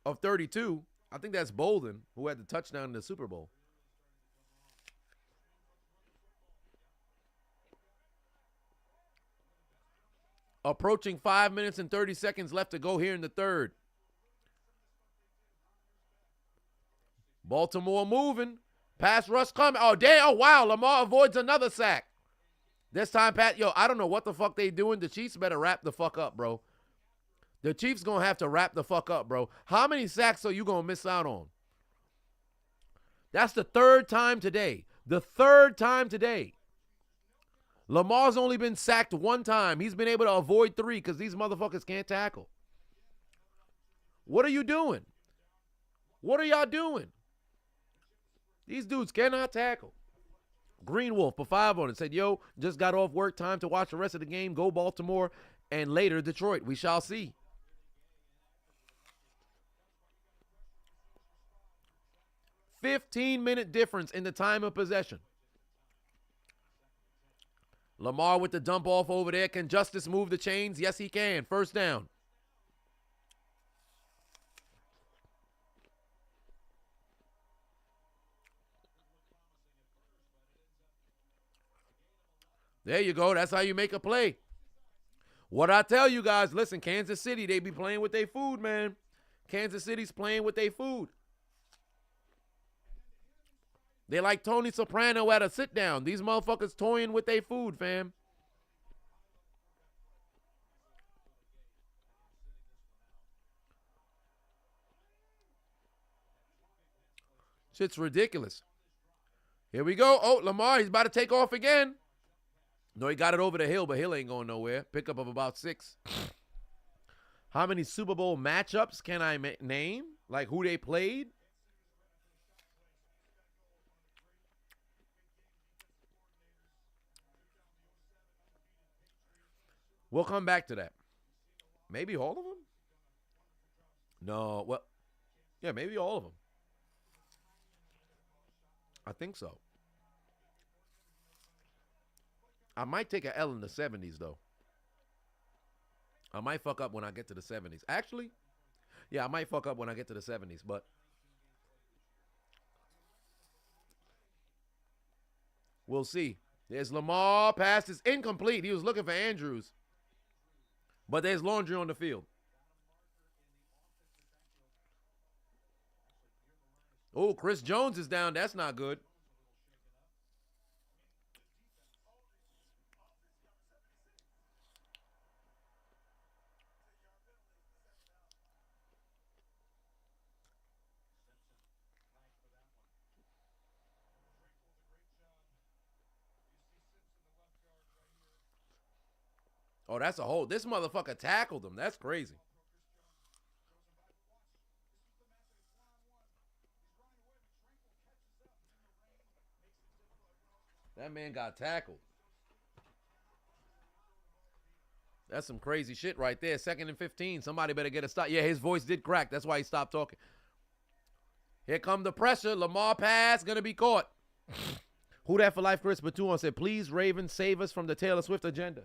[SPEAKER 1] of 32. I think that's Bolden, who had the touchdown in the Super Bowl. Approaching 5 minutes and 30 seconds left to go here in the third. Baltimore moving. Pass rush coming. Oh, damn. Oh, wow. Lamar avoids another sack. This time, Pat, yo, I don't know what the fuck they doing. The Chiefs better wrap the fuck up, bro. The Chiefs going to have to wrap the fuck up, bro. How many sacks are you going to miss out on? That's the third time today. The third time today. Lamar's only been sacked one time. He's been able to avoid 3 because these motherfuckers can't tackle. What are you doing? What are y'all doing? These dudes cannot tackle. Green Wolf for 5 on it. Said, yo, just got off work. Time to watch the rest of the game. Go Baltimore and later Detroit. We shall see. $15-minute difference in the time of possession. Lamar with the dump off over there. Can Justice move the chains? Yes, he can. First down. There you go. That's how you make a play. What I tell you guys, listen, Kansas City, they be playing with their food, man. Kansas City's playing with their food. They like Tony Soprano at a sit-down. These motherfuckers toying with their food, fam. Shit's ridiculous. Here we go. Oh, Lamar, he's about to take off again. No, he got it over the hill, but Hill ain't going nowhere. Pickup of about 6. How many Super Bowl matchups can I name? Like who they played? We'll come back to that. Maybe all of them? No, well, yeah, maybe all of them. I think so. I might take an L in the 70s, though. I might fuck up when I get to the 70s. Actually, yeah, I might fuck up when I get to the 70s, but we'll see. There's Lamar. Pass is incomplete. He was looking for Andrews. But there's laundry on the field. Oh, Chris Jones is down. That's not good. Oh, that's a hole. This motherfucker tackled him. That's crazy. That man got tackled. That's some crazy shit right there. 2nd and 15. Somebody better get a stop. Yeah, his voice did crack. That's why he stopped talking. Here come the pressure. Lamar pass. Gonna be caught. Who that for life, Chris Batuan said, please, Ravens, save us from the Taylor Swift agenda.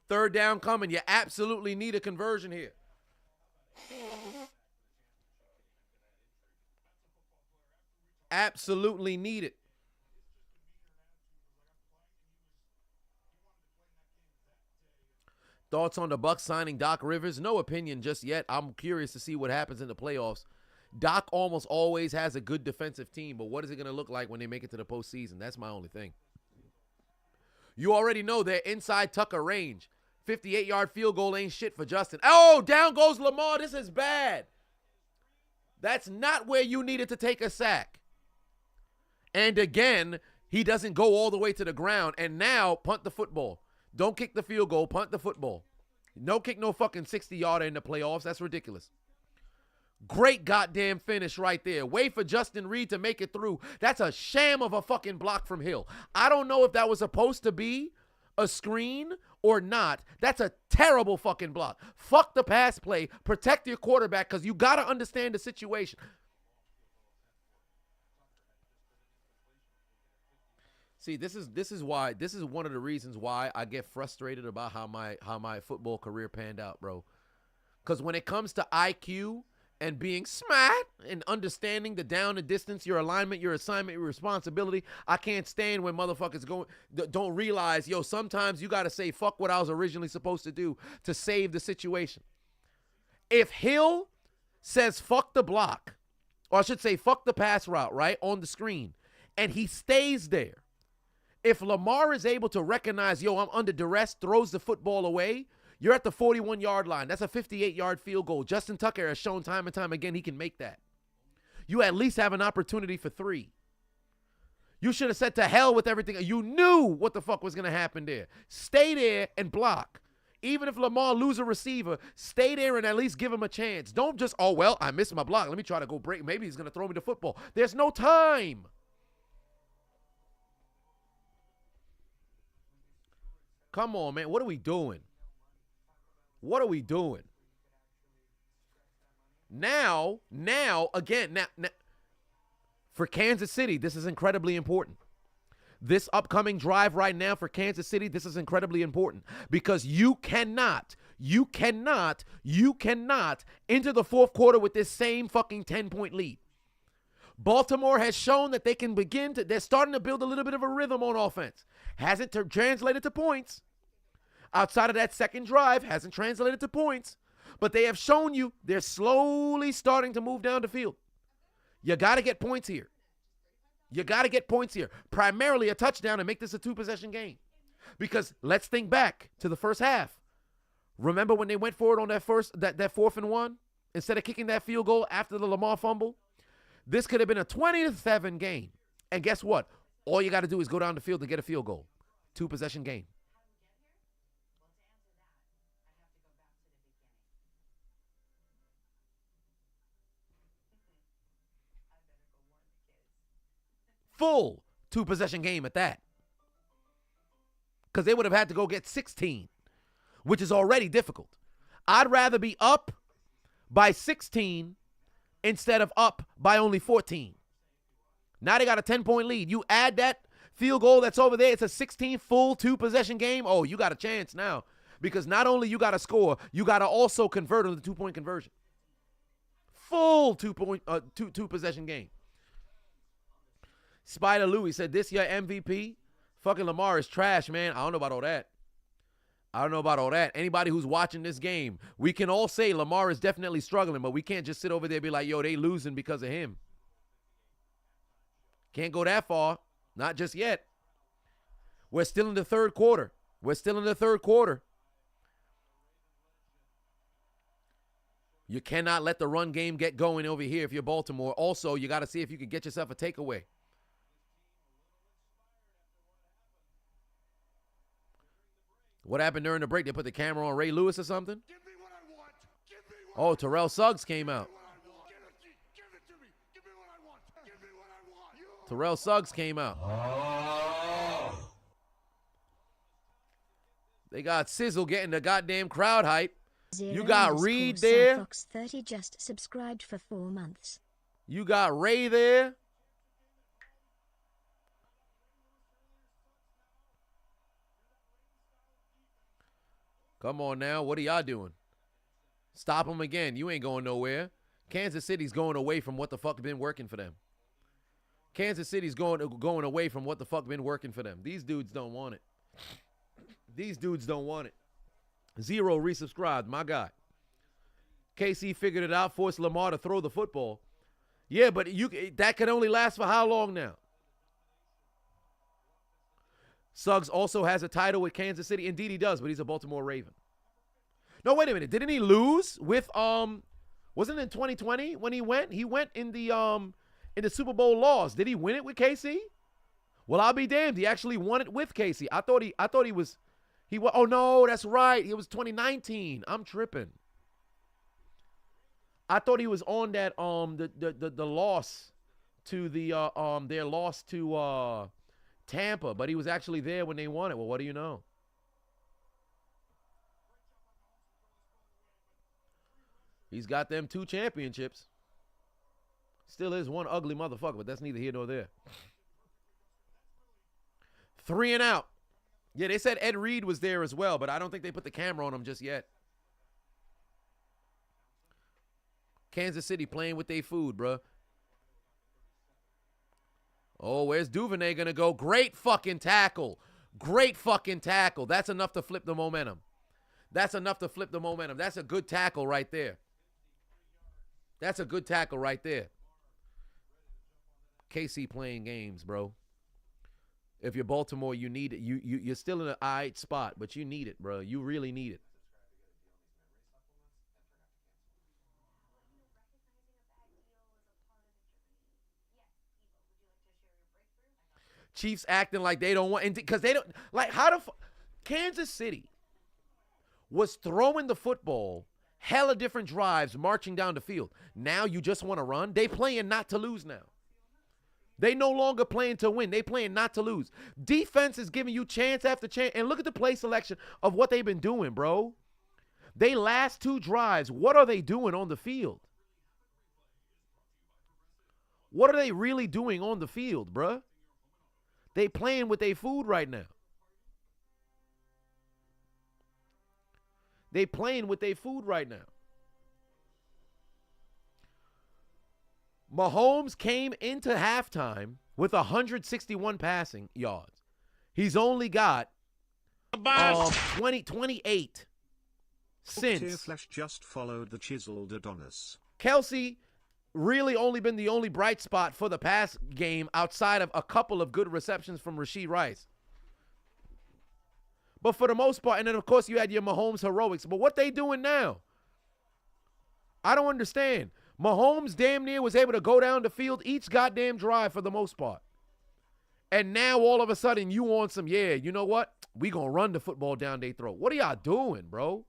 [SPEAKER 1] Third down coming. You absolutely need a conversion here. Absolutely need it. Thoughts on the Bucs signing Doc Rivers? No opinion just yet. I'm curious to see what happens in the playoffs. Doc almost always has a good defensive team, but what is it going to look like when they make it to the postseason? That's my only thing. You already know they're inside Tucker range. 58-yard field goal ain't shit for Justin. Oh, down goes Lamar. This is bad. That's not where you needed to take a sack. And again, he doesn't go all the way to the ground. And now, punt the football. Don't kick the field goal. Punt the football. No kick no fucking 60-yarder in the playoffs. That's ridiculous. Great goddamn finish right there. Wait for Justin Reed to make it through. That's a sham of a fucking block from Hill. I don't know if that was supposed to be a screen or not. That's a terrible fucking block. Fuck the pass play. Protect your quarterback because you got to understand the situation. See, this is one of the reasons why I get frustrated about how my football career panned out, bro. Because when it comes to IQ and being smart and understanding the down and distance, your alignment, your assignment, your responsibility. I can't stand when motherfuckers don't realize, yo, sometimes you got to say fuck what I was originally supposed to do to save the situation. If Hill says fuck the block, or I should say fuck the pass route, right, on the screen, and he stays there, if Lamar is able to recognize, yo, I'm under duress, throws the football away, you're at the 41-yard line. That's a 58-yard field goal. Justin Tucker has shown time and time again he can make that. You at least have an opportunity for 3. You should have said to hell with everything. You knew what the fuck was going to happen there. Stay there and block. Even if Lamar lose a receiver, stay there and at least give him a chance. Don't just, oh, well, I missed my block. Let me try to go break. Maybe he's going to throw me the football. There's no time. Come on, man. What are we doing? What are we doing? Now, again, for Kansas City, this is incredibly important. This upcoming drive right now for Kansas City, this is incredibly important because you cannot enter the fourth quarter with this same fucking 10-point lead. Baltimore has shown that they can they're starting to build a little bit of a rhythm on offense. Hasn't translated to points. Outside of that second drive, hasn't translated to points. But they have shown you they're slowly starting to move down the field. You got to get points here. Primarily a touchdown and make this a 2-possession game. Because let's think back to the first half. Remember when they went for it on that 4th and 1? Instead of kicking that field goal after the Lamar fumble? This could have been a 20-7 game. And guess what? All you got to do is go down the field and get a field goal. 2-possession game. Full 2-possession game at that. Because they would have had to go get 16, which is already difficult. I'd rather be up by 16 instead of up by only 14. Now they got a 10-point lead. You add that field goal that's over there, it's a 16 full 2-possession game. Oh, you got a chance now. Because not only you got to score, you got to also convert on the 2-point conversion. Full 2-possession game. Spider Louis said, this year MVP? Fucking Lamar is trash, man. I don't know about all that. Anybody who's watching this game, we can all say Lamar is definitely struggling, but we can't just sit over there and be like, yo, they losing because of him. Can't go that far. Not just yet. We're still in the third quarter. You cannot let the run game get going over here if you're Baltimore. Also, you got to see if you can get yourself a takeaway. What happened during the break? They put the camera on Ray Lewis or something?
[SPEAKER 3] Give me what I want. Give me what
[SPEAKER 1] Oh, Terrell Suggs came out.
[SPEAKER 3] Give it to me. Give me what I want. Give me what I want.
[SPEAKER 1] Terrell Suggs came out. They got Sizzle getting the goddamn crowd hype. You got Reed there.
[SPEAKER 8] Fox 30 just subscribed for 4 months.
[SPEAKER 1] You got Ray there. Come on now. What are y'all doing? Stop them again. You ain't going nowhere. Kansas City's going away from what the fuck been working for them. Kansas City's going away from what the fuck been working for them. These dudes don't want it. 0 resubscribed, my guy. KC figured it out, forced Lamar to throw the football. Yeah, but that can only last for how long now? Suggs also has a title with Kansas City. Indeed he does, but he's a Baltimore Raven. No, wait a minute. Didn't he lose with wasn't it in 2020 when he went? He went in the Super Bowl loss. Did he win it with KC? Well, I'll be damned. He actually won it with KC. I thought he was oh no, that's right. It was 2019. I'm tripping. I thought he was on that the loss to their loss to Tampa, but he was actually there when they won it. Well, what do you know? He's got them 2 championships. Still is one ugly motherfucker, but that's neither here nor there. 3 and out. Yeah, they said Ed Reed was there as well, but I don't think they put the camera on him just yet. Kansas City playing with their food, bro. Oh, where's Duvernay going to go? Great fucking tackle. Great fucking tackle. That's enough to flip the momentum. That's enough to flip the momentum. That's a good tackle right there. That's a good tackle right there. KC playing games, bro. If you're Baltimore, you need it. You're still in an all right spot, but you need it, bro. You really need it. Chiefs acting like they don't want, because they don't, like, Kansas City was throwing the football, hella different drives, marching down the field. Now you just want to run? They playing not to lose now. They no longer playing to win. They playing not to lose. Defense is giving you chance after chance. And look at the play selection of what they've been doing, bro. They last 2 drives, what are they doing on the field? What are they really doing on the field, bro? They playing with their food right now. They playing with their food right now. Mahomes came into halftime with 161 passing yards. He's only got 28 since.
[SPEAKER 2] Flash just followed the chiseled Adonis.
[SPEAKER 1] Kelsey really only been the only bright spot for the pass game outside of a couple of good receptions from Rashee Rice. But for the most part, and then of course you had your Mahomes heroics. But what they doing now? I don't understand. Mahomes damn near was able to go down the field each goddamn drive for the most part. And now all of a sudden you on some, yeah, you know what? We gonna run the football down their throat. What are y'all doing, bro?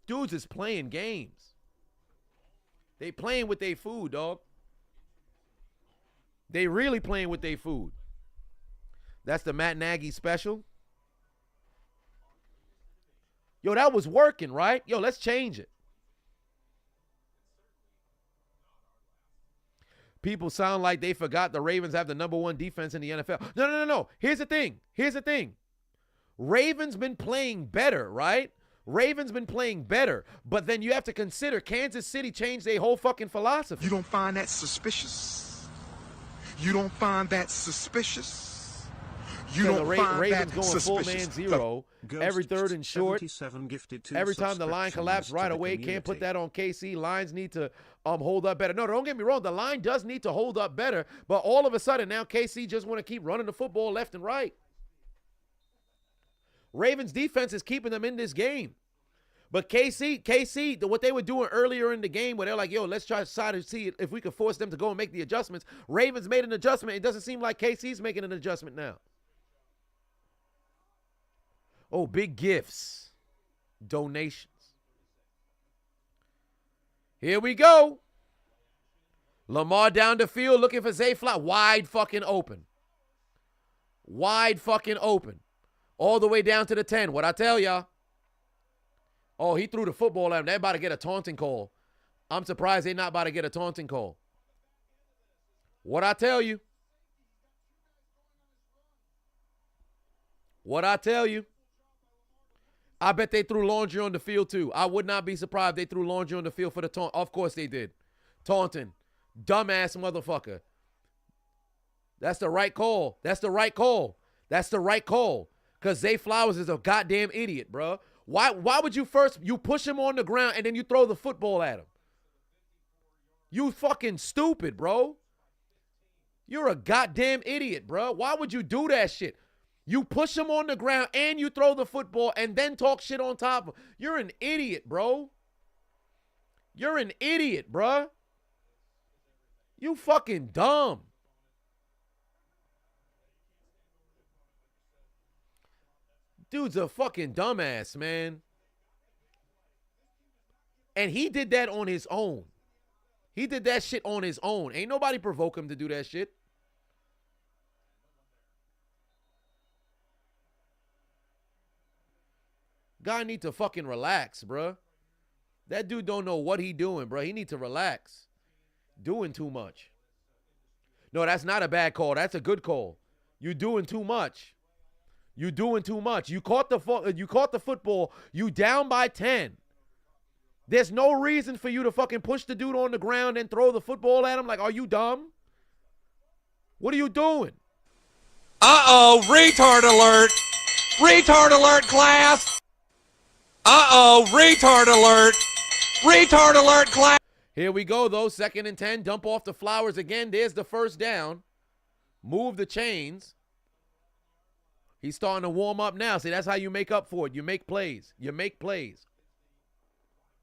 [SPEAKER 1] Dudes is playing games. They playing with their food, dog. They really playing with their food. That's the Matt Nagy special. Yo, that was working, right? Yo, let's change it. People sound like they forgot the Ravens have the #1 defense in the NFL. No. Here's the thing. Ravens been playing better, right? Ravens been playing better, but then you have to consider Kansas City changed their whole fucking philosophy.
[SPEAKER 3] You don't find that suspicious? You don't find that suspicious? You
[SPEAKER 1] So
[SPEAKER 3] don't
[SPEAKER 1] the
[SPEAKER 3] find
[SPEAKER 1] Ravens
[SPEAKER 3] that
[SPEAKER 1] going full man
[SPEAKER 3] suspicious?
[SPEAKER 1] zero every third and short.
[SPEAKER 2] 77 gifted 2
[SPEAKER 1] Every time the line collapsed right away, can't put that on KC. Lines need to hold up better. No, don't get me wrong. The line does need to hold up better, but all of a sudden now KC just want to keep running the football left and right. Ravens defense is keeping them in this game. But KC, what they were doing earlier in the game where they're like, yo, let's try to see if we can force them to go and make the adjustments. Ravens made an adjustment. It doesn't seem like KC's making an adjustment now. Oh, big gifts. Donations. Here we go. Lamar down the field looking for Zay Fly. Wide fucking open. Wide fucking open. All the way down to the 10. What I tell y'all? Oh, he threw the football at him. They're about to get a taunting call. I'm surprised they're not about to get a taunting call. What I tell you? What I tell you? I bet they threw laundry on the field too. I would not be surprised if they threw laundry on the field for the taunt. Of course they did. Taunting. Dumbass motherfucker. That's the right call. That's the right call. That's the right call. Because Zay Flowers is a goddamn idiot, bro. Why would you push him on the ground and then you throw the football at him? You fucking stupid, bro. You're a goddamn idiot, bro. Why would you do that shit? You push him on the ground and you throw the football and then talk shit on top of him. You're an idiot, bro. You're an idiot, bro. You fucking dumb. Dude's a fucking dumbass, man. And he did that on his own. He did that shit on his own. Ain't nobody provoke him to do that shit. Guy need to fucking relax, bruh. That dude don't know what he doing, bruh. He need to relax. Doing too much. No, that's not a bad call. That's a good call. You doing too much. You doing too much. You caught the football. You down by 10. There's no reason for you to fucking push the dude on the ground and throw the football at him. Like, are you dumb? What are you doing?
[SPEAKER 6] Uh-oh, retard alert. Retard alert, class. Uh-oh, retard alert. Retard alert, class.
[SPEAKER 1] Here we go, though. 2nd and 10. Dump off the Flowers again. There's the first down. Move the chains. He's starting to warm up now. See, that's how you make up for it. You make plays. You make plays.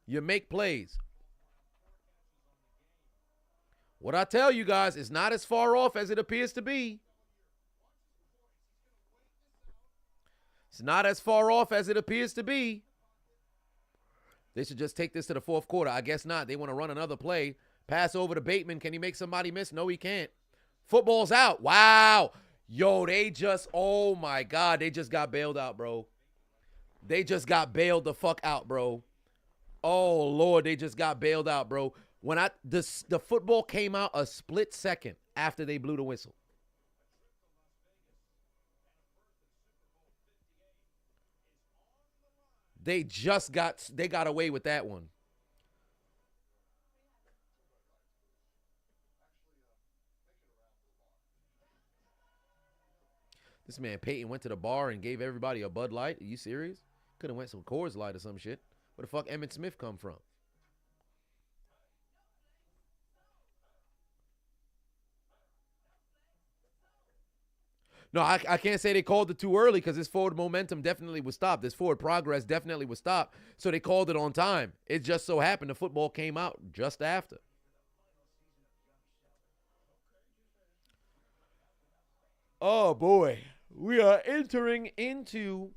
[SPEAKER 1] You make plays. What I tell you guys, it's not as far off as it appears to be. It's not as far off as it appears to be. They should just take this to the 4th quarter. I guess not. They want to run another play. Pass over to Bateman. Can he make somebody miss? No, he can't. Football's out. Wow. Yo, oh my God, they just got bailed out, bro. They just got bailed the fuck out, bro. Oh, Lord, they just got bailed out, bro. When the football came out a split second after they blew the whistle. They got away with that one. This man Peyton went to the bar and gave everybody a Bud Light. Are you serious? Could have went some Coors Light or some shit. Where the fuck Emmitt Smith come from? No, I can't say they called it too early because this forward momentum definitely was stopped. This forward progress definitely was stopped. So they called it on time. It just so happened the football came out just after. Oh, boy. We are entering into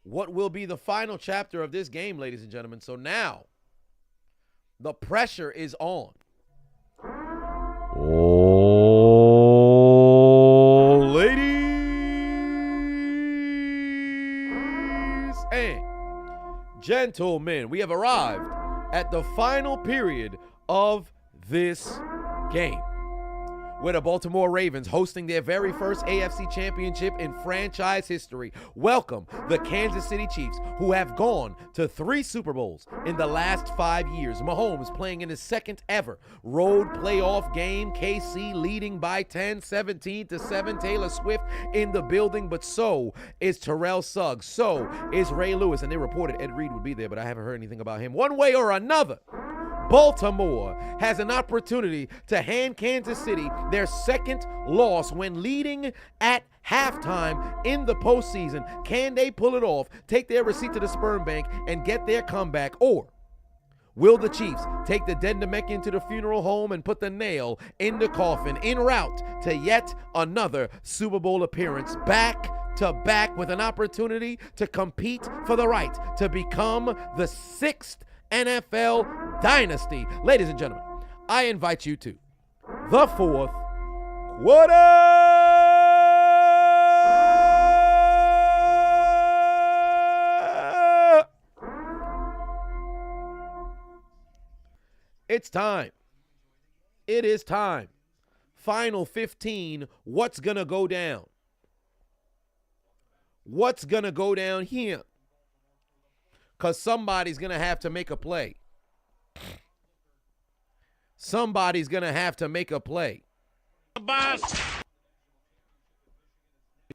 [SPEAKER 1] what will be the final chapter of this game, ladies and gentlemen. So now, the pressure is on. Oh, ladies and gentlemen, we have arrived at the final period of this game, with the Baltimore Ravens hosting their very first AFC championship in franchise history. Welcome the Kansas City Chiefs, who have gone to 3 Super Bowls in the last 5 years. Mahomes playing in his 2nd ever road playoff game. KC leading by 10, 17-7. Taylor Swift in the building, but so is Terrell Suggs. So is Ray Lewis. And they reported Ed Reed would be there, but I haven't heard anything about him. One way or another, Baltimore has an opportunity to hand Kansas City their 2nd loss when leading at halftime in the postseason. Can they pull it off, take their receipt to the sperm bank, and get their comeback? Or will the Chiefs take the dead Namekian to the funeral home and put the nail in the coffin en route to yet another Super Bowl appearance, back to back, with an opportunity to compete for the right to become the 6th NFL dynasty? Ladies and gentlemen, I invite you to the 4th quarter. It's time. It is time. Final 15. What's going to go down? What's going to go down here? Because somebody's going to have to make a play. Somebody's going to have to make a play.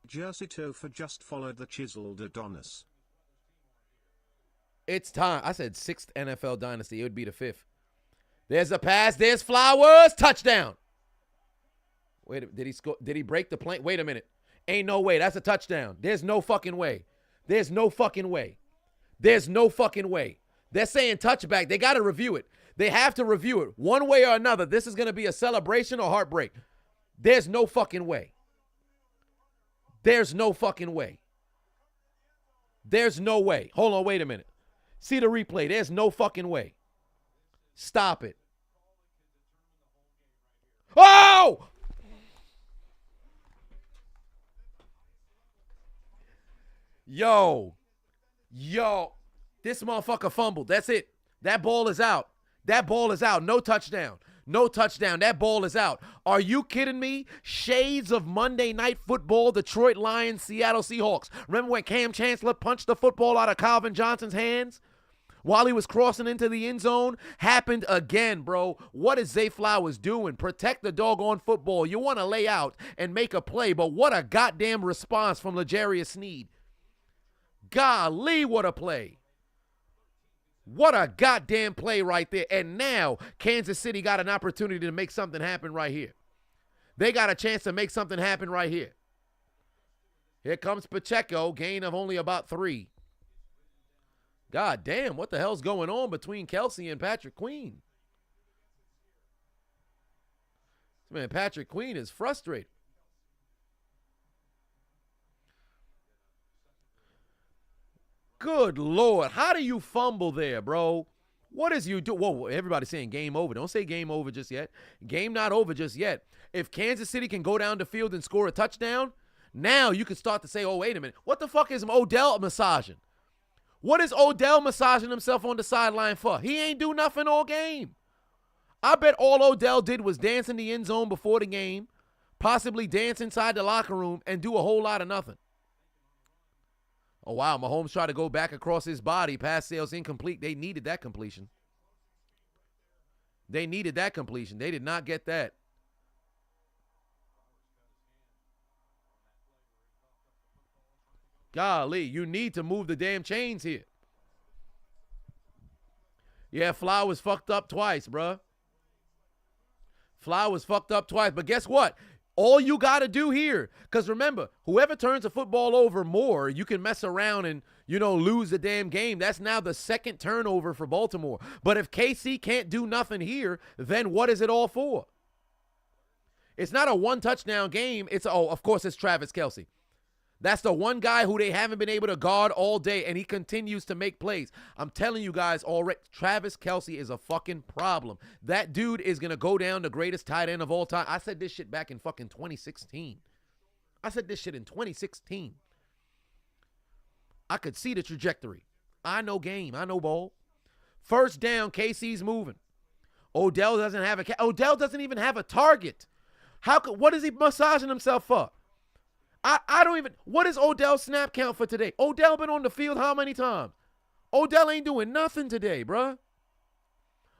[SPEAKER 2] Jersey Topher just followed the Chiseled Adonis.
[SPEAKER 1] It's time. I said 6th NFL dynasty. It would be the 5th. There's a pass. There's Flowers. Touchdown. Wait, did he score? Did he break the plane? Wait a minute. Ain't no way. That's a touchdown. There's no fucking way. There's no fucking way. There's no fucking way. They're saying touchback. They got to review it. They have to review it. One way or another, this is going to be a celebration or heartbreak. There's no fucking way. There's no fucking way. There's no way. Hold on, wait a minute. See the replay. There's no fucking way. Stop it. Oh! Yo. This motherfucker fumbled. That's it. That ball is out. That ball is out. No touchdown. No touchdown. That ball is out. Are you kidding me? Shades of Monday Night Football, Detroit Lions, Seattle Seahawks. Remember when Cam Chancellor punched the football out of Calvin Johnson's hands? while he was crossing into the end zone happened again, bro. What is Zay Flowers doing? Protect the doggone football. You want to lay out and make a play, but what a goddamn response from L'Jarius Sneed. Golly, what a play. What a goddamn play right there. And now Kansas City got an opportunity to make something happen right here. They got a chance to make something happen right here. Here comes Pacheco, gain of only about 3. God damn, what the hell's going on between Kelsey and Patrick Queen? Man, Patrick Queen is frustrated. Good Lord. How do you fumble there, bro? What is you do? Whoa, everybody's saying game over. Don't say game over just yet. Game not over just yet. If Kansas City can go down the field and score a touchdown, now you can start to say, oh, wait a minute. What the fuck is Odell massaging? What is Odell massaging himself on the sideline for? He ain't do nothing all game. I bet all Odell did was dance in the end zone before the game, possibly dance inside the locker room, and do a whole lot of nothing. Oh, wow. Mahomes tried to go back across his body. Pass sales incomplete. They needed that completion. They needed that completion. They did not get that. Golly, you need to move the damn chains here. Yeah, Flowers fucked up twice, bruh. Flowers fucked up twice. But guess what? All you got to do here, because remember, whoever turns the football over more, you can mess around and, lose the damn game. That's now the second turnover for Baltimore. But if KC can't do nothing here, then what is it all for? It's not a one-touchdown game. Of course, it's Travis Kelce. That's the one guy who they haven't been able to guard all day, and he continues to make plays. I'm telling you guys already, Travis Kelce is a fucking problem. That dude is going to go down the greatest tight end of all time. I said this shit back in fucking 2016. I said this shit in 2016. I could see the trajectory. I know game. I know ball. First down, KC's moving. Odell doesn't even have a target. What is he massaging himself for? I don't even, what is Odell's snap count for today? Odell been on the field how many times? Odell ain't doing nothing today, bruh.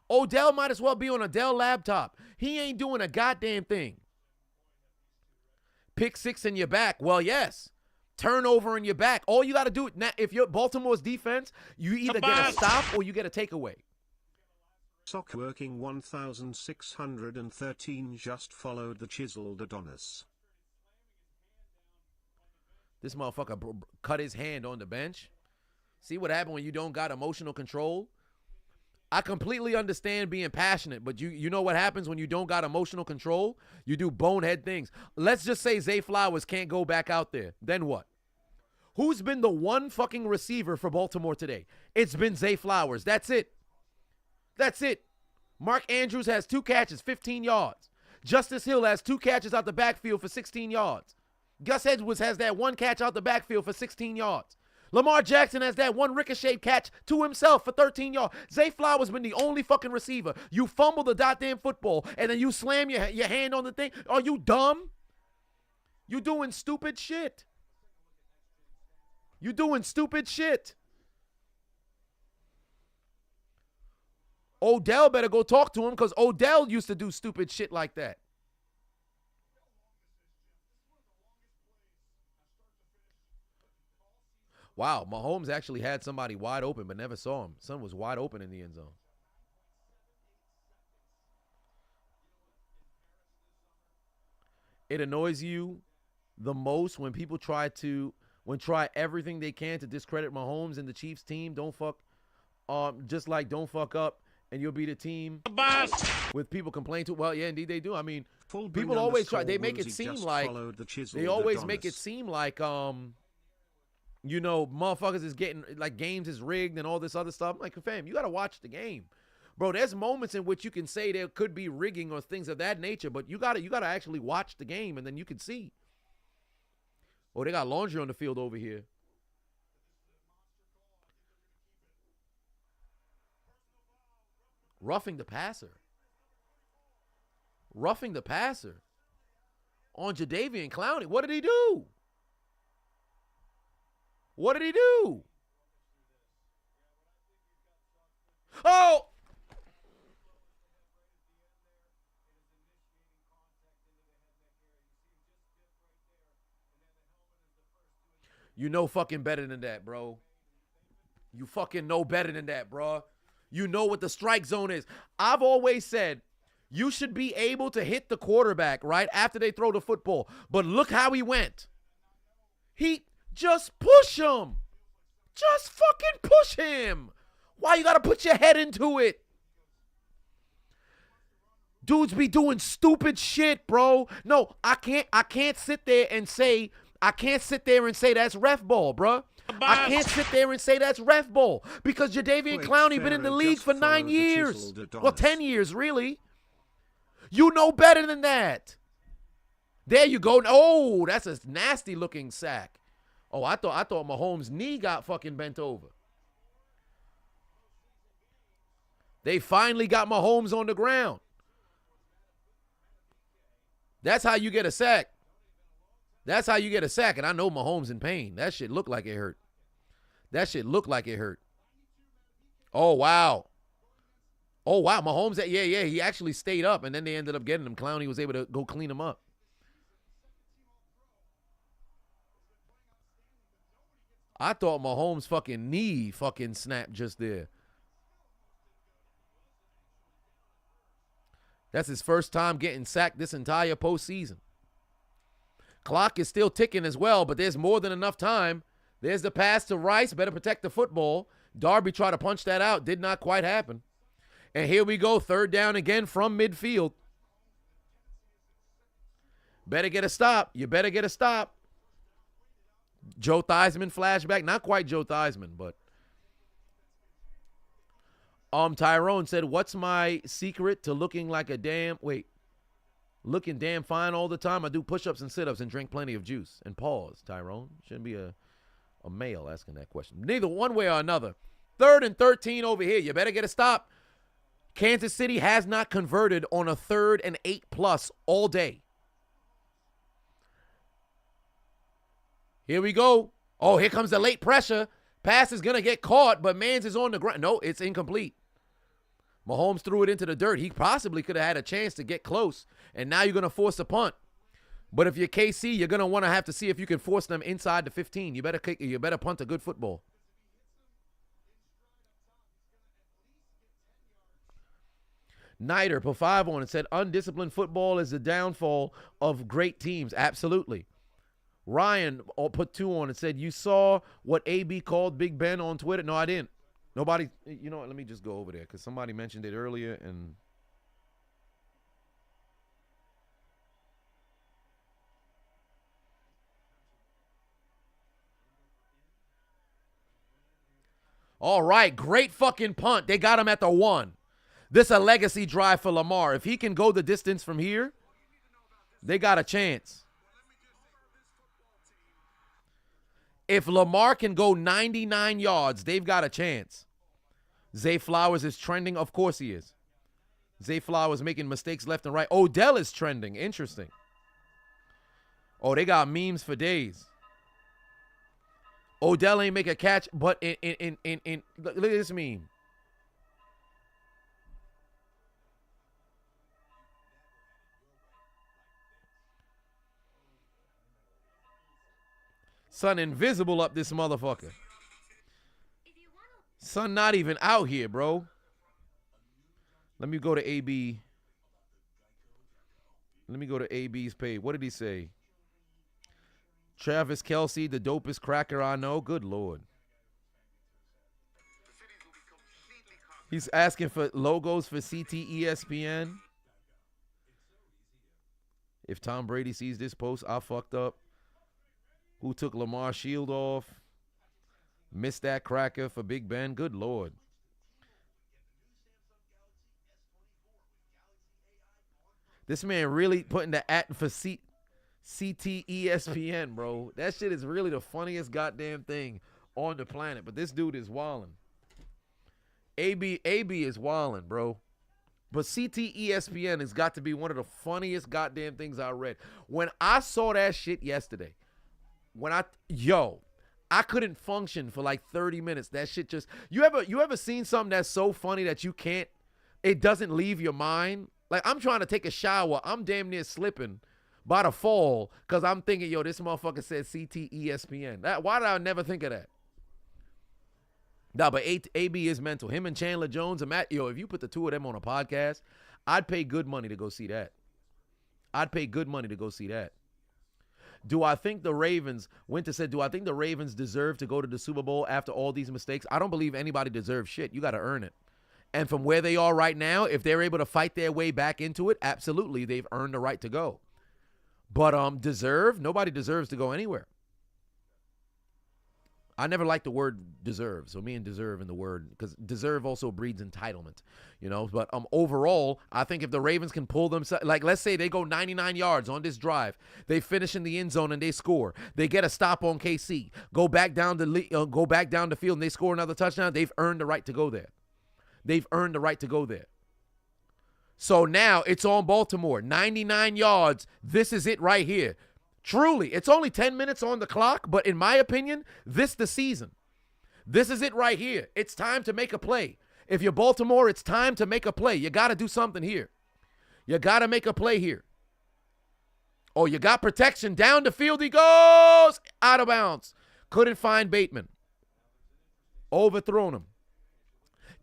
[SPEAKER 1] Odell might as well be on a Dell laptop. He ain't doing a goddamn thing. Pick 6 in your back. Well, yes. Turnover in your back. All you got to do, now, if you're Baltimore's defense, you either get a stop or you get a takeaway.
[SPEAKER 2] Sock working 1613 just followed the Chiseled Adonis.
[SPEAKER 1] This motherfucker cut his hand on the bench. See what happened when you don't got emotional control? I completely understand being passionate, but you know what happens when you don't got emotional control? You do bonehead things. Let's just say Zay Flowers can't go back out there. Then what? Who's been the one fucking receiver for Baltimore today? It's been Zay Flowers. That's it. That's it. Mark Andrews has 2 catches, 15 yards. Justice Hill has 2 catches out the backfield for 16 yards. Gus Edwards has that 1 catch out the backfield for 16 yards. Lamar Jackson has that 1 ricochet catch to himself for 13 yards. Zay Flowers been the only fucking receiver. You fumble the goddamn football, and then you slam your hand on the thing. Are you dumb? You doing stupid shit. You doing stupid shit. Odell better go talk to him because Odell used to do stupid shit like that. Wow, Mahomes actually had somebody wide open but never saw him. Son was wide open in the end zone. It annoys you the most when people try everything they can to discredit Mahomes and the Chiefs team. Don't fuck up and you'll be the team with people complain to. Well, yeah, indeed they do. I mean, people always try. They make it seem like motherfuckers is getting like games is rigged and all this other stuff. I'm like, fam, you got to watch the game. Bro, there's moments in which you can say there could be rigging or things of that nature, but you got to actually watch the game and then you can see. Oh, they got laundry on the field over here. Roughing the passer. Roughing the passer. On Jadeveon Clowney. What did he do? What did he do? You know fucking better than that, bro. You fucking know better than that, bro. You know what the strike zone is. I've always said you should be able to hit the quarterback right after they throw the football. But look how he went. He just push him. Just fucking push him. Why you gotta put your head into it? Dudes be doing stupid shit, bro. No, I can't sit there and say that's ref ball, bro. I can't sit there and say that's ref ball because Jadeveon Clowney been in the league for 9 years. Well, 10 years, really. You know better than that. There you go. Oh, that's a nasty looking sack. Oh, I thought Mahomes' knee got fucking bent over. They finally got Mahomes on the ground. That's how you get a sack. That's how you get a sack. And I know Mahomes in pain. That shit looked like it hurt. That shit looked like it hurt. Oh, wow. Oh, wow. Mahomes, yeah. He actually stayed up, and then they ended up getting him. Clowney was able to go clean him up. I thought Mahomes' fucking knee fucking snapped just there. That's his first time getting sacked this entire postseason. Clock is still ticking as well, but there's more than enough time. There's the pass to Rice. Better protect the football. Darby tried to punch that out. Did not quite happen. And here we go. Third down again from midfield. Better get a stop. You better get a stop. Joe Theismann flashback. Not quite Joe Theismann, but. Tyrone said, what's my secret to looking like a looking damn fine all the time? I do push-ups and sit-ups and drink plenty of juice. And pause, Tyrone. Shouldn't be a male asking that question. Neither one way or another. 3rd and 13 over here. You better get a stop. Kansas City has not converted on a 3rd and 8+ all day. Here we go. Oh, here comes the late pressure. Pass is going to get caught, but Mans is on the ground. No, it's incomplete. Mahomes threw it into the dirt. He possibly could have had a chance to get close, and now you're going to force a punt. But if you're KC, you're going to want to have to see if you can force them inside the 15. You better punt a good football. Nider put 5 on and said, undisciplined football is the downfall of great teams. Absolutely. Ryan put 2 on and said, you saw what AB called Big Ben on Twitter? No, I didn't. Nobody, you know what? Let me just go over there because somebody mentioned it earlier and. All right, great fucking punt. They got him at the 1. This is a legacy drive for Lamar. If he can go the distance from here, they got a chance. If Lamar can go 99 yards, they've got a chance. Zay Flowers is trending. Of course he is. Zay Flowers making mistakes left and right. Odell is trending. Interesting. Oh, they got memes for days. Odell ain't make a catch, but in look at this meme. Son invisible up this motherfucker. Son not even out here, bro. Let me go to AB. Let me go to AB's page. What did he say? Travis Kelce, the dopest cracker I know. Good Lord. He's asking for logos for CT ESPN. If Tom Brady sees this post, I fucked up. Who took Lamar's shield off? Missed that cracker for Big Ben. Good Lord. This man really putting the at for CT ESPN, bro. That shit is really the funniest goddamn thing on the planet. But this dude is wildin'. AB is wildin', bro. But CT ESPN has got to be one of the funniest goddamn things I read. When I saw that shit yesterday, I couldn't function for like 30 minutes. That shit just, you ever seen something that's so funny that it doesn't leave your mind? Like, I'm trying to take a shower. I'm damn near slipping by the fall because I'm thinking, yo, this motherfucker said CTESPN. Why did I never think of that? Nah, but AB is mental. Him and Chandler Jones and Matt, yo, if you put the two of them on a podcast, I'd pay good money to go see that. Do I think the Ravens, Winter said, do I think the Ravens deserve to go to the Super Bowl after all these mistakes? I don't believe anybody deserves shit. You got to earn it. And from where they are right now, if they're able to fight their way back into it, absolutely, they've earned the right to go. But nobody deserves to go anywhere. I never liked the word deserve, so me and deserve in the word, because deserve also breeds entitlement, you know. But overall, I think if the Ravens can pull themselves, like let's say they go 99 yards on this drive, they finish in the end zone and they score, they get a stop on KC, go back down the field and they score another touchdown, they've earned the right to go there. So now it's on Baltimore, 99 yards. This is it right here. Truly, it's only 10 minutes on the clock, but in my opinion, this the season. This is it right here. It's time to make a play. If you're Baltimore, it's time to make a play. You got to do something here. You got to make a play here. Oh, you got protection. Down the field he goes. Out of bounds. Couldn't find Bateman. Overthrown him.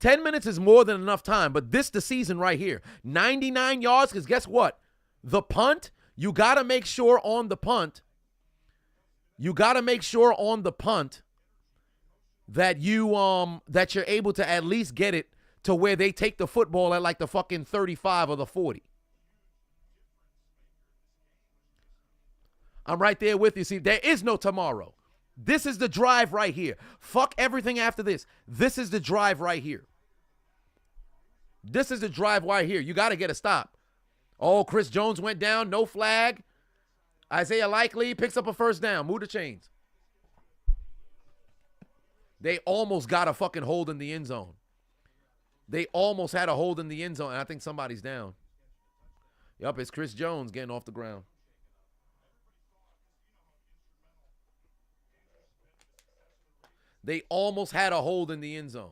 [SPEAKER 1] 10 minutes is more than enough time, but this the season right here. 99 yards, because guess what? The punt, you got to make sure on the punt, that that you're able to at least get it to where they take the football at like the fucking 35 or the 40. I'm right there with you. See, there is no tomorrow. This is the drive right here. Fuck everything after this. This is the drive right here. You got to get a stop. Oh, Chris Jones went down. No flag. Isaiah Likely picks up a first down. Move the chains. They almost got a fucking hold in the end zone. They almost had a hold in the end zone, and I think somebody's down. Yup, it's Chris Jones getting off the ground. They almost had a hold in the end zone.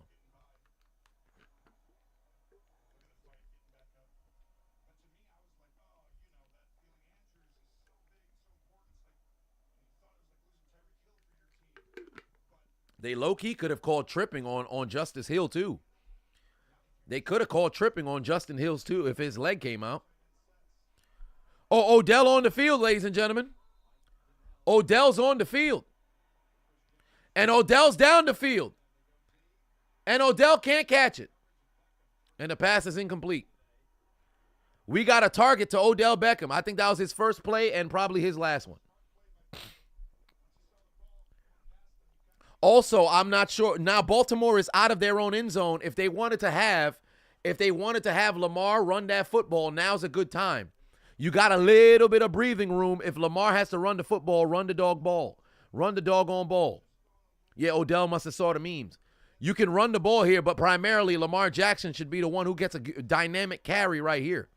[SPEAKER 1] They low-key could have called tripping on Justice Hill, too. They could have called tripping on Justin Hills, too, if his leg came out. Oh, Odell on the field, ladies and gentlemen. Odell's on the field. And Odell's down the field. And Odell can't catch it. And the pass is incomplete. We got a target to Odell Beckham. I think that was his first play and probably his last one. Also, I'm not sure. Now Baltimore is out of their own end zone. If they wanted to have Lamar run that football, now's a good time. You got a little bit of breathing room. If Lamar has to run the football, run the dog ball. Run the doggone ball. Yeah, Odell must have saw the memes. You can run the ball here, but primarily Lamar Jackson should be the one who gets a dynamic carry right here.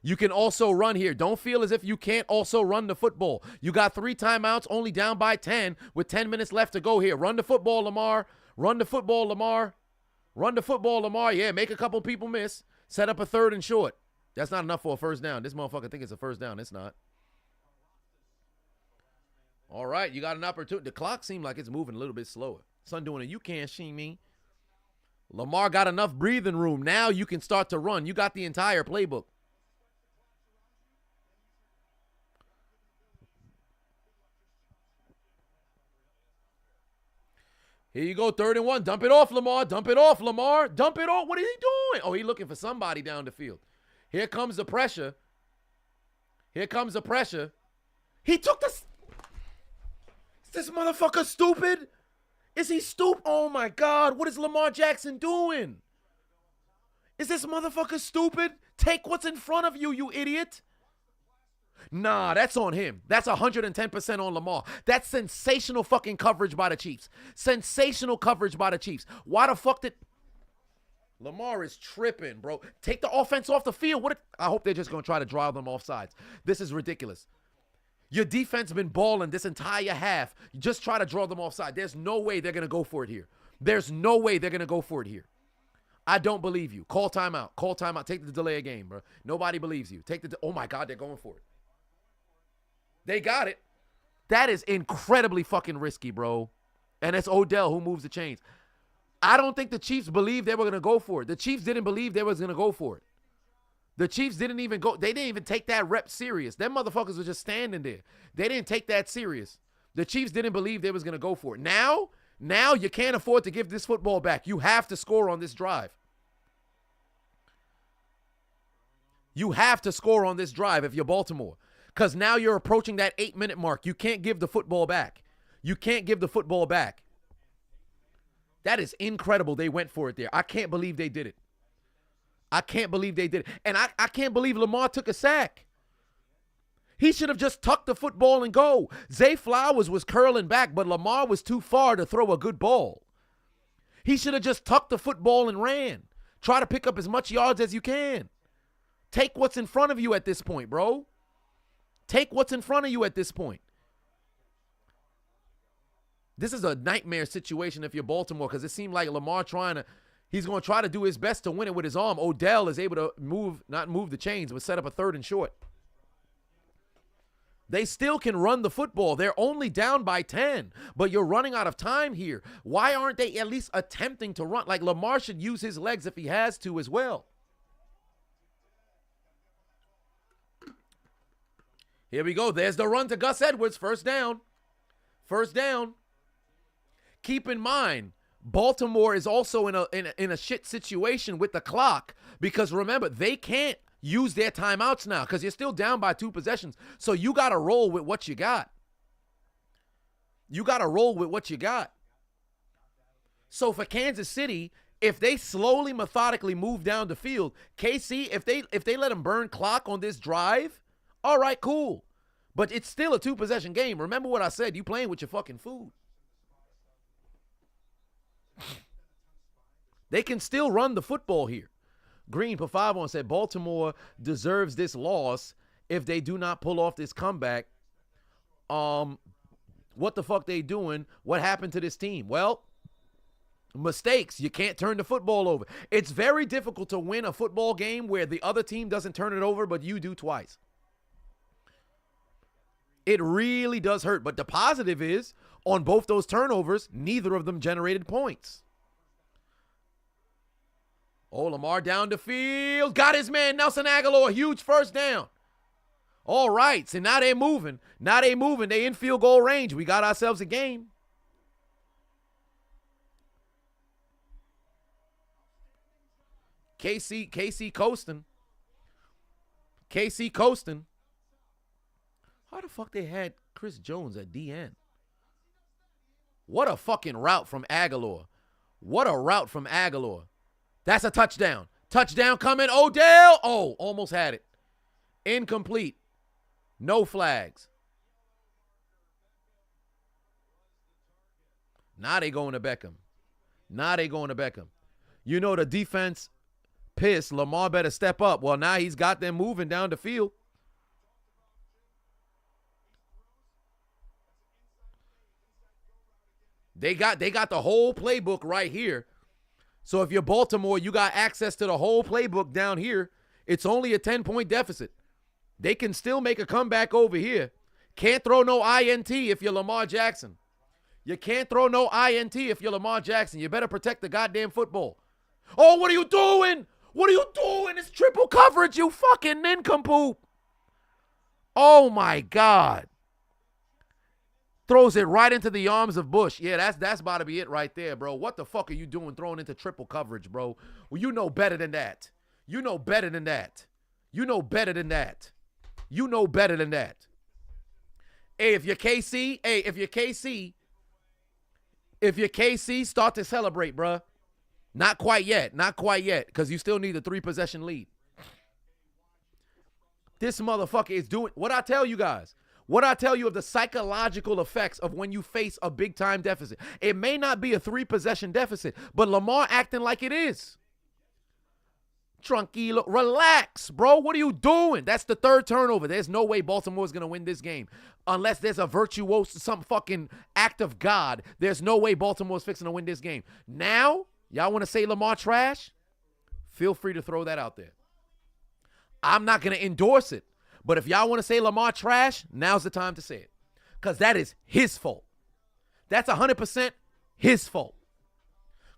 [SPEAKER 1] You can also run here. Don't feel as if you can't also run the football. You got 3 timeouts, only down by 10 with 10 minutes left to go here. Run the football, Lamar. Run the football, Lamar. Run the football, Lamar. Yeah, make a couple people miss. Set up a 3rd and short. That's not enough for a first down. This motherfucker think it's a first down. It's not. All right, you got an opportunity. The clock seemed like it's moving a little bit slower. Son doing it. You can't see me. Lamar got enough breathing room. Now you can start to run. You got the entire playbook. Here you go, 3rd and 1. Dump it off, Lamar. Dump it off, Lamar. Dump it off. What is he doing? Oh, he's looking for somebody down the field. Here comes the pressure. He took the... Is this motherfucker stupid? Is he stupid? Oh, my God. What is Lamar Jackson doing? Is this motherfucker stupid? Take what's in front of you, you idiot. Nah, that's on him. That's 110% on Lamar. That's sensational fucking coverage by the Chiefs. Sensational coverage by the Chiefs. Why the fuck did... Lamar is tripping, bro. Take the offense off the field. I hope they're just going to try to drive them off sides. This is ridiculous. Your defense been balling this entire half. You just try to draw them offside. There's no way they're going to go for it here. I don't believe you. Call timeout. Take the delay of game, bro. Nobody believes you. Oh, my God, they're going for it. They got it. That is incredibly fucking risky, bro. And it's Odell who moves the chains. I don't think the Chiefs believed they were going to go for it. The Chiefs didn't believe they was going to go for it. The Chiefs didn't even go. They didn't even take that rep serious. Them motherfuckers were just standing there. They didn't take that serious. The Chiefs didn't believe they was going to go for it. Now you can't afford to give this football back. You have to score on this drive. You have to score on this drive if you're Baltimore. Because now you're approaching that 8-minute mark. You can't give the football back. You can't give the football back. That is incredible they went for it there. I can't believe they did it. I can't believe they did it. And I can't believe Lamar took a sack. He should have just tucked the football and go. Zay Flowers was curling back, but Lamar was too far to throw a good ball. He should have just tucked the football and ran. Try to pick up as much yards as you can. Take what's in front of you at this point, bro. Take what's in front of you at this point. This is a nightmare situation if you're Baltimore because it seemed like Lamar he's going to try to do his best to win it with his arm. Odell is able to not move the chains, but set up a 3rd and short. They still can run the football. They're only down by 10, but you're running out of time here. Why aren't they at least attempting to run? Like Lamar should use his legs if he has to as well. Here we go. There's the run to Gus Edwards. First down. First down. Keep in mind, Baltimore is also in a shit situation with the clock because remember, they can't use their timeouts now because you're still down by 2 possessions. So you got to roll with what you got. You got to roll with what you got. So for Kansas City, if they slowly, methodically move down the field, KC, if they let them burn clock on this drive, all right, cool. But it's still a 2-possession game. Remember what I said. You playing with your fucking food. They can still run the football here. Green Pafavon said Baltimore deserves this loss if they do not pull off this comeback. What the fuck they doing? What happened to this team? Well, mistakes. You can't turn the football over. It's very difficult to win a football game where the other team doesn't turn it over, but you do twice. It really does hurt. But the positive is, on both those turnovers, neither of them generated points. Oh, Lamar down the field. Got his man, Nelson Aguilar. Huge first down. All right. So now they're moving. They in field goal range. We got ourselves a game. KC coasting. KC coasting. How the fuck they had Chris Jones at DN? What a fucking route from Aguilar. What a route from Aguilar. That's a touchdown. Touchdown coming. Odell. Oh, almost had it. Incomplete. No flags. Now they going to Beckham. You know the defense pissed. Lamar better step up. Well, now he's got them moving down the field. They got the whole playbook right here. So if you're Baltimore, you got access to the whole playbook down here. It's only a 10-point deficit. They can still make a comeback over here. Can't throw no INT if you're Lamar Jackson. You can't throw no INT if you're Lamar Jackson. You better protect the goddamn football. Oh, what are you doing? It's triple coverage, you fucking nincompoop. Oh, my God. Throws it right into the arms of Bush. Yeah, that's about to be it right there, bro. What the fuck are you doing throwing into triple coverage, bro? Well, you know better than that. You know better than that. Hey, if you're KC, start to celebrate, bro. Not quite yet, because you still need a 3-possession lead. This motherfucker is doing what I tell you guys. What I tell you of the psychological effects of when you face a big-time deficit. It may not be a 3-possession deficit, but Lamar acting like it is. Tranquilo. Relax, bro. What are you doing? That's the 3rd turnover. There's no way Baltimore's going to win this game. Unless there's a virtuoso, some fucking act of God. There's no way Baltimore's fixing to win this game. Now, y'all want to say Lamar trash? Feel free to throw that out there. I'm not going to endorse it. But if y'all want to say Lamar trash, now's the time to say it. Because that is his fault. That's 100% his fault.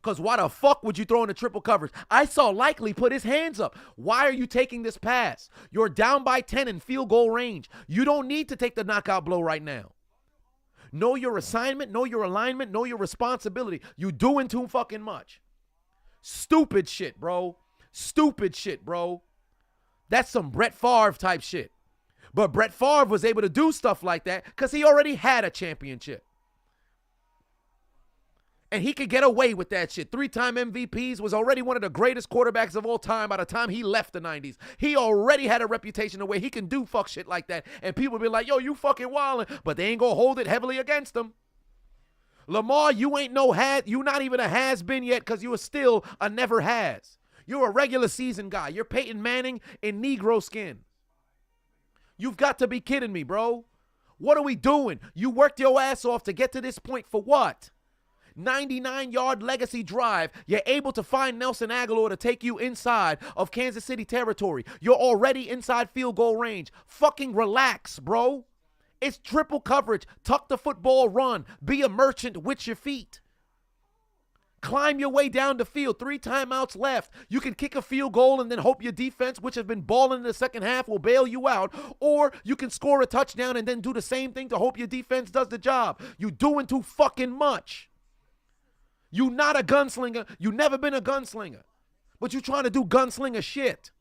[SPEAKER 1] Because why the fuck would you throw in the triple coverage? I saw Likely put his hands up. Why are you taking this pass? You're down by 10 in field goal range. You don't need to take the knockout blow right now. Know your assignment, know your alignment, know your responsibility. You doing too fucking much. Stupid shit, bro. Stupid shit, bro. That's some Brett Favre type shit. But Brett Favre was able to do stuff like that because he already had a championship. And he could get away with that shit. 3-time MVPs, was already one of the greatest quarterbacks of all time by the time he left the 90s. He already had a reputation of where he can do fuck shit like that. And people be like, yo, you fucking wildin'. But they ain't gonna hold it heavily against him. Lamar, you ain't you not even a has-been yet because you are still a never has. You're a regular season guy. You're Peyton Manning in Negro skin. You've got to be kidding me, bro. What are we doing? You worked your ass off to get to this point for what? 99-yard legacy drive. You're able to find Nelson Aguilar to take you inside of Kansas City territory. You're already inside field goal range. Fucking relax, bro. It's triple coverage. Tuck the football, run. Be a merchant with your feet. Climb your way down the field. 3 timeouts left. You can kick a field goal and then hope your defense, which has been balling in the second half, will bail you out. Or you can score a touchdown and then do the same thing to hope your defense does the job. You doing too fucking much. You not a gunslinger. You never been a gunslinger. But you trying to do gunslinger shit.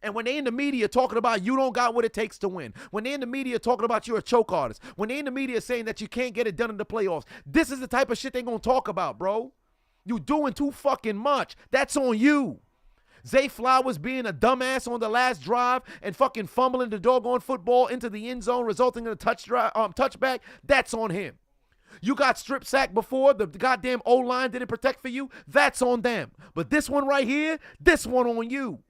[SPEAKER 1] And when they in the media talking about you don't got what it takes to win, when they in the media talking about you're a choke artist, when they in the media saying that you can't get it done in the playoffs, this is the type of shit they gonna talk about, bro. You doing too fucking much. That's on you. Zay Flowers being a dumbass on the last drive and fucking fumbling the doggone football into the end zone, resulting in a touchback, that's on him. You got strip sacked before, the goddamn O-line didn't protect for you, that's on them. But this one right here, this one on you.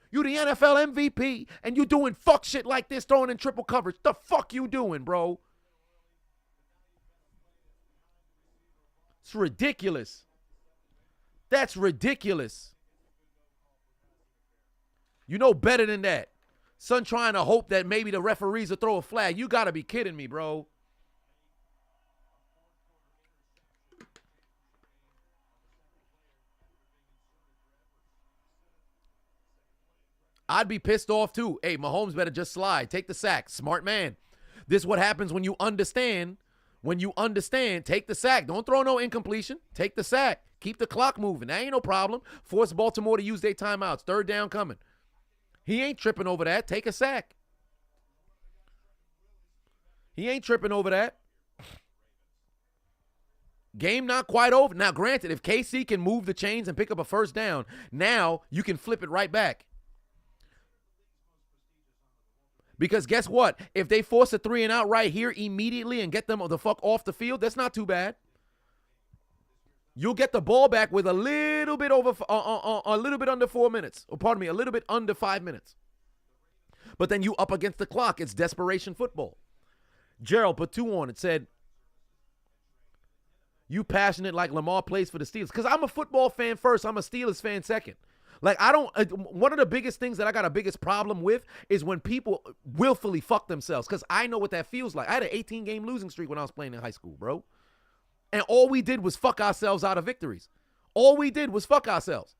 [SPEAKER 1] You the NFL MVP, and you doing fuck shit like this, throwing in triple coverage. The fuck you doing, bro? It's ridiculous. That's ridiculous. You know better than that. Son trying to hope that maybe the referees will throw a flag. You got to be kidding me, bro. I'd be pissed off too. Hey, Mahomes better just slide. Take the sack. Smart man. This is what happens when you understand. When you understand, take the sack. Don't throw no incompletion. Take the sack. Keep the clock moving. That ain't no problem. Force Baltimore to use their timeouts. 3rd down coming. He ain't tripping over that. Take a sack. He ain't tripping over that. Game not quite over. Now, granted, if KC can move the chains and pick up a 1st down, now you can flip it right back. Because guess what? If they force a 3 and out right here immediately and get them the fuck off the field, that's not too bad. You'll get the ball back with a little bit under 4 minutes. Or pardon me, a little bit under 5 minutes. But then you up against the clock. It's desperation football. Gerald put 2 on it, said, you passionate like Lamar plays for the Steelers. Because I'm a football fan first. I'm a Steelers fan second. Like, one of the biggest things that I got a biggest problem with is when people willfully fuck themselves, because I know what that feels like. I had an 18-game losing streak when I was playing in high school, bro. And all we did was fuck ourselves out of victories. All we did was fuck ourselves.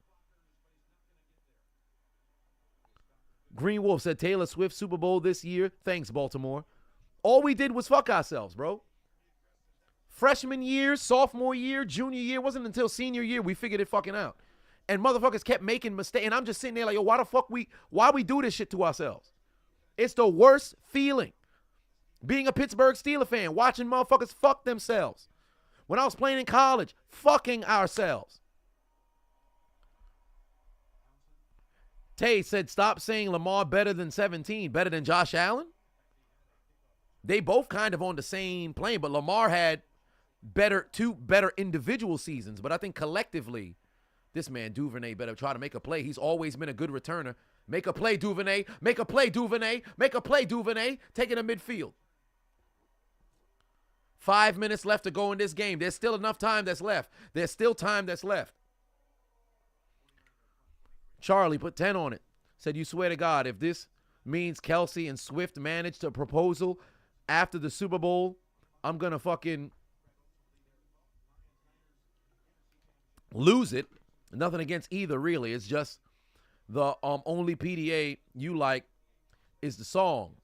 [SPEAKER 1] Green Wolf said Taylor Swift Super Bowl this year. Thanks, Baltimore. All we did was fuck ourselves, bro. Freshman year, sophomore year, junior year, wasn't until senior year we figured it fucking out. And motherfuckers kept making mistakes. And I'm just sitting there like, yo, why we do this shit to ourselves? It's the worst feeling. Being a Pittsburgh Steelers fan, watching motherfuckers fuck themselves. When I was playing in college, fucking ourselves. Tay said, stop saying Lamar better than 17. Better than Josh Allen? They both kind of on the same plane, but Lamar had two better individual seasons. But I think collectively, this man, Duvernay, better try to make a play. He's always been a good returner. Make a play, Duvernay. Make a play, Duvernay. Make a play, Duvernay. Take it to midfield. 5 minutes left to go in this game. There's still enough time that's left. There's still time that's left. Charlie put 10 on it. Said, you swear to God, if this means Kelsey and Swift managed a proposal after the Super Bowl, I'm going to fucking lose it. Nothing against either, really. It's just the only PDA you like is the song.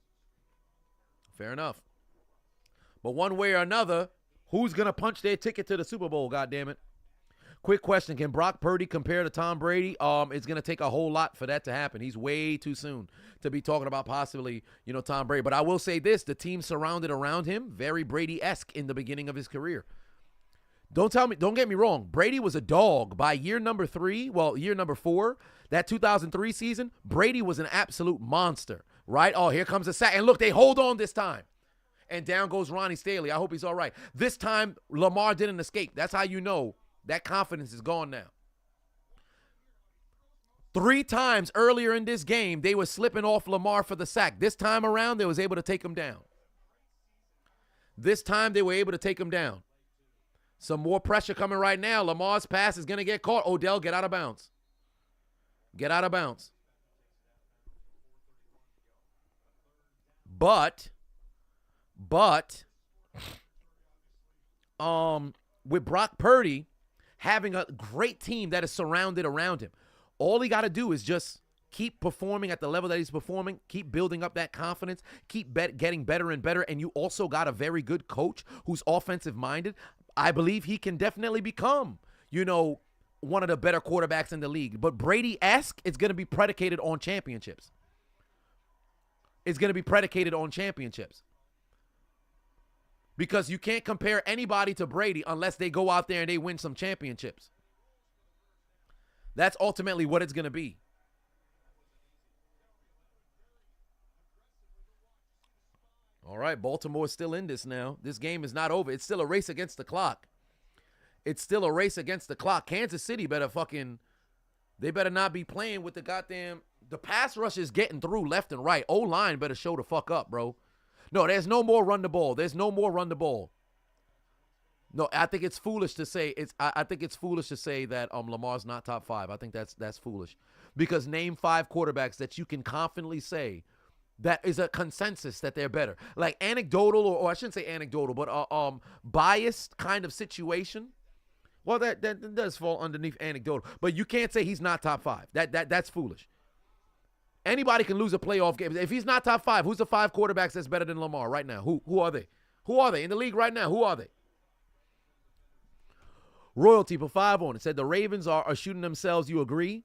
[SPEAKER 1] Fair enough. But one way or another, who's going to punch their ticket to the Super Bowl, goddammit? Quick question. Can Brock Purdy compare to Tom Brady? It's going to take a whole lot for that to happen. He's way too soon to be talking about possibly, Tom Brady. But I will say this. The team surrounded around him, very Brady-esque in the beginning of his career. Don't get me wrong. Brady was a dog by year number 4, that 2003 season, Brady was an absolute monster, right? Oh, here comes a sack. And look, they hold on this time. And down goes Ronnie Staley. I hope he's all right. This time, Lamar didn't escape. That's how you know that confidence is gone now. 3 times earlier in this game, they were slipping off Lamar for the sack. This time around, they was able to take him down. This time, they were able to take him down. Some more pressure coming right now. Lamar's pass is going to get caught. Odell, get out of bounds. Get out of bounds. But, with Brock Purdy having a great team that is surrounded around him, all he got to do is just keep performing at the level that he's performing, keep building up that confidence, keep getting better and better, and you also got a very good coach who's offensive-minded. I believe he can definitely become, one of the better quarterbacks in the league. But Brady-esque is going to be predicated on championships. It's going to be predicated on championships. Because you can't compare anybody to Brady unless they go out there and they win some championships. That's ultimately what it's going to be. All right, Baltimore is still in this now. This game is not over. It's still a race against the clock. It's still a race against the clock. Kansas City they better not be playing with the pass rush is getting through left and right. O-line better show the fuck up, bro. No, there's no more run the ball. There's no more run the ball. No, I think it's foolish to say I think it's foolish to say that Lamar's not top 5. I think that's foolish. Because name 5 quarterbacks that you can confidently say that is a consensus that they're better. Like anecdotal, or I shouldn't say anecdotal, but biased kind of situation. Well, that does fall underneath anecdotal. But you can't say he's not top 5. That's foolish. Anybody can lose a playoff game. If he's not top 5, who's the 5 quarterbacks that's better than Lamar right now? Who are they? Who are they in the league right now? Who are they? Royalty for 5 on it said the Ravens are shooting themselves. You agree?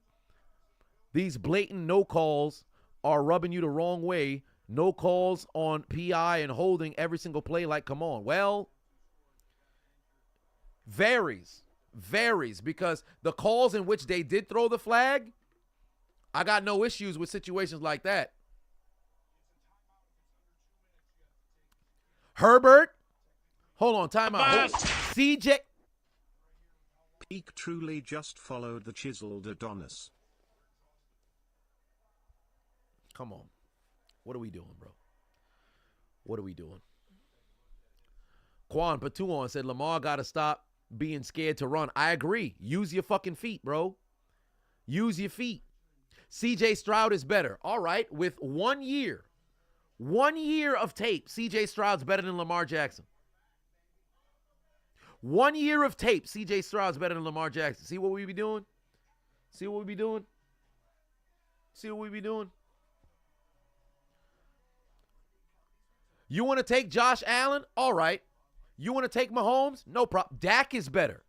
[SPEAKER 1] These blatant no calls are rubbing you the wrong way. No calls on PI and holding every single play. Like, come on. Well, varies because the calls in which they did throw the flag, I got no issues with situations like that. Herbert, hold on, timeout. CJ.
[SPEAKER 2] Peak truly just followed the Chiseled Adonis.
[SPEAKER 1] Come on. What are we doing, bro? What are we doing? Quan Patuan said Lamar got to stop being scared to run. I agree. Use your fucking feet, bro. Use your feet. CJ Stroud is better. All right. With 1 year of tape, CJ Stroud's better than Lamar Jackson. 1 year of tape, CJ Stroud's better than Lamar Jackson. See what we be doing? See what we be doing? See what we be doing? You want to take Josh Allen? All right. You want to take Mahomes? No problem. Dak is better.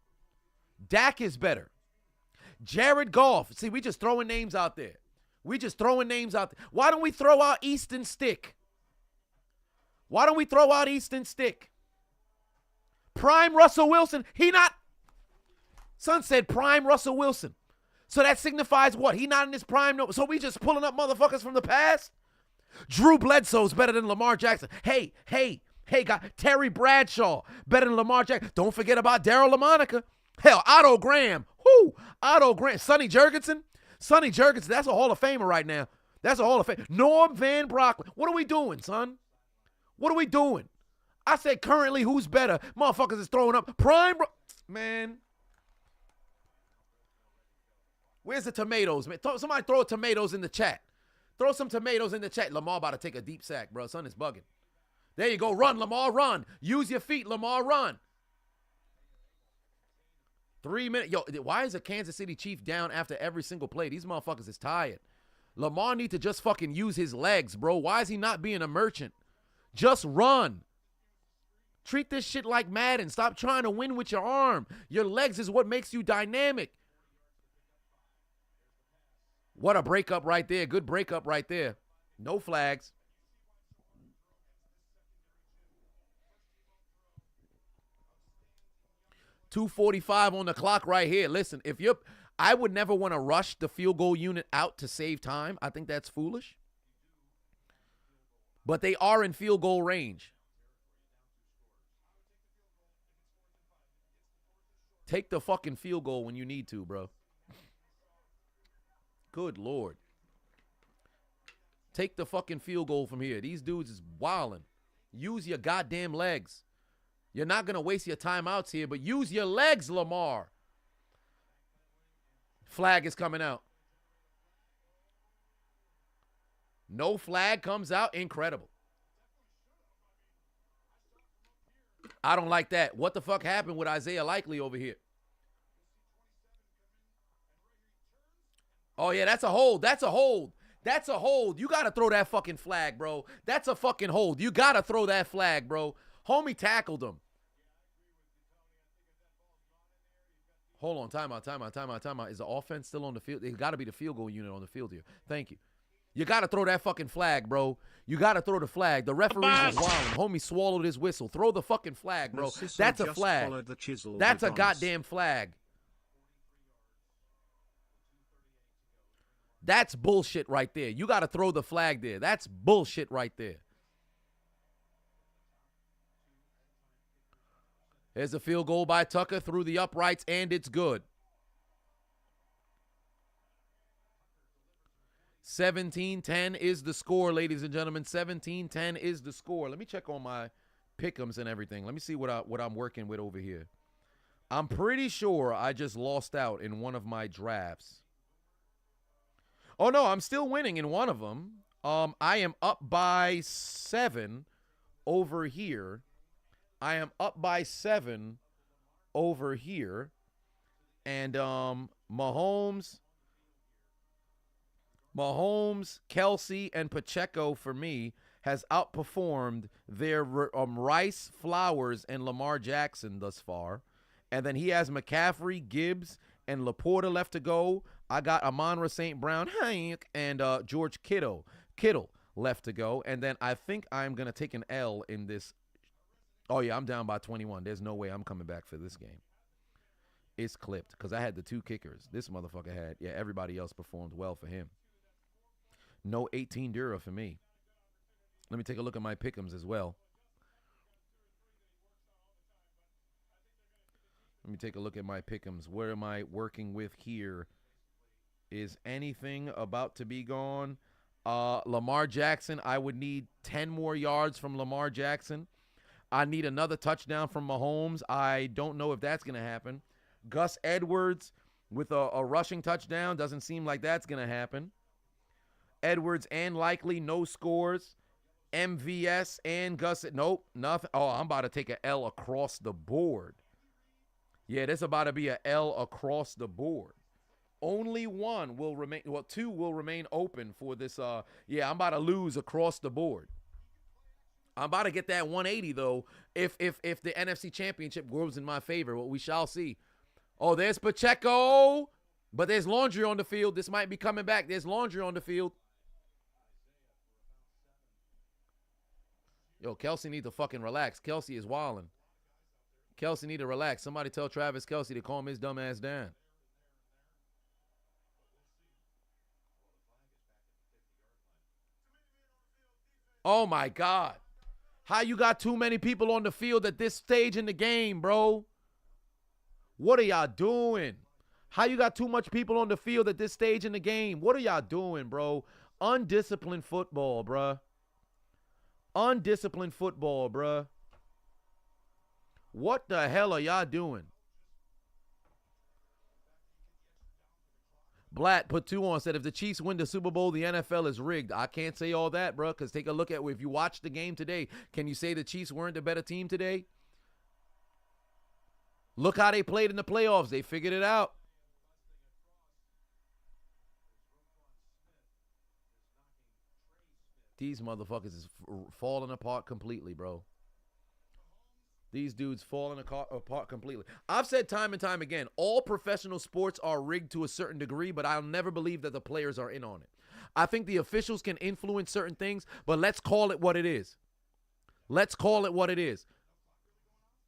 [SPEAKER 1] Dak is better. Jared Goff. See, we just throwing names out there. We just throwing names out there. Why don't we throw out Easton Stick? Why don't we throw out Easton Stick? Prime Russell Wilson. Son said prime Russell Wilson. So that signifies what? He not in his prime? No. So we just pulling up motherfuckers from the past? Drew Bledsoe's better than Lamar Jackson. Hey, God. Terry Bradshaw better than Lamar Jackson. Don't forget about Darryl LaMonica. Hell, Otto Graham. Otto Graham. Sonny Jurgensen, that's a Hall of Famer right now. That's a Hall of Fame. Norm Van Brocklin. What are we doing, son? What are we doing? I said currently who's better. Motherfuckers is throwing up. Man. Where's the tomatoes, man? Somebody throw tomatoes in the chat. Throw some tomatoes in the chat. Lamar about to take a deep sack, bro. Son is bugging. There you go. Run, Lamar, run. Use your feet, Lamar, run. 3 minutes. Yo, why is a Kansas City Chief down after every single play? These motherfuckers is tired. Lamar need to just fucking use his legs, bro. Why is he not being a merchant? Just run. Treat this shit like Madden. Stop trying to win with your arm. Your legs is what makes you dynamic. What a breakup right there. Good breakup right there. No flags. .245 on the clock right here. Listen, I would never want to rush the field goal unit out to save time. I think that's foolish. But they are in field goal range. Take the fucking field goal when you need to, bro. Good Lord. Take the fucking field goal from here. These dudes is wilding. Use your goddamn legs. You're not going to waste your timeouts here, but use your legs, Lamar. Flag is coming out. No flag comes out. Incredible. I don't like that. What the fuck happened with Isaiah Likely over here? Oh, yeah, that's a hold. That's a hold. That's a hold. You got to throw that fucking flag, bro. That's a fucking hold. You got to throw that flag, bro. Homie tackled him. Hold on. Timeout. Is the offense still on the field? It got to be the field goal unit on the field here. Thank you. You got to throw that fucking flag, bro. You got to throw the flag. The referee is wilding. Homie swallowed his whistle. Throw the fucking flag, bro. That's a flag. That's a goddamn flag. That's bullshit right there. You got to throw the flag there. That's bullshit right there. There's a field goal by Tucker through the uprights, and it's good. 17-10 is the score, ladies and gentlemen. 17-10 is the score. Let me check on my pick'ems and everything. Let me see what I'm working with over here. I'm pretty sure I just lost out in one of my drafts. Oh, no, I'm still winning in one of them. I am up by 7 over here. I am up by 7 over here. And Mahomes, Kelsey, and Pacheco for me has outperformed their Rice, Flowers, and Lamar Jackson thus far. And then he has McCaffrey, Gibbs, and Laporta left to go. I got Amon-Ra St. Brown and George Kittle left to go. And then I think I'm going to take an L in this. Oh, yeah, I'm down by 21. There's no way I'm coming back for this game. It's clipped because I had the 2 kickers. This motherfucker had, everybody else performed well for him. No 18 Dura for me. Let me take a look at my pick'ems as well. Let me take a look at my pick'ems. Where am I working with here? Is anything about to be gone? Lamar Jackson, I would need 10 more yards from Lamar Jackson. I need another touchdown from Mahomes. I don't know if that's going to happen. Gus Edwards with a rushing touchdown. Doesn't seem like that's going to happen. Edwards and Likely, no scores. MVS and Gus, nope, nothing. Oh, I'm about to take an L across the board. Yeah, there's about to be an L across the board. Only one will remain, 2 will remain open for this. I'm about to lose across the board. I'm about to get that 180, though, if the NFC Championship goes in my favor. What we shall see. Oh, there's Pacheco, but there's laundry on the field. This might be coming back. There's laundry on the field. Yo, Kelsey need to fucking relax. Kelsey is wilding. Kelsey need to relax. Somebody tell Travis Kelsey to calm his dumb ass down. Oh, my God. How you got too many people on the field at this stage in the game, bro? What are y'all doing? How you got too much people on the field at this stage in the game? What are y'all doing, bro? Undisciplined football, bruh. Undisciplined football, bruh. What the hell are y'all doing? Blatt put 2 on, said if the Chiefs win the Super Bowl, the NFL is rigged. I can't say all that, bro, because take a look at if you watch the game today, can you say the Chiefs weren't the better team today? Look how they played in the playoffs. They figured it out. These motherfuckers is falling apart completely, bro. These dudes falling apart completely. I've said time and time again, all professional sports are rigged to a certain degree, but I'll never believe that the players are in on it. I think the officials can influence certain things, but let's call it what it is. Let's call it what it is.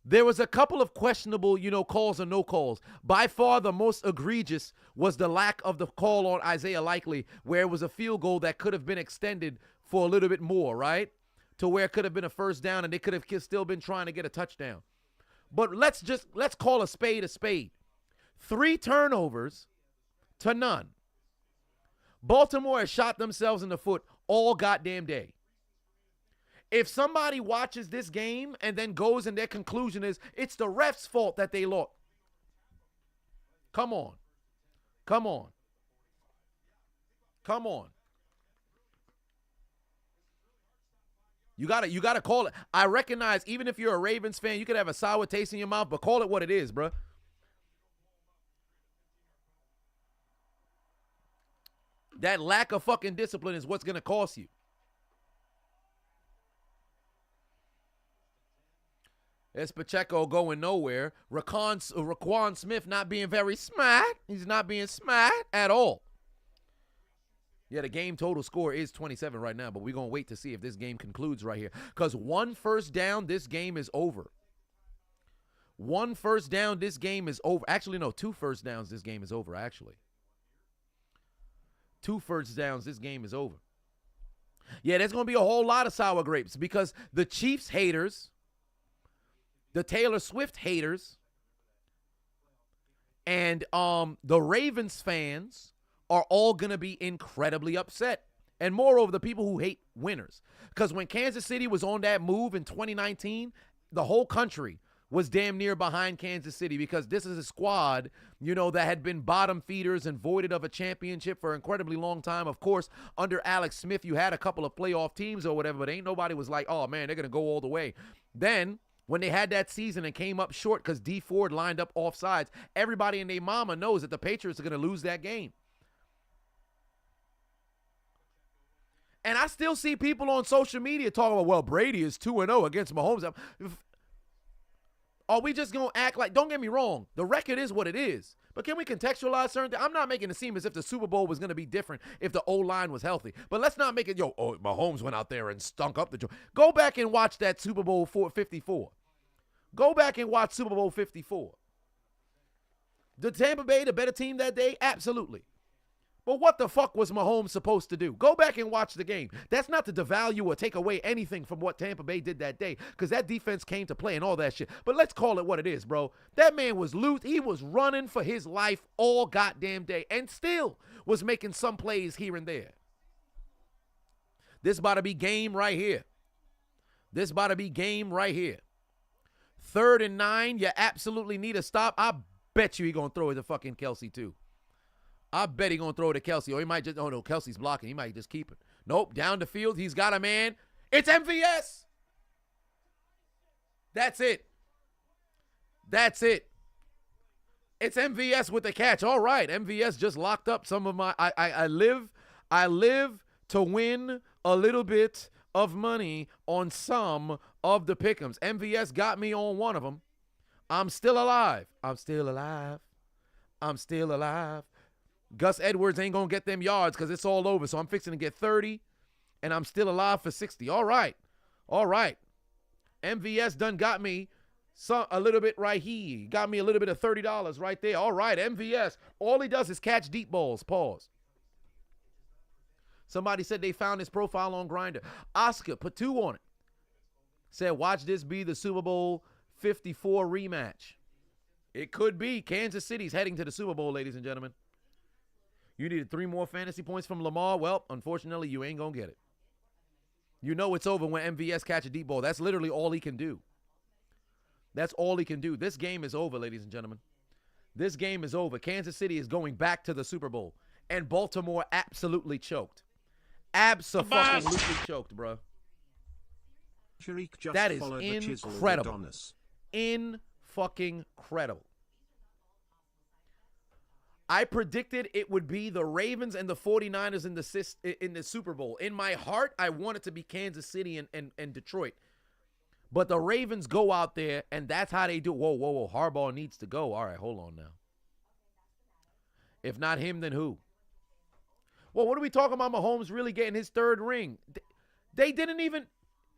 [SPEAKER 1] There was a couple of questionable, calls or no calls. By far, the most egregious was the lack of the call on Isaiah Likely, where it was a field goal that could have been extended for a little bit more, right? To where it could have been a first down and they could have still been trying to get a touchdown. But let's call a spade a spade. 3 turnovers to none. Baltimore has shot themselves in the foot all goddamn day. If somebody watches this game and then goes and their conclusion is it's the ref's fault that they lost. Come on. Come on. Come on. You gotta call it. I recognize even if you're a Ravens fan, you could have a sour taste in your mouth, but call it what it is, bro. That lack of fucking discipline is what's gonna cost you. It's Pacheco going nowhere. Raquan Smith not being very smart. He's not being smart at all. Yeah, the game total score is 27 right now, but we're going to wait to see if this game concludes right here. Because 1 first down, this game is over. 1 first down, this game is over. Actually, no, 2 first downs, this game is over, actually. 2 first downs, this game is over. Yeah, there's going to be a whole lot of sour grapes because the Chiefs haters, the Taylor Swift haters, and the Ravens fans are all going to be incredibly upset. And moreover, the people who hate winners. Because when Kansas City was on that move in 2019, the whole country was damn near behind Kansas City because this is a squad, that had been bottom feeders and voided of a championship for an incredibly long time. Of course, under Alex Smith, you had a couple of playoff teams or whatever, but ain't nobody was like, oh, man, they're going to go all the way. Then when they had that season and came up short because D Ford lined up offsides, everybody and their mama knows that the Patriots are going to lose that game. And I still see people on social media talking about, well, Brady is 2-0 against Mahomes. Are we just going to act like, don't get me wrong, the record is what it is. But can we contextualize certain things? I'm not making it seem as if the Super Bowl was going to be different if the O-line was healthy. But let's not make it, Mahomes went out there and stunk up the joint. Go back and watch that Super Bowl 54. Go back and watch Super Bowl 54. Did Tampa Bay the better team that day? Absolutely. But what the fuck was Mahomes supposed to do? Go back and watch the game. That's not to devalue or take away anything from what Tampa Bay did that day because that defense came to play and all that shit. But let's call it what it is, bro. That man was loose. He was running for his life all goddamn day and still was making some plays here and there. This about to be game right here. This about to be game right here. 3rd and 9, you absolutely need a stop. I bet you he going to throw it to fucking Kelsey too. I bet he going to throw it to Kelsey. Or he might just, oh no, Kelsey's blocking. He might just keep it. Nope, down the field. He's got a man. It's MVS. That's it. That's it. It's MVS with the catch. All right, MVS just locked up some of my, I live to win a little bit of money on some of the pick'ems. MVS got me on one of them. I'm still alive. I'm still alive. I'm still alive. Gus Edwards ain't going to get them yards because it's all over. So I'm fixing to get 30, and I'm still alive for 60. All right. All right. MVS done got me a little bit right here. Got me a little bit of $30 right there. All right, MVS. All he does is catch deep balls. Pause. Somebody said they found his profile on Grindr. Oscar put 2 on it. Said, watch this be the Super Bowl 54 rematch. It could be. Kansas City's heading to the Super Bowl, ladies and gentlemen. You needed 3 more fantasy points from Lamar. Well, unfortunately, you ain't going to get it. You know it's over when MVS catch a deep ball. That's literally all he can do. That's all he can do. This game is over, ladies and gentlemen. This game is over. Kansas City is going back to the Super Bowl. and Baltimore absolutely choked. Absolutely choked, bro. That is incredible. In-fucking-credible. I predicted it would be the Ravens and the 49ers in the Super Bowl. In my heart, I want it to be Kansas City and Detroit. But the Ravens go out there, and that's how they do. Whoa. Harbaugh needs to go. All right, hold on now. If not him, then who? Well, what are we talking about? Mahomes really getting his third ring. They didn't even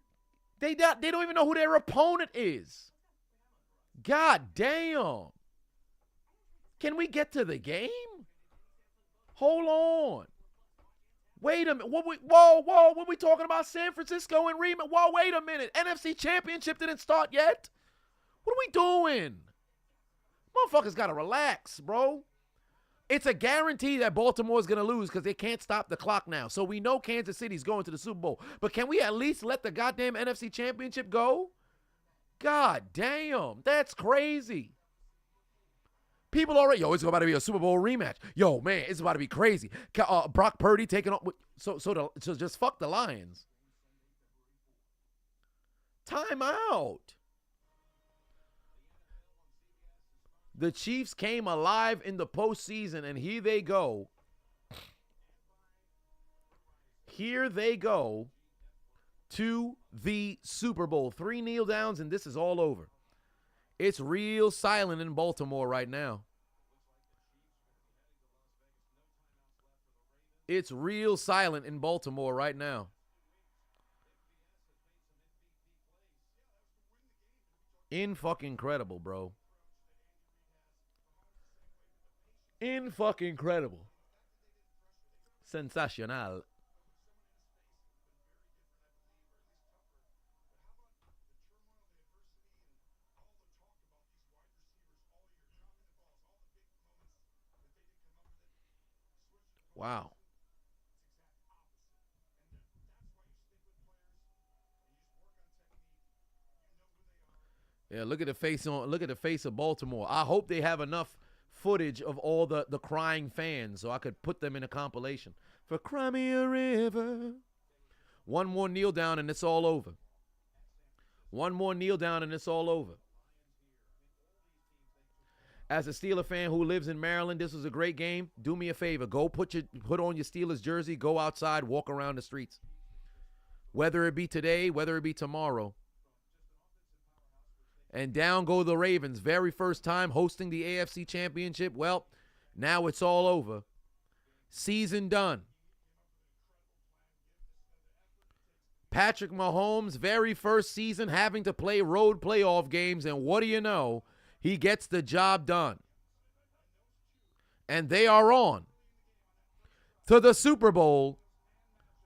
[SPEAKER 1] – they don't even know who their opponent is. God damn. Can we get to the game? Hold on. Wait a minute. Whoa. What we talking about? San Francisco and Remo? Whoa, wait a minute. NFC Championship didn't start yet? What are we doing? Motherfuckers got to relax, bro. It's a guarantee that Baltimore's going to lose because they can't stop the clock now. So we know Kansas City's going to the Super Bowl. But can we at least let the goddamn NFC Championship go? God damn. That's crazy. People already, it's about to be a Super Bowl rematch. Yo, man, it's about to be crazy. Brock Purdy taking on, so just fuck the Lions. Time out. The Chiefs came alive in the postseason, and here they go. Here they go to the Super Bowl. 3 kneel downs, and this is all over. It's real silent in Baltimore right now. It's real silent in Baltimore right now. In-fucking-credible, bro. In-fucking-credible. Sensational. Wow. Yeah, look at the face of Baltimore. I hope they have enough footage of all the crying fans so I could put them in a compilation. For Cry Me a River. One more kneel down and it's all over. One more kneel down and it's all over. As a Steeler fan who lives in Maryland, this was a great game. Do me a favor. Go put on your Steelers jersey. Go outside. Walk around the streets. Whether it be today, whether it be tomorrow. And down go the Ravens. Very first time hosting the AFC Championship. Well, now it's all over. Season done. Patrick Mahomes, very first season having to play road playoff games. And what do you know? He gets the job done. And they are on to the Super Bowl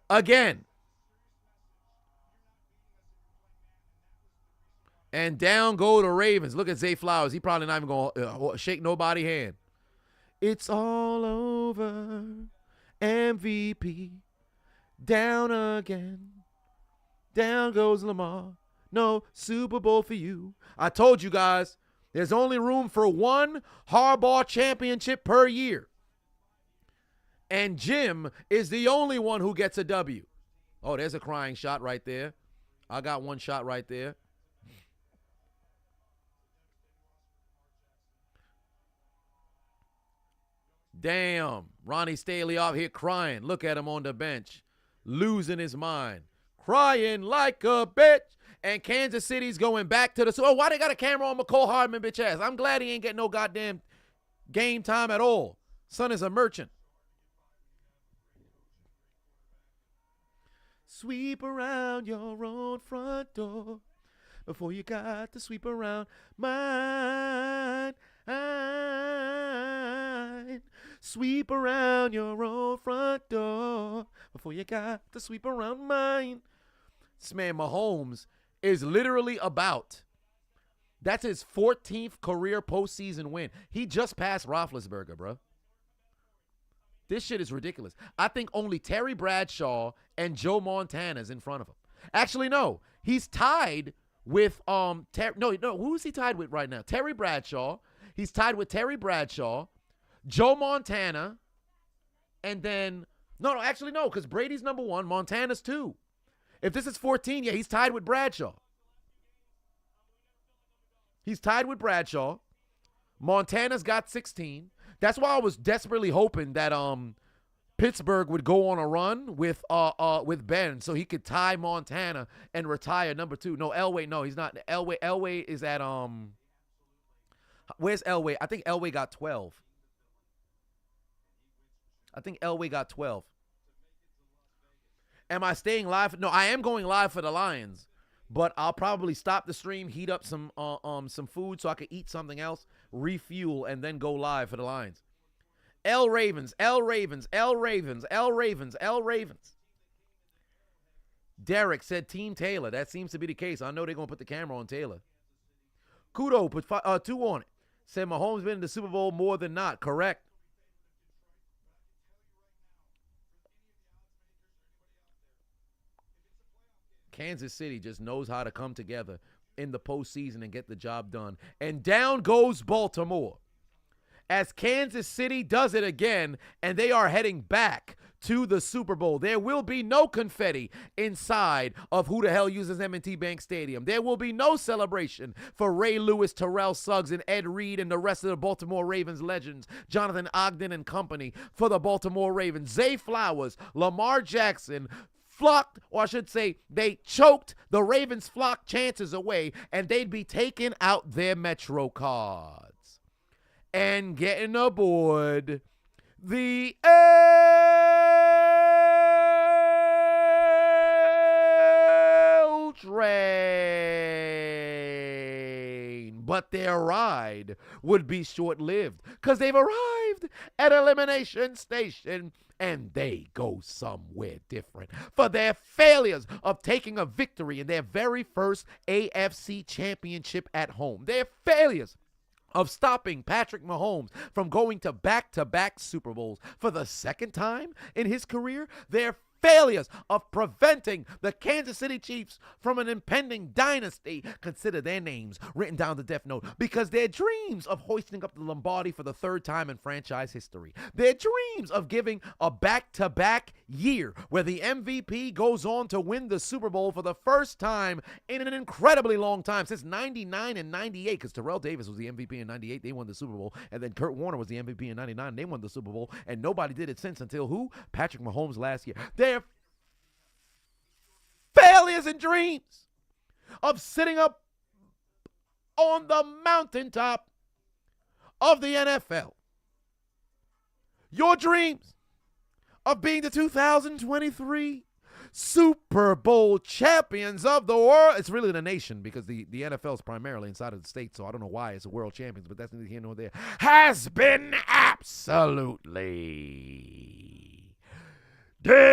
[SPEAKER 1] again. And down go the Ravens. Look at Zay Flowers. He probably not even going to shake nobody's hand. It's all over. MVP. Down again. Down goes Lamar. No Super Bowl for you. I told you guys, there's only room for one Harbaugh championship per year. And Jim is the only one who gets a W. Oh, there's a crying shot right there. I got one shot right there. Damn, Ronnie Staley out here crying. Look at him on the bench, losing his mind, crying like a bitch. And Kansas City's going back to the... Oh, why they got a camera on McCall Hardman, bitch ass? I'm glad he ain't getting no goddamn game time at all. Son is a merchant. Sweep around your own front door before you got to sweep around mine. Sweep around your own front door before you got to sweep around mine. This man Mahomes is literally about. That's his 14th career postseason win. He just passed Roethlisberger, bro. This shit is ridiculous. I think only Terry Bradshaw and Joe Montana's in front of him. Actually, no. He's tied with who's he tied with right now? Terry Bradshaw. He's tied with Terry Bradshaw, Joe Montana, And then, no, actually, no, because Brady's number 1, Montana's 2. If this is 14, yeah, he's tied with Bradshaw. He's tied with Bradshaw. Montana's got 16. That's why I was desperately hoping that Pittsburgh would go on a run with Ben so he could tie Montana and retire number 2. No, Elway, no, he's not. Elway is at where's Elway? I think Elway got 12. Am I staying live? No, I am going live for the Lions, but I'll probably stop the stream, heat up some food so I can eat something else, refuel, and then go live for the Lions. L Ravens. Derek said Team Taylor. That seems to be the case. I know they're going to put the camera on Taylor. Kudo put 2 on it. Said Mahomes been in the Super Bowl more than not. Correct. Kansas City just knows how to come together in the postseason and get the job done. And down goes Baltimore as Kansas City does it again, and they are heading back to the Super Bowl. There will be no confetti inside of who the hell uses M&T Bank Stadium. There will be no celebration for Ray Lewis, Terrell Suggs, and Ed Reed and the rest of the Baltimore Ravens legends, Jonathan Ogden and company for the Baltimore Ravens. Zay Flowers, Lamar Jackson, flocked, or I should say, they choked the Ravens' flock chances away, and they'd be taking out their Metro cards and getting aboard the L train. But their ride would be short-lived because they've arrived at Elimination Station, and they go somewhere different for their failures of taking a victory in their very first AFC championship at home. Their failures of stopping Patrick Mahomes from going to back-to-back Super Bowls for the second time in his career. Their failures of preventing the Kansas City Chiefs from an impending dynasty. Consider their names written down the death note because their dreams of hoisting up the Lombardi for the 3rd time in franchise history. Their dreams of giving a back-to-back year where the MVP goes on to win the Super Bowl for the first time in an incredibly long time, since 99 and 98, because Terrell Davis was the MVP in 98, they won the Super Bowl, and then Kurt Warner was the MVP in 99, they won the Super Bowl, and nobody did it since until who? Patrick Mahomes last year. Their failures and dreams of sitting up on the mountaintop of the NFL. Your dreams of being the 2023 Super Bowl champions of the world. It's really the nation because the NFL is primarily inside of the state, so I don't know why it's the world champions, but that's neither here nor there. Has been absolutely deleted.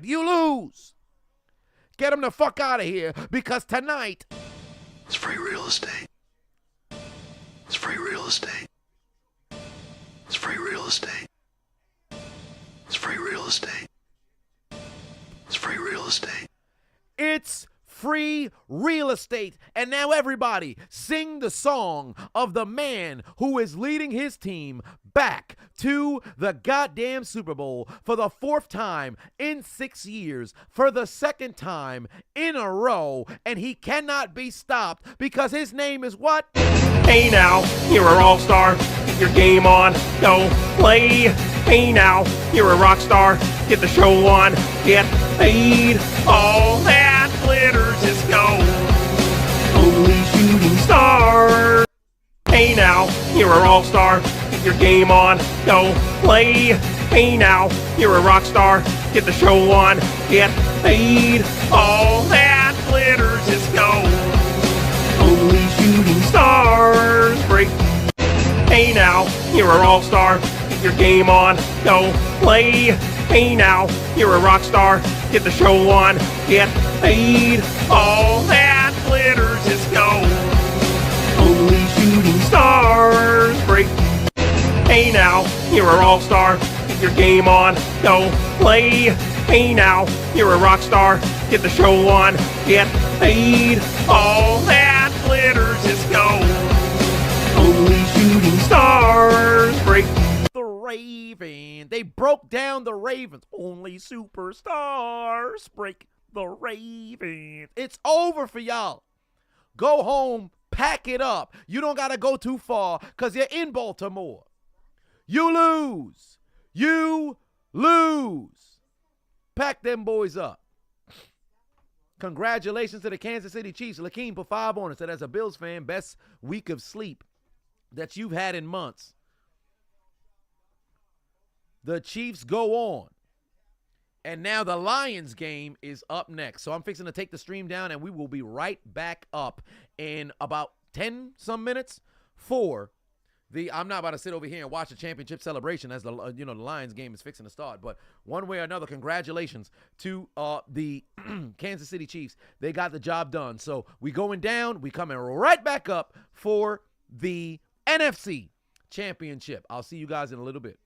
[SPEAKER 1] You lose. Get them the fuck out of here because tonight
[SPEAKER 5] It's free real estate. It's free real estate. It's free real estate. It's free real estate. It's free real estate.
[SPEAKER 1] it's free real estate. And now everybody sing the song of the man who is leading his team back to the goddamn Super Bowl for the 4th time in 6 years, for the 2nd time in a row, and he cannot be stopped because his name is what?
[SPEAKER 4] Hey now, you're a all-star. Get your game on, go play. Hey now, you're a rock star. Get the show on, get paid. All that glitters is gold. Only shooting stars. Hey now, you're a all-star. Get your game on, go play. Hey now, you're a rock star. Get the show on, get paid. All that glitters is gold. Only shooting stars break. Hey now, you're a all-star. Get your game on, go play. Hey now, you're a rock star. Get the show on, get paid. All that glitters is gold. Only shooting stars break. Hey now, you're a all-star. Get your game on, go play. Hey now, you're a rock star. Get the show on, get paid. All that glitters is superstars break
[SPEAKER 1] The Ravens. They broke down the Ravens. Only superstars break the Ravens. It's over for y'all. Go home, pack it up. You don't got to go too far because you're in Baltimore. You lose. You lose. Pack them boys up. Congratulations to the Kansas City Chiefs. Lakeem put 5 on it. Said, as a Bills fan, best week of sleep that you've had in months. The Chiefs go on. And now the Lions game is up next. So I'm fixing to take the stream down, and we will be right back up in about 10 some minutes for I'm not about to sit over here and watch the championship celebration as the Lions game is fixing to start. But one way or another, congratulations to the Kansas City Chiefs. They got the job done. So we going down. We coming right back up for the NFC Championship. I'll see you guys in a little bit.